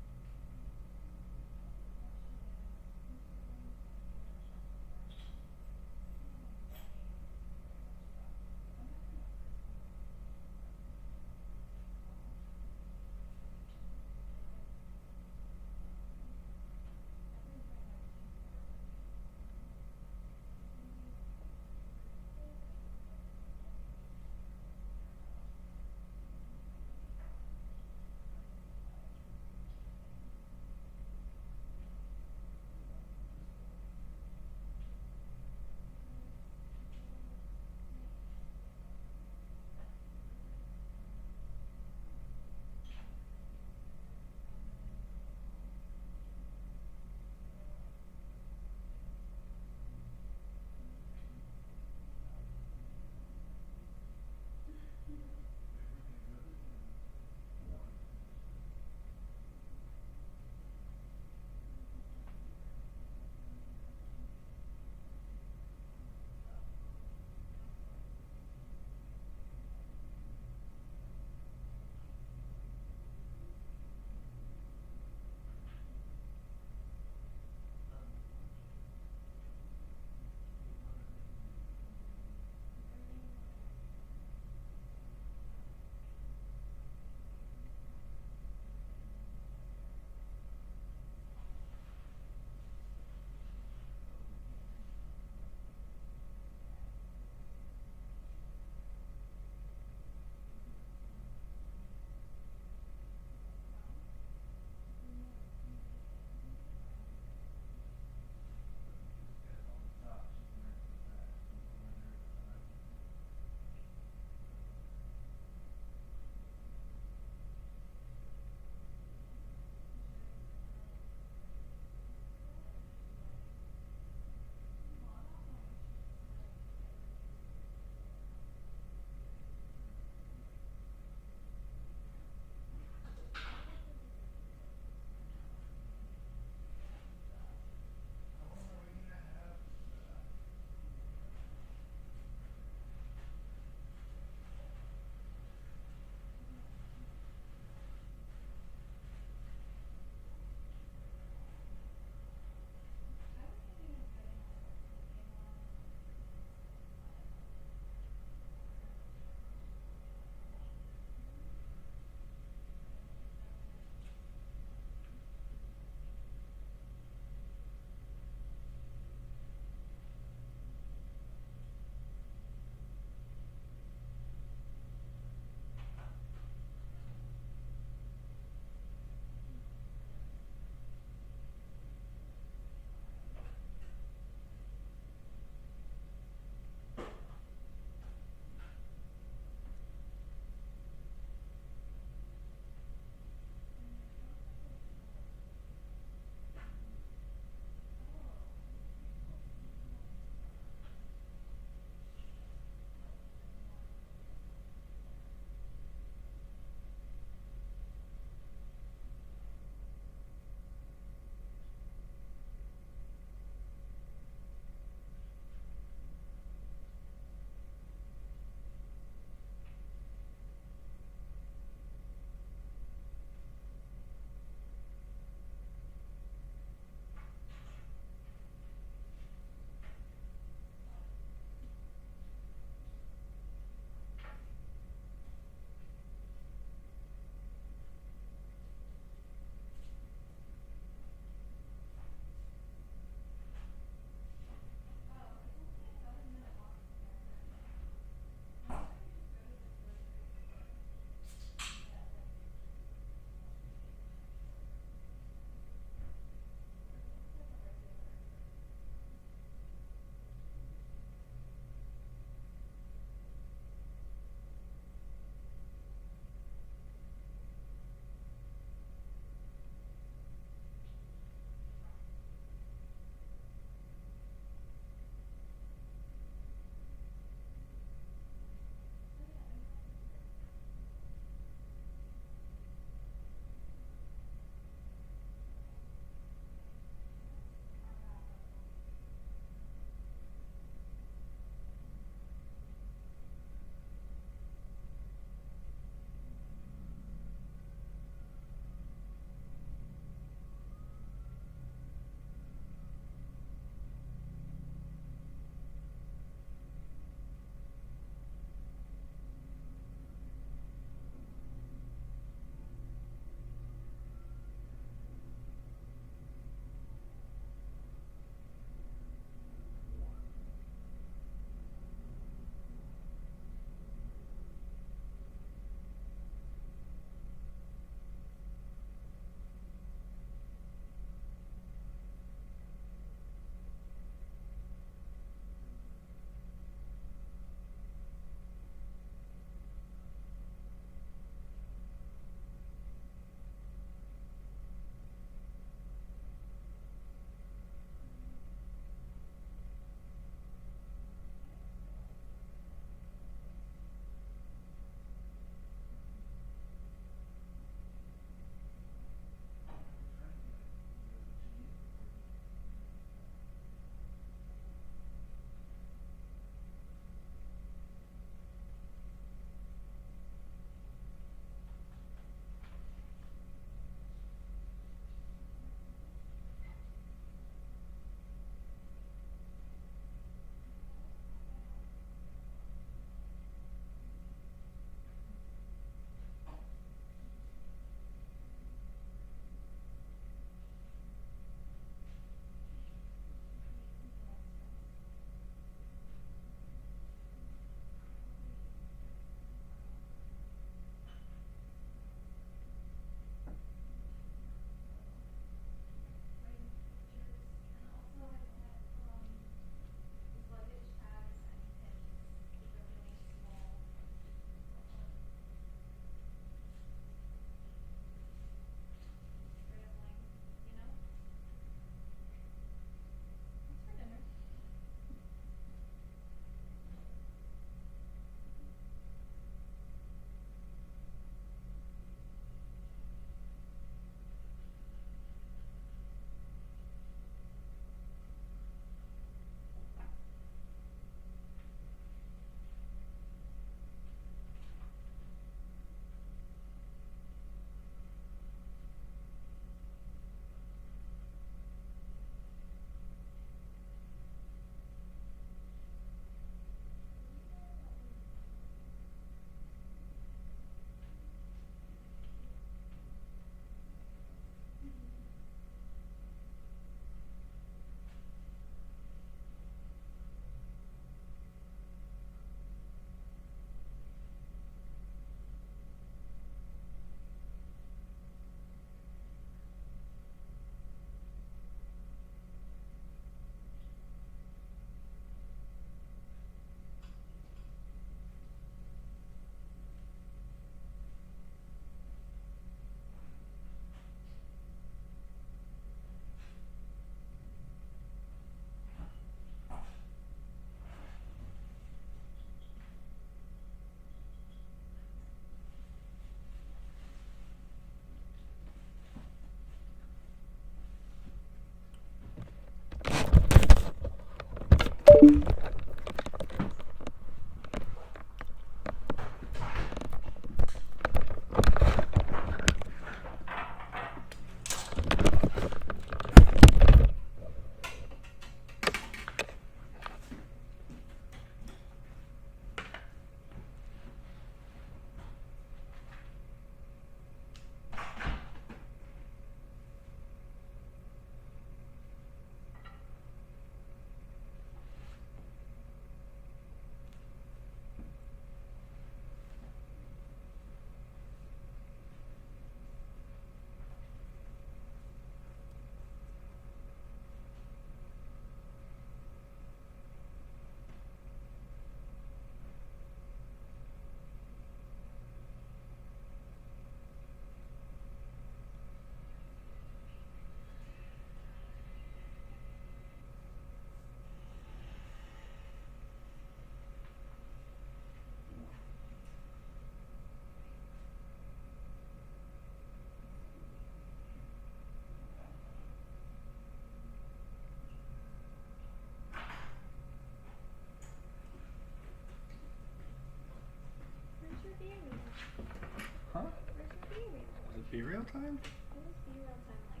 be real time? Will it be real time like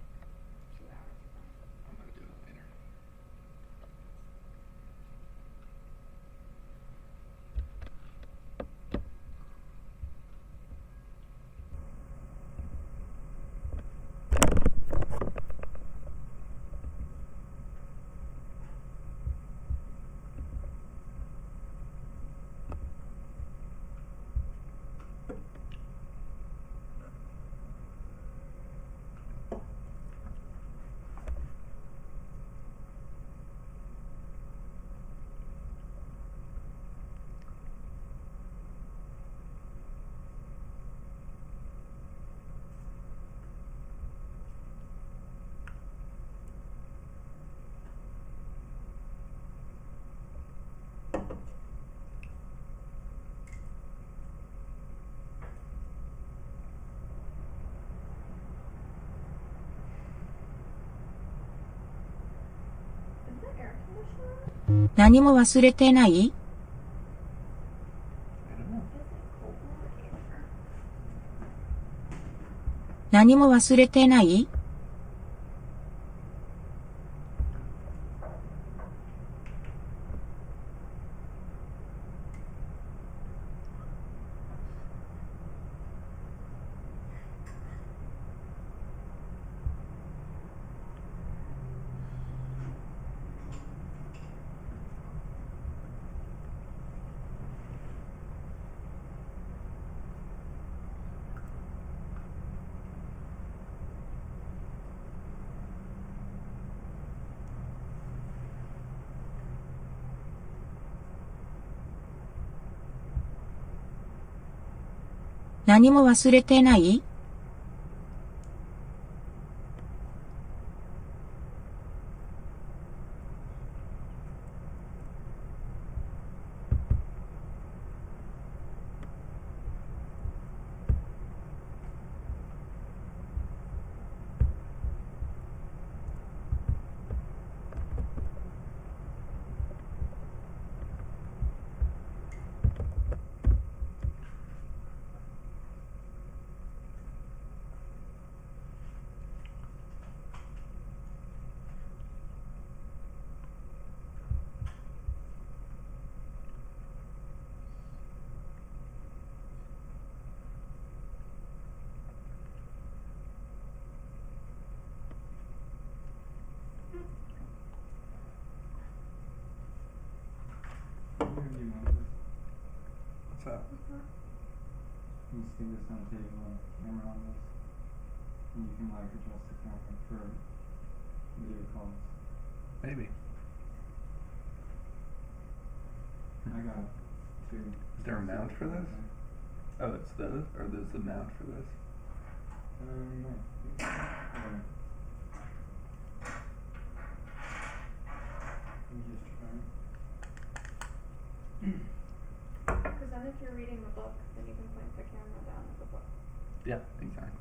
2 hours ago? I'm gonna do it later. Is the air conditioner? 何も忘れてない I don't know. Is it cold in here? 何も忘れてない 何も忘れてないWhat's up? You stick this on the table and camera on this. And you can like adjust the camera for video calls. Maybe. I got two. Is there a mount for this? Oh, it's those? Or there's the mount for this? No. You just try. Because then if you're reading the book, then you can point the camera down at the book. Yeah, exactly.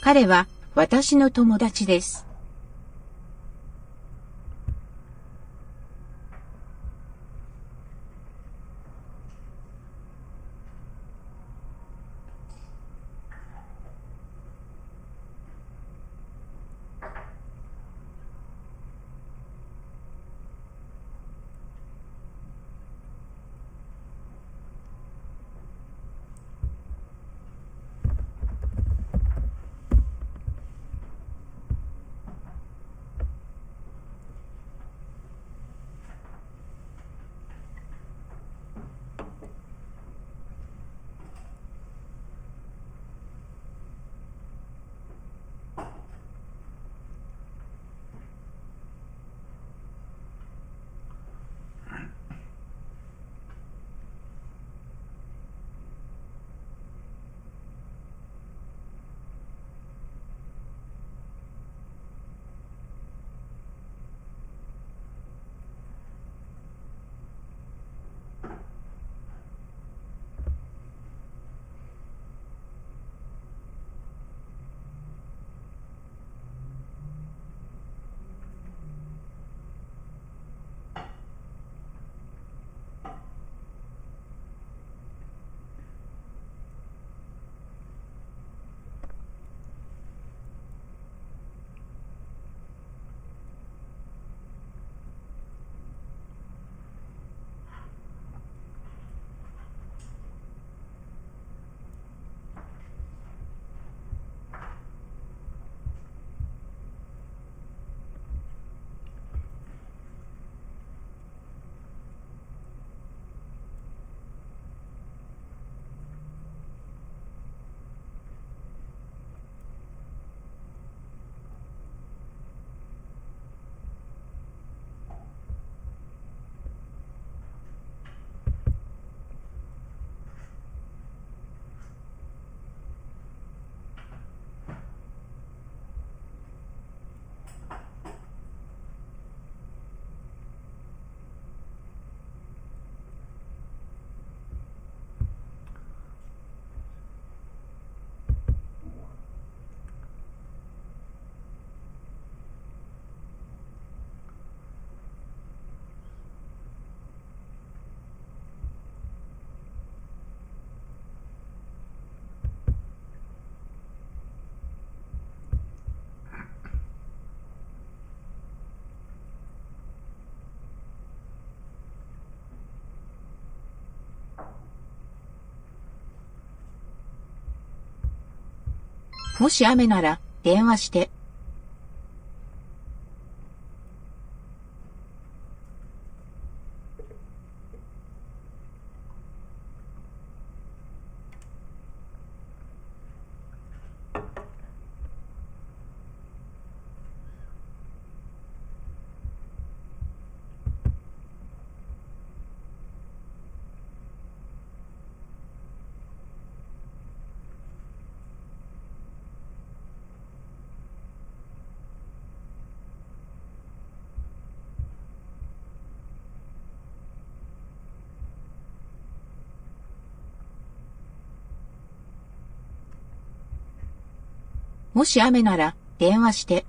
彼は私の友達です。もし雨なら電話して。もし雨なら電話して。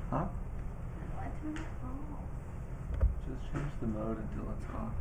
Huh? Just change the mode until it's off.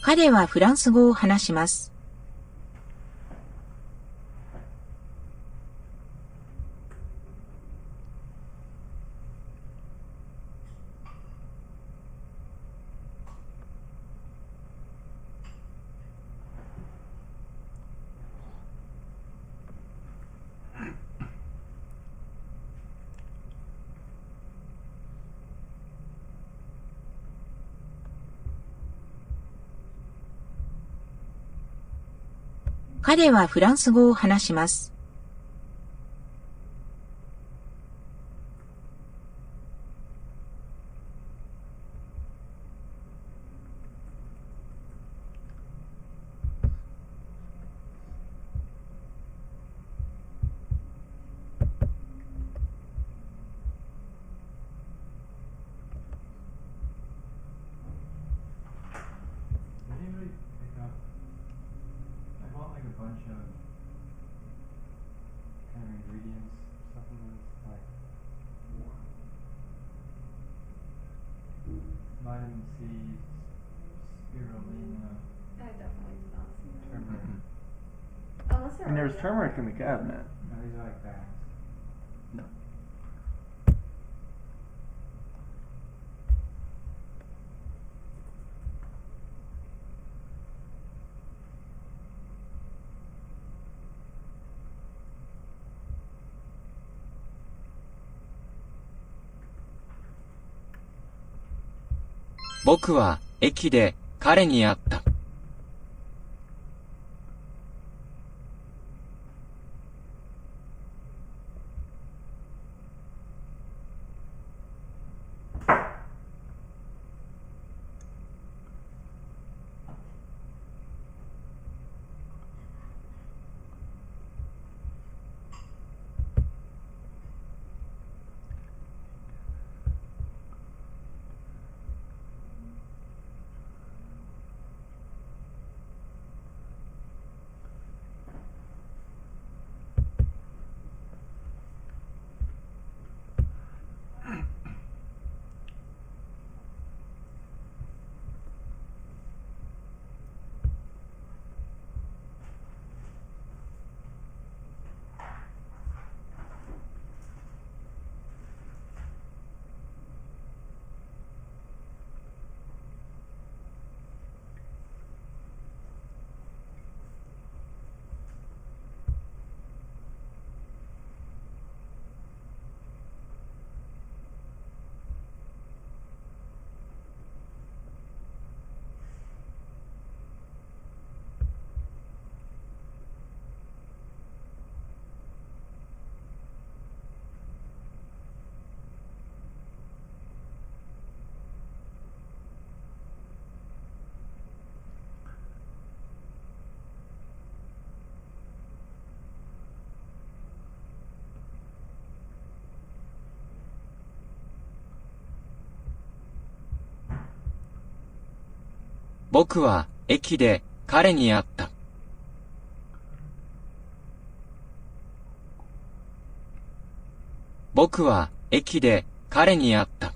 彼はフランス語を話します。彼はフランス語を話します。Did anybody pick up? I bought like a bunch of kind of ingredients, supplements, like vitamin C, spirulina, I definitely did not see that. turmeric. Unless And there's turmeric in the cabinet. No, these are like bags. No. "僕は駅で彼に会った。僕は駅で彼に会った。僕は駅で彼に会った。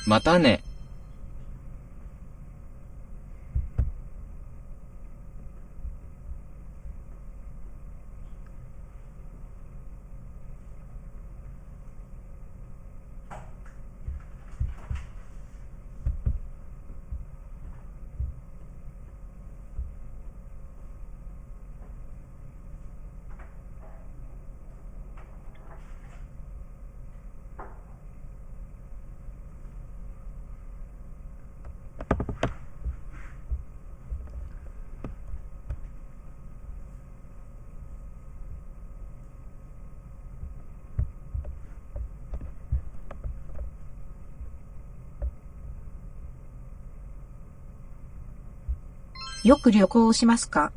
またね。よく旅行しますか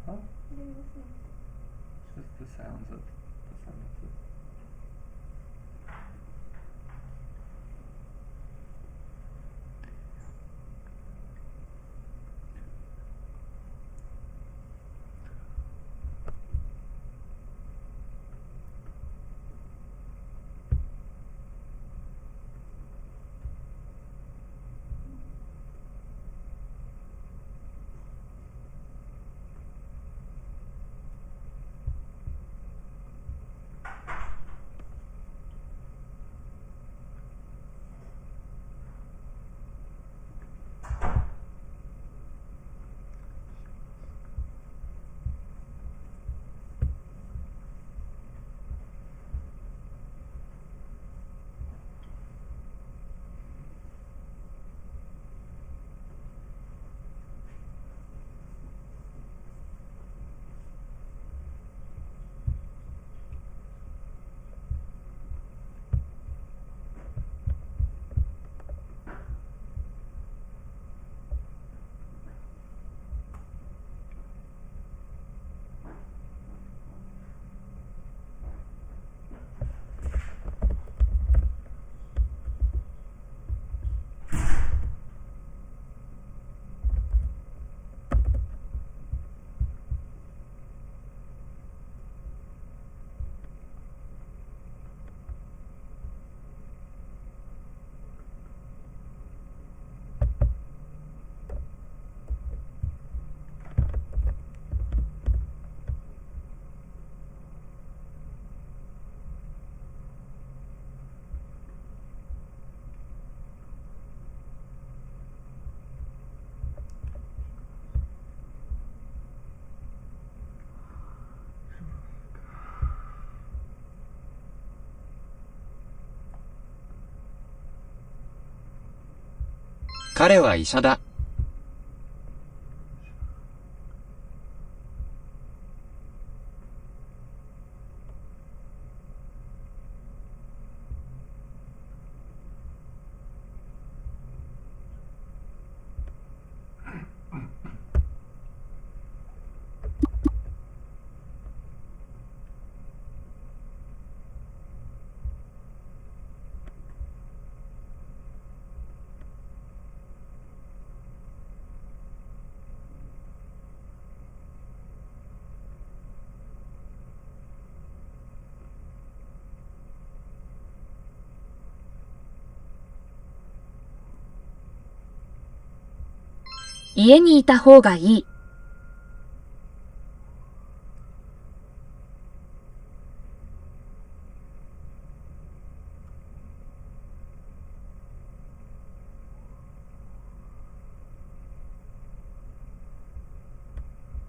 ？Huh? Just the sounds of the sentences.彼は医者だ。家にいた方がいい。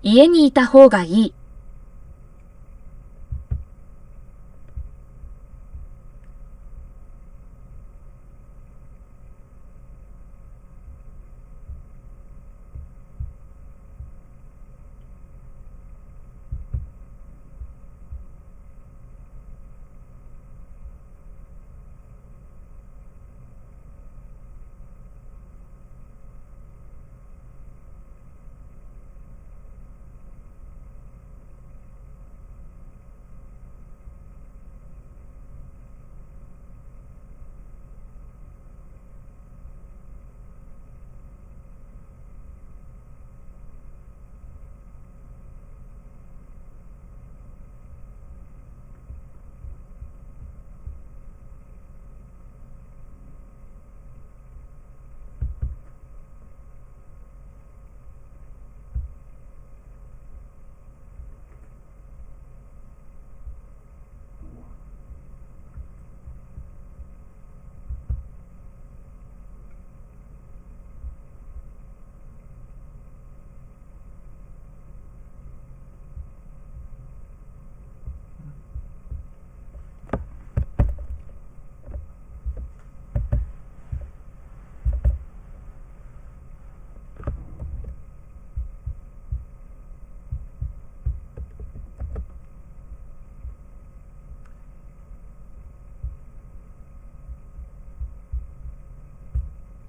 家にいた方がいい。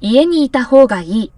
家にいた方がいい。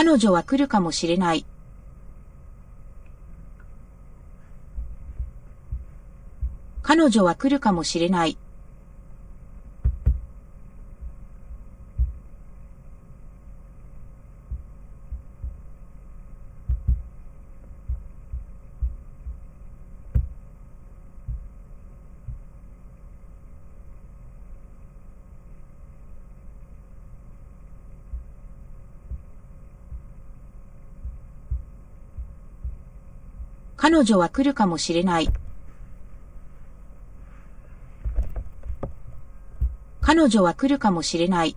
彼女は来るかもしれない。彼女は来るかもしれない。彼女は来るかもしれない。彼女は来るかもしれない。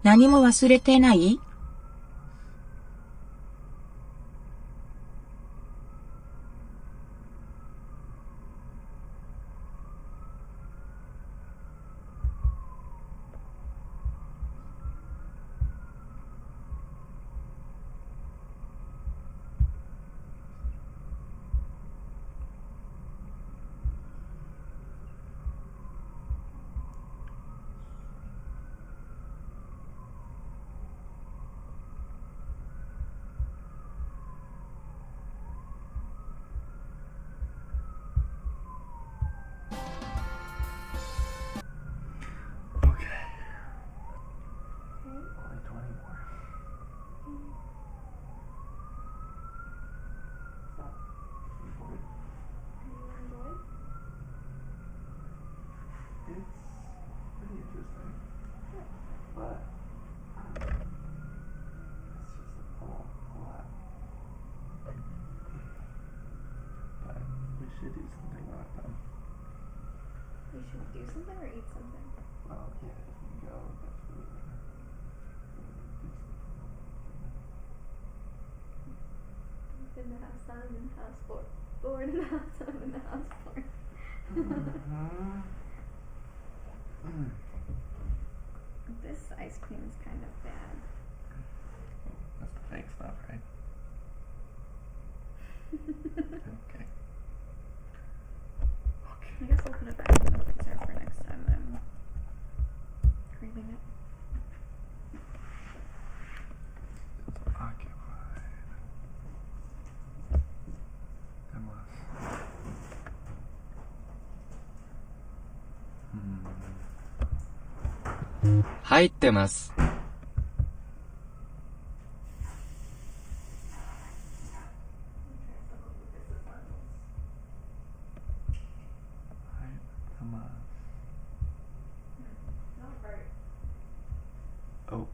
何も忘れてない？ and a half son and house four. 4.5 son and a house four. This ice cream is kind of bad. That's the fake stuff, right? Okay. I guess I'll put it back in the freezer for next time I'm craving it. It's occupied. Unless. 入ってます。Oh.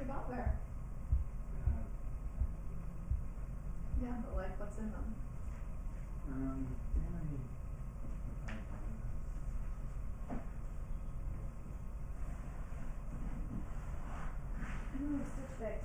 About there. Yeah, but like, what's in them? Stitch fix.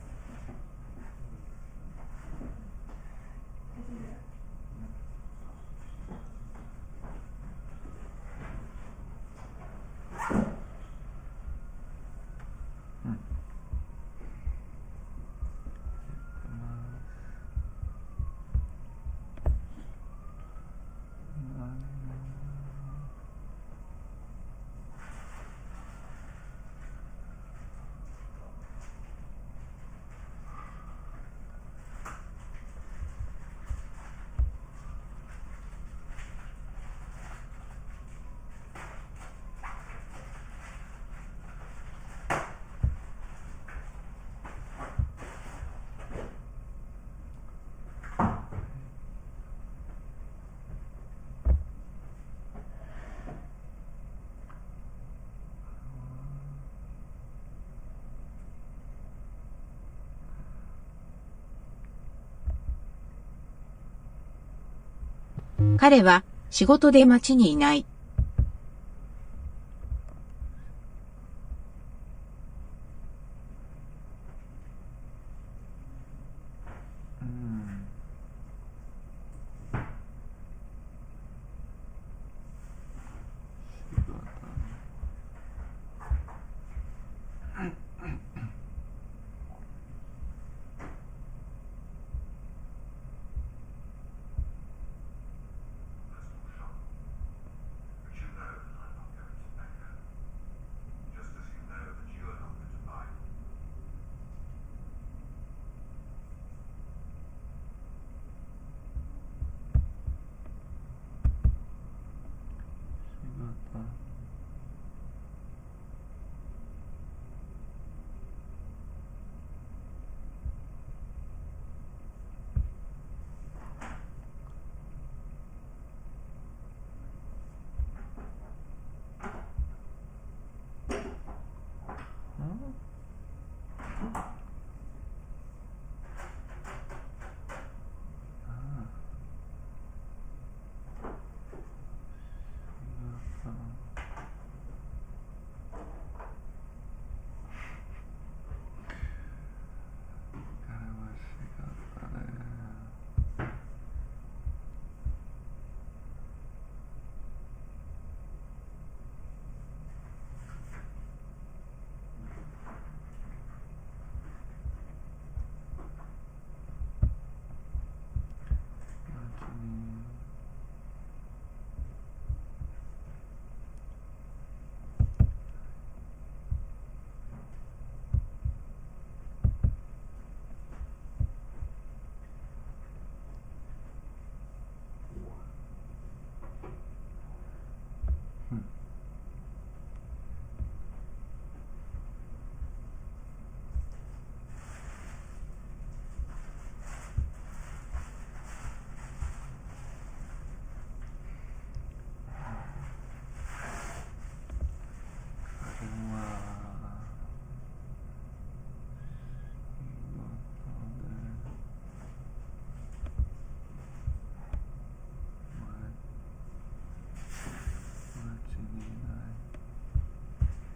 彼は仕事で街にいない。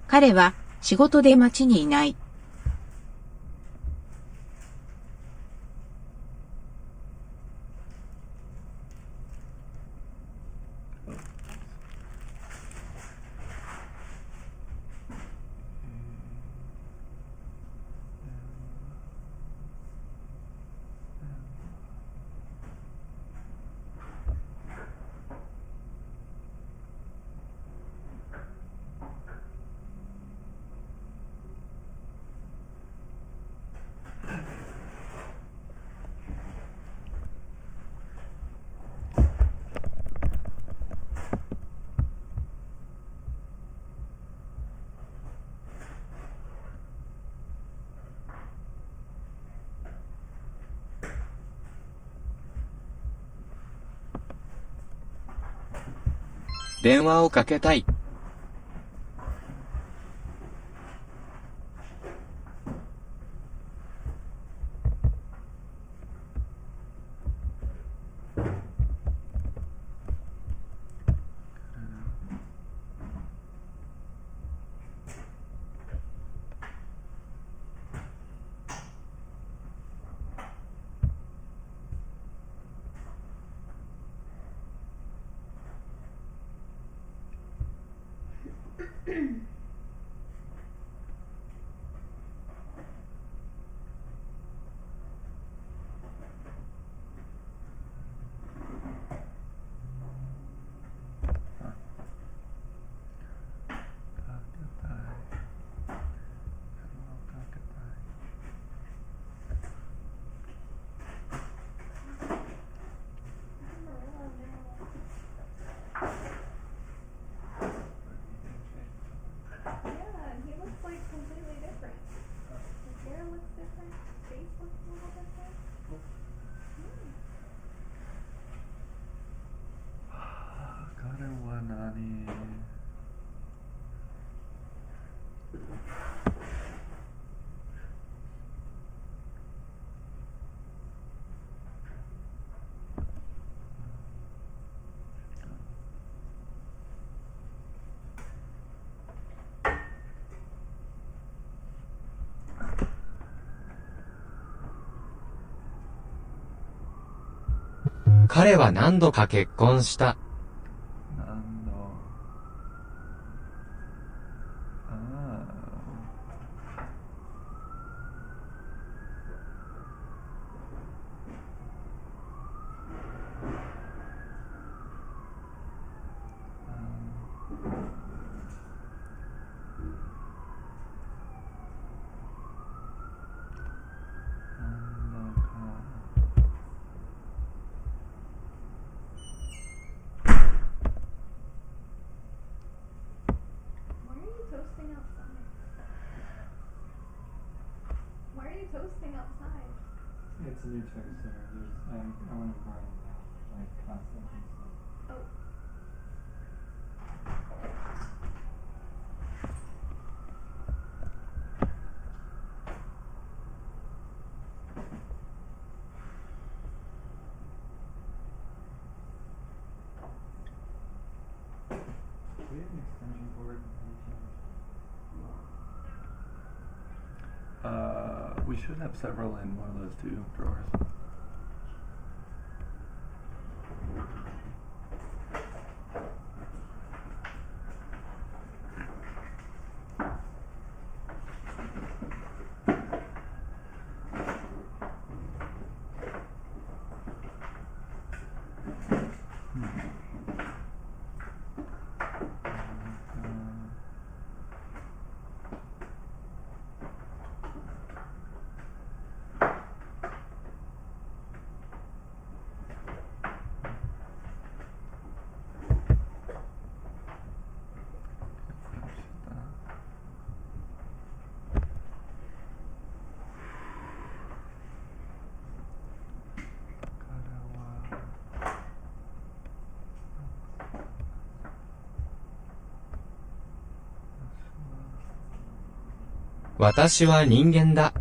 彼は仕事で街にいない。電話をかけたい。彼は何度か結婚した。何度。It's a new text there. I want to burn like concept and stuff. Oh. Do we have an extension cord? We should have several in one of those two drawers. 私は人間だ。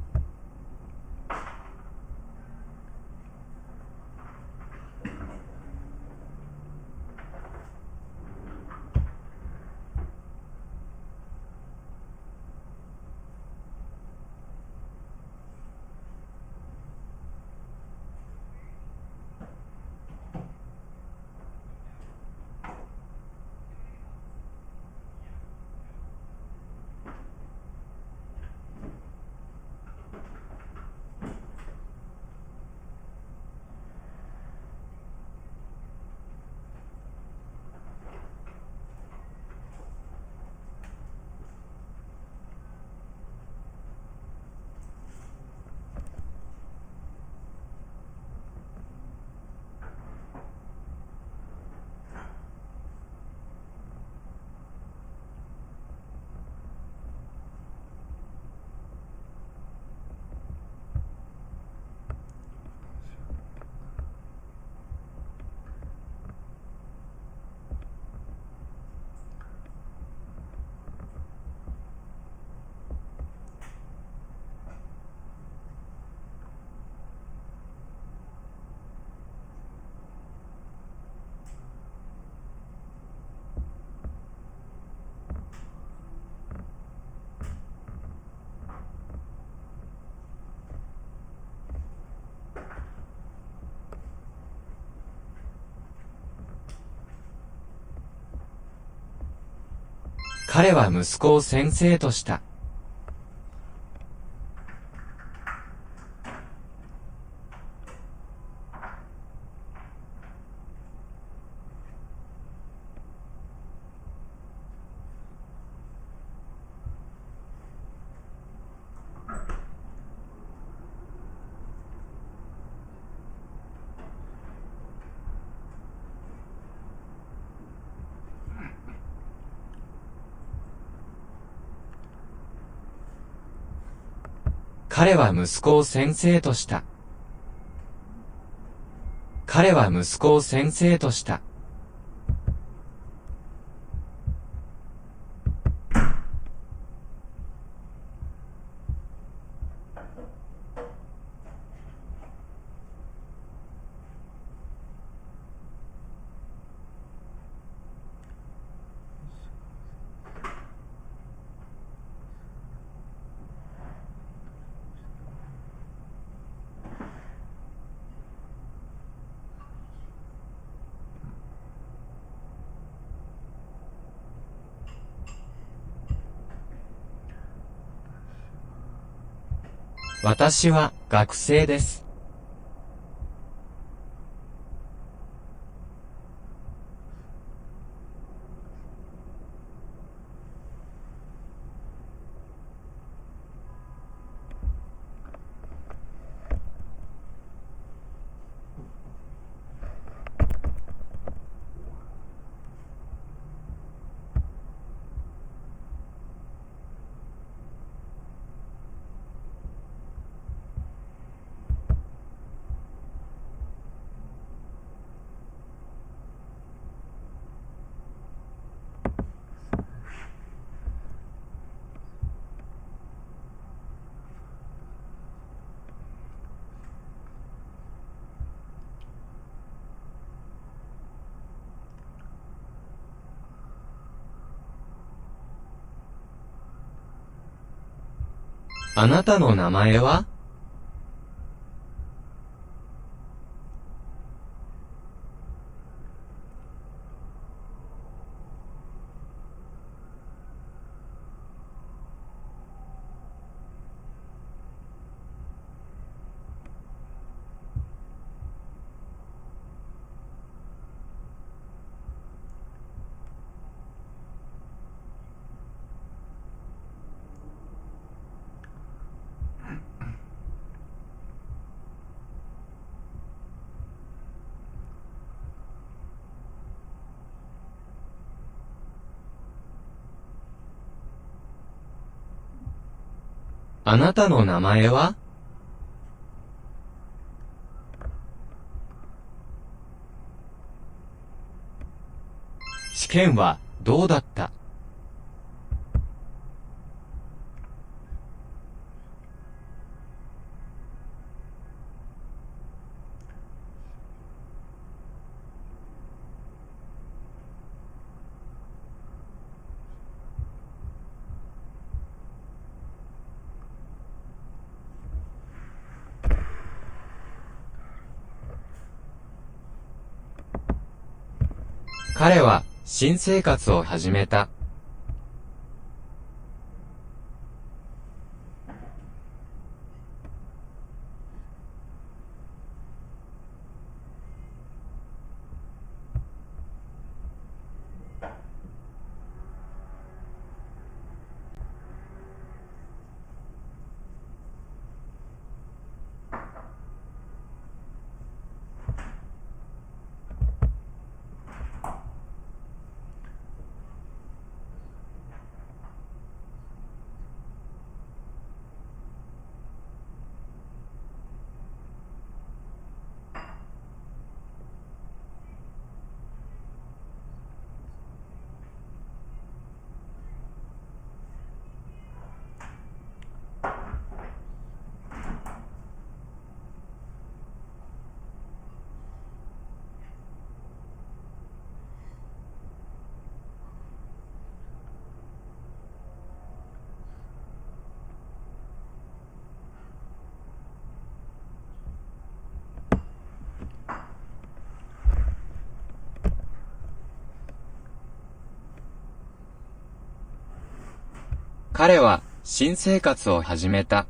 彼は息子を先生とした。彼は息子を先生とした。彼は息子を先生とした。私は学生です。あなたの名前は？あなたの名前は？試験はどうだった？彼は新生活を始めた。彼は新生活を始めた。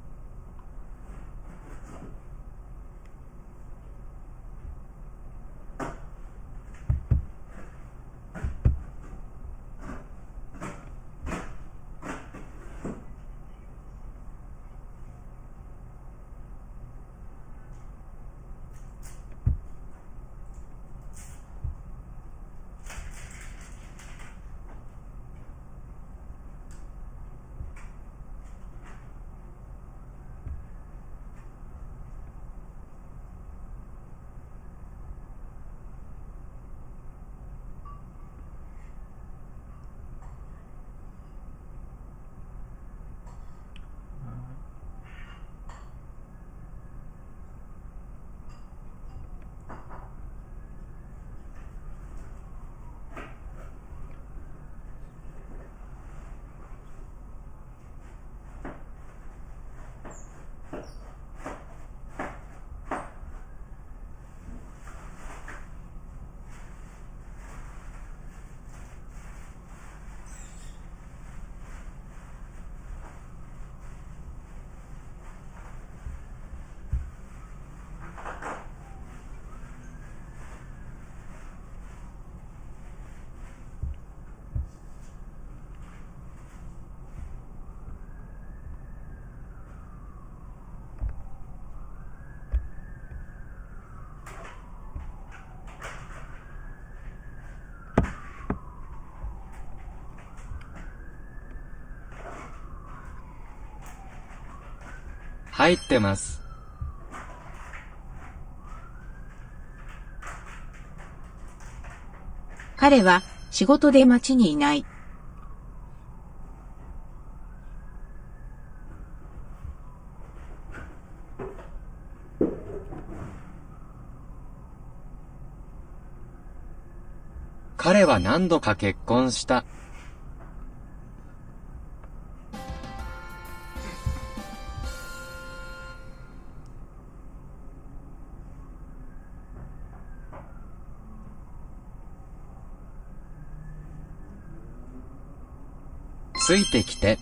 入ってます。彼は仕事で街にいない。彼は何度か結婚した。ついてきて。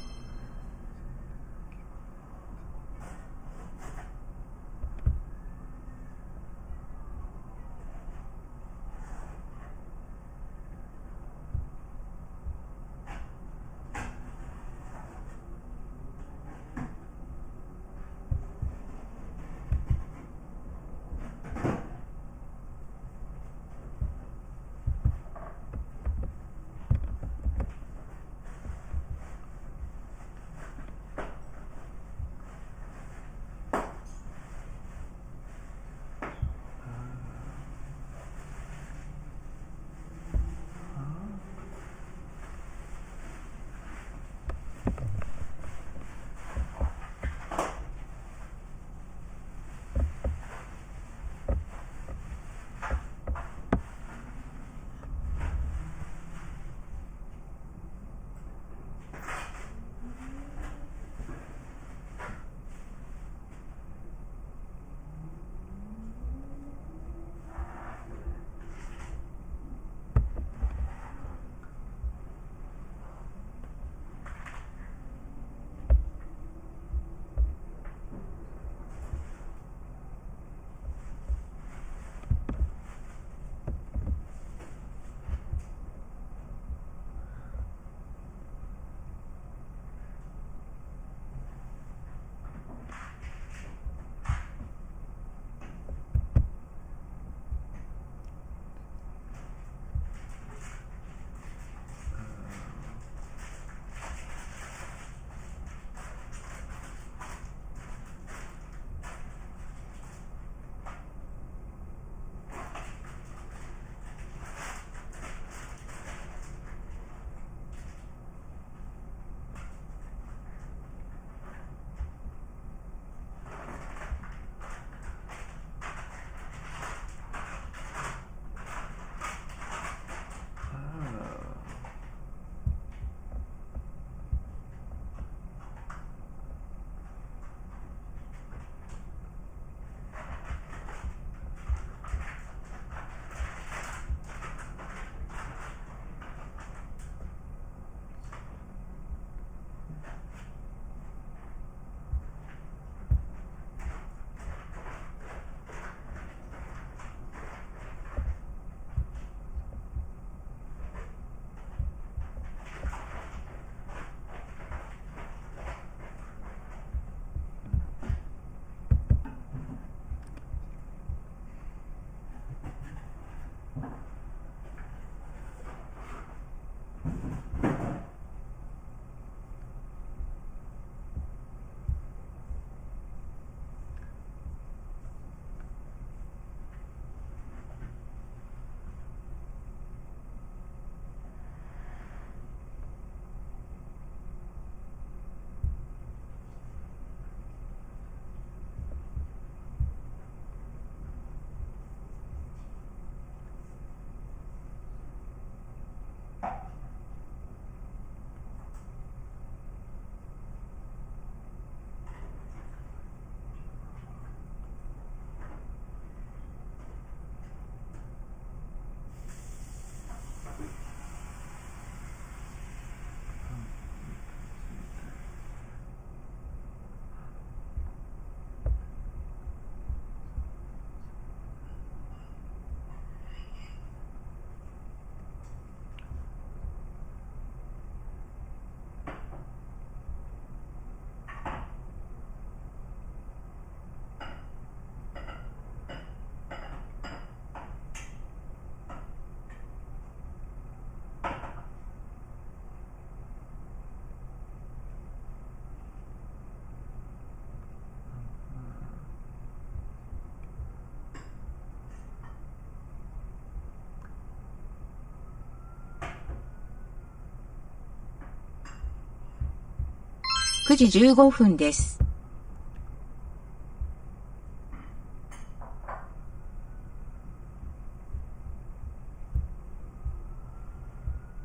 9時15分です。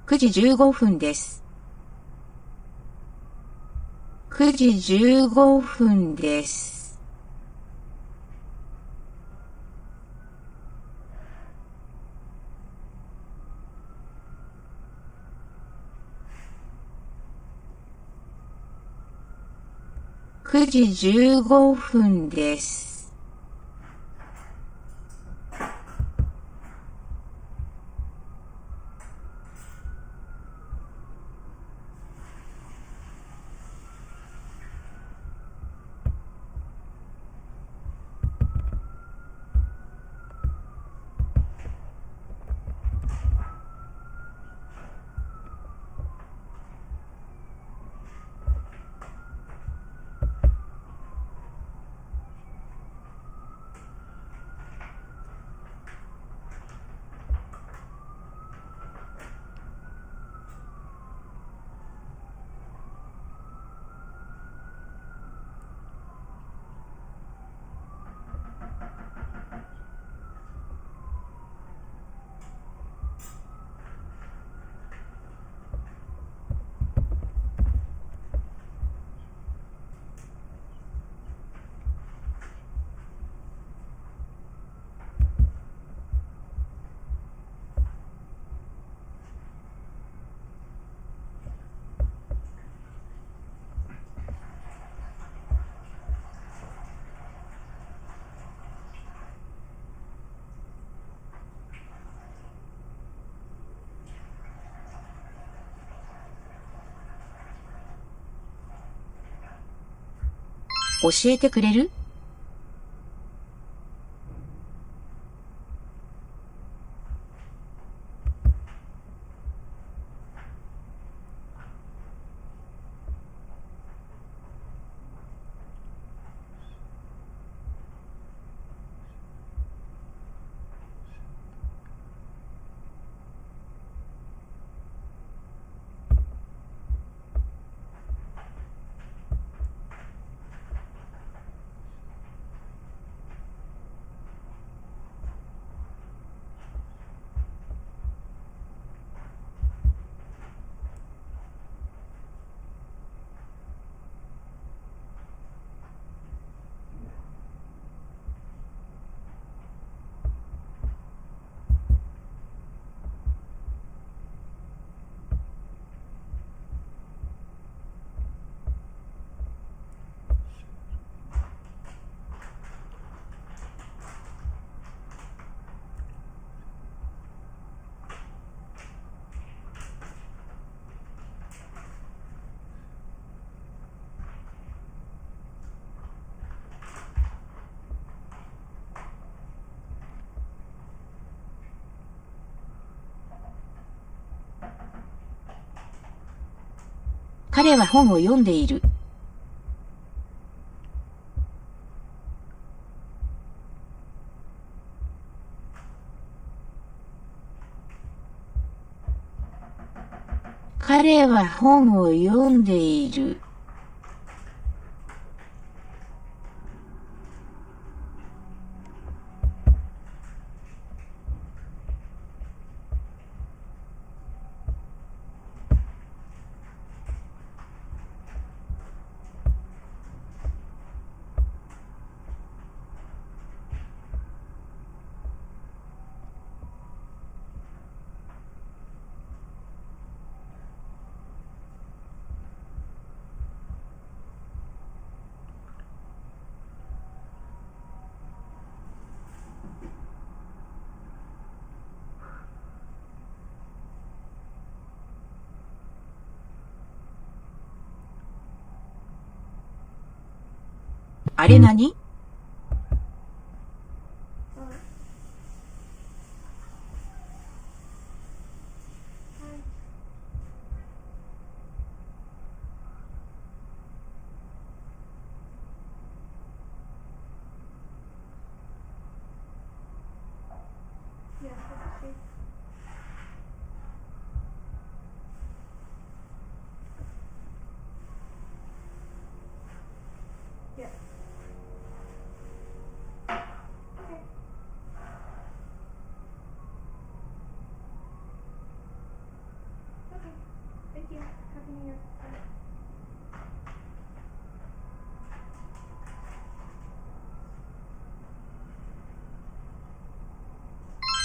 9時15分です。9時15分です。9時15分です。教えてくれる？彼は本を読んでいる。彼は本を読んでいる。あれ何？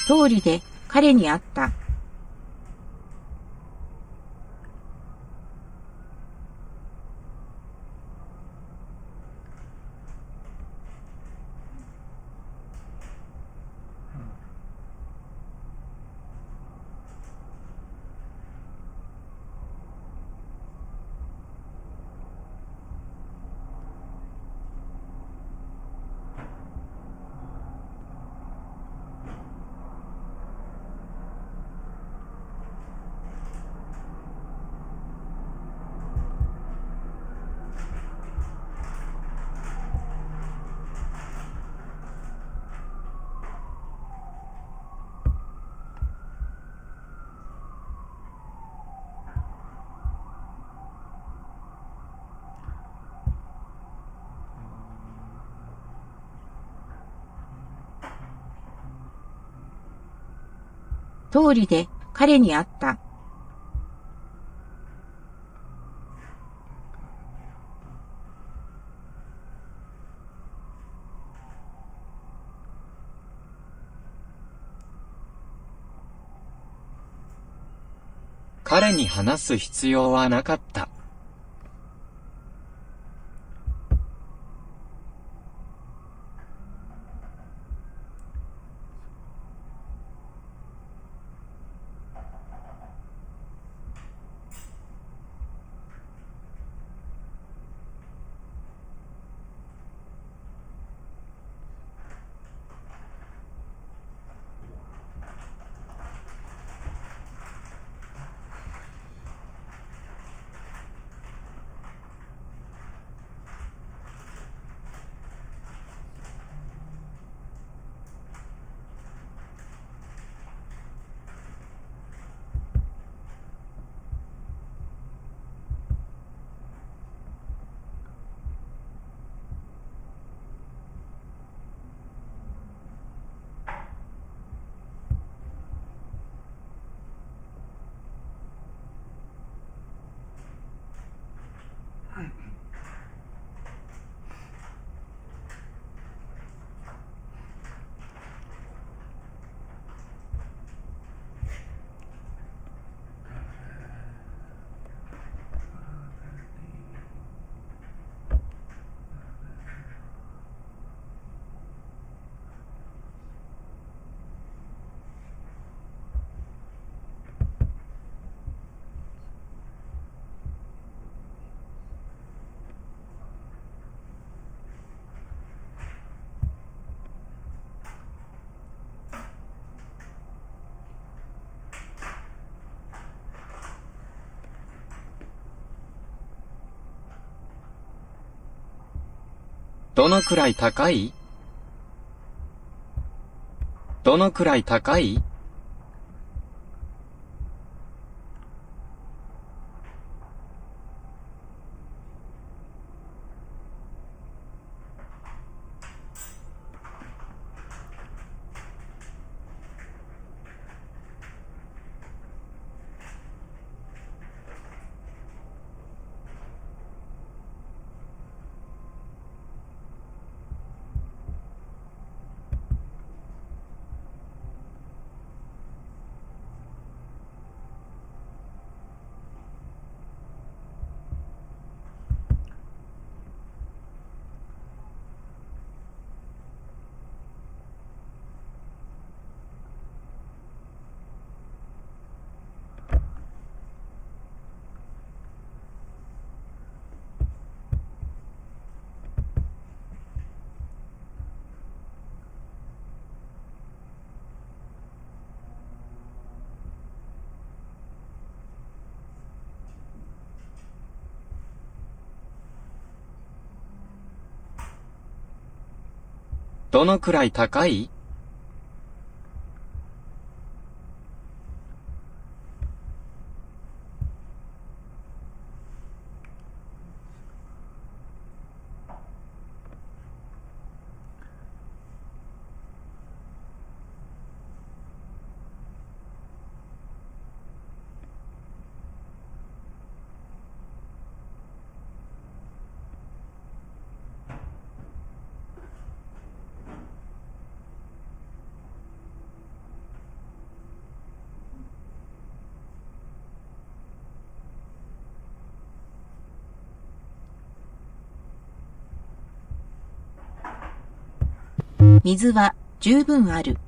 通りで彼に会った。通りで彼に会った。彼に話す必要はなかった。どのくらい高い？どのくらい高い？どのくらい高い？水は十分ある。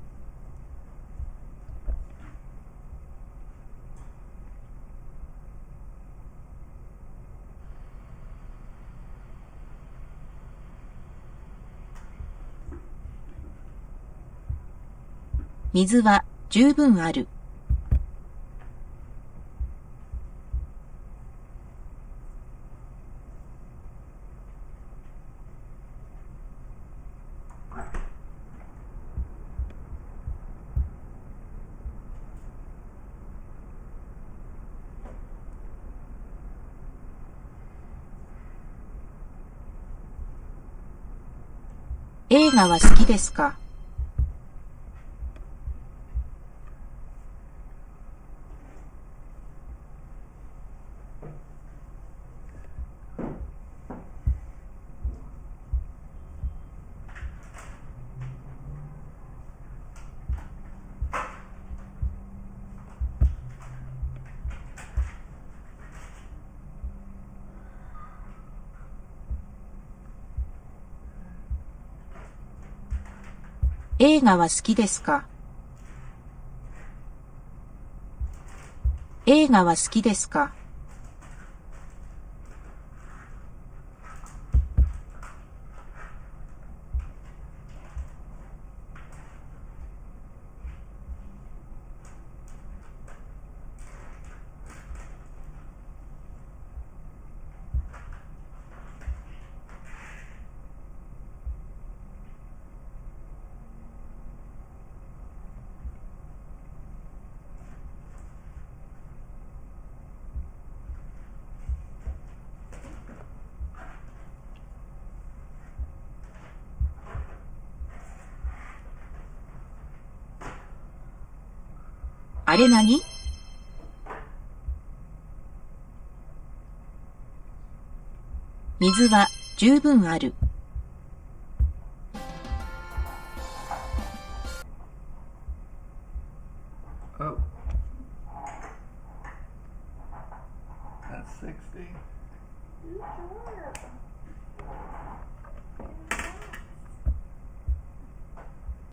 水は十分ある。映画は好きですか？映画は好きですか？映画は好きですか？あれ何？水は十分ある。Oh. That's 60.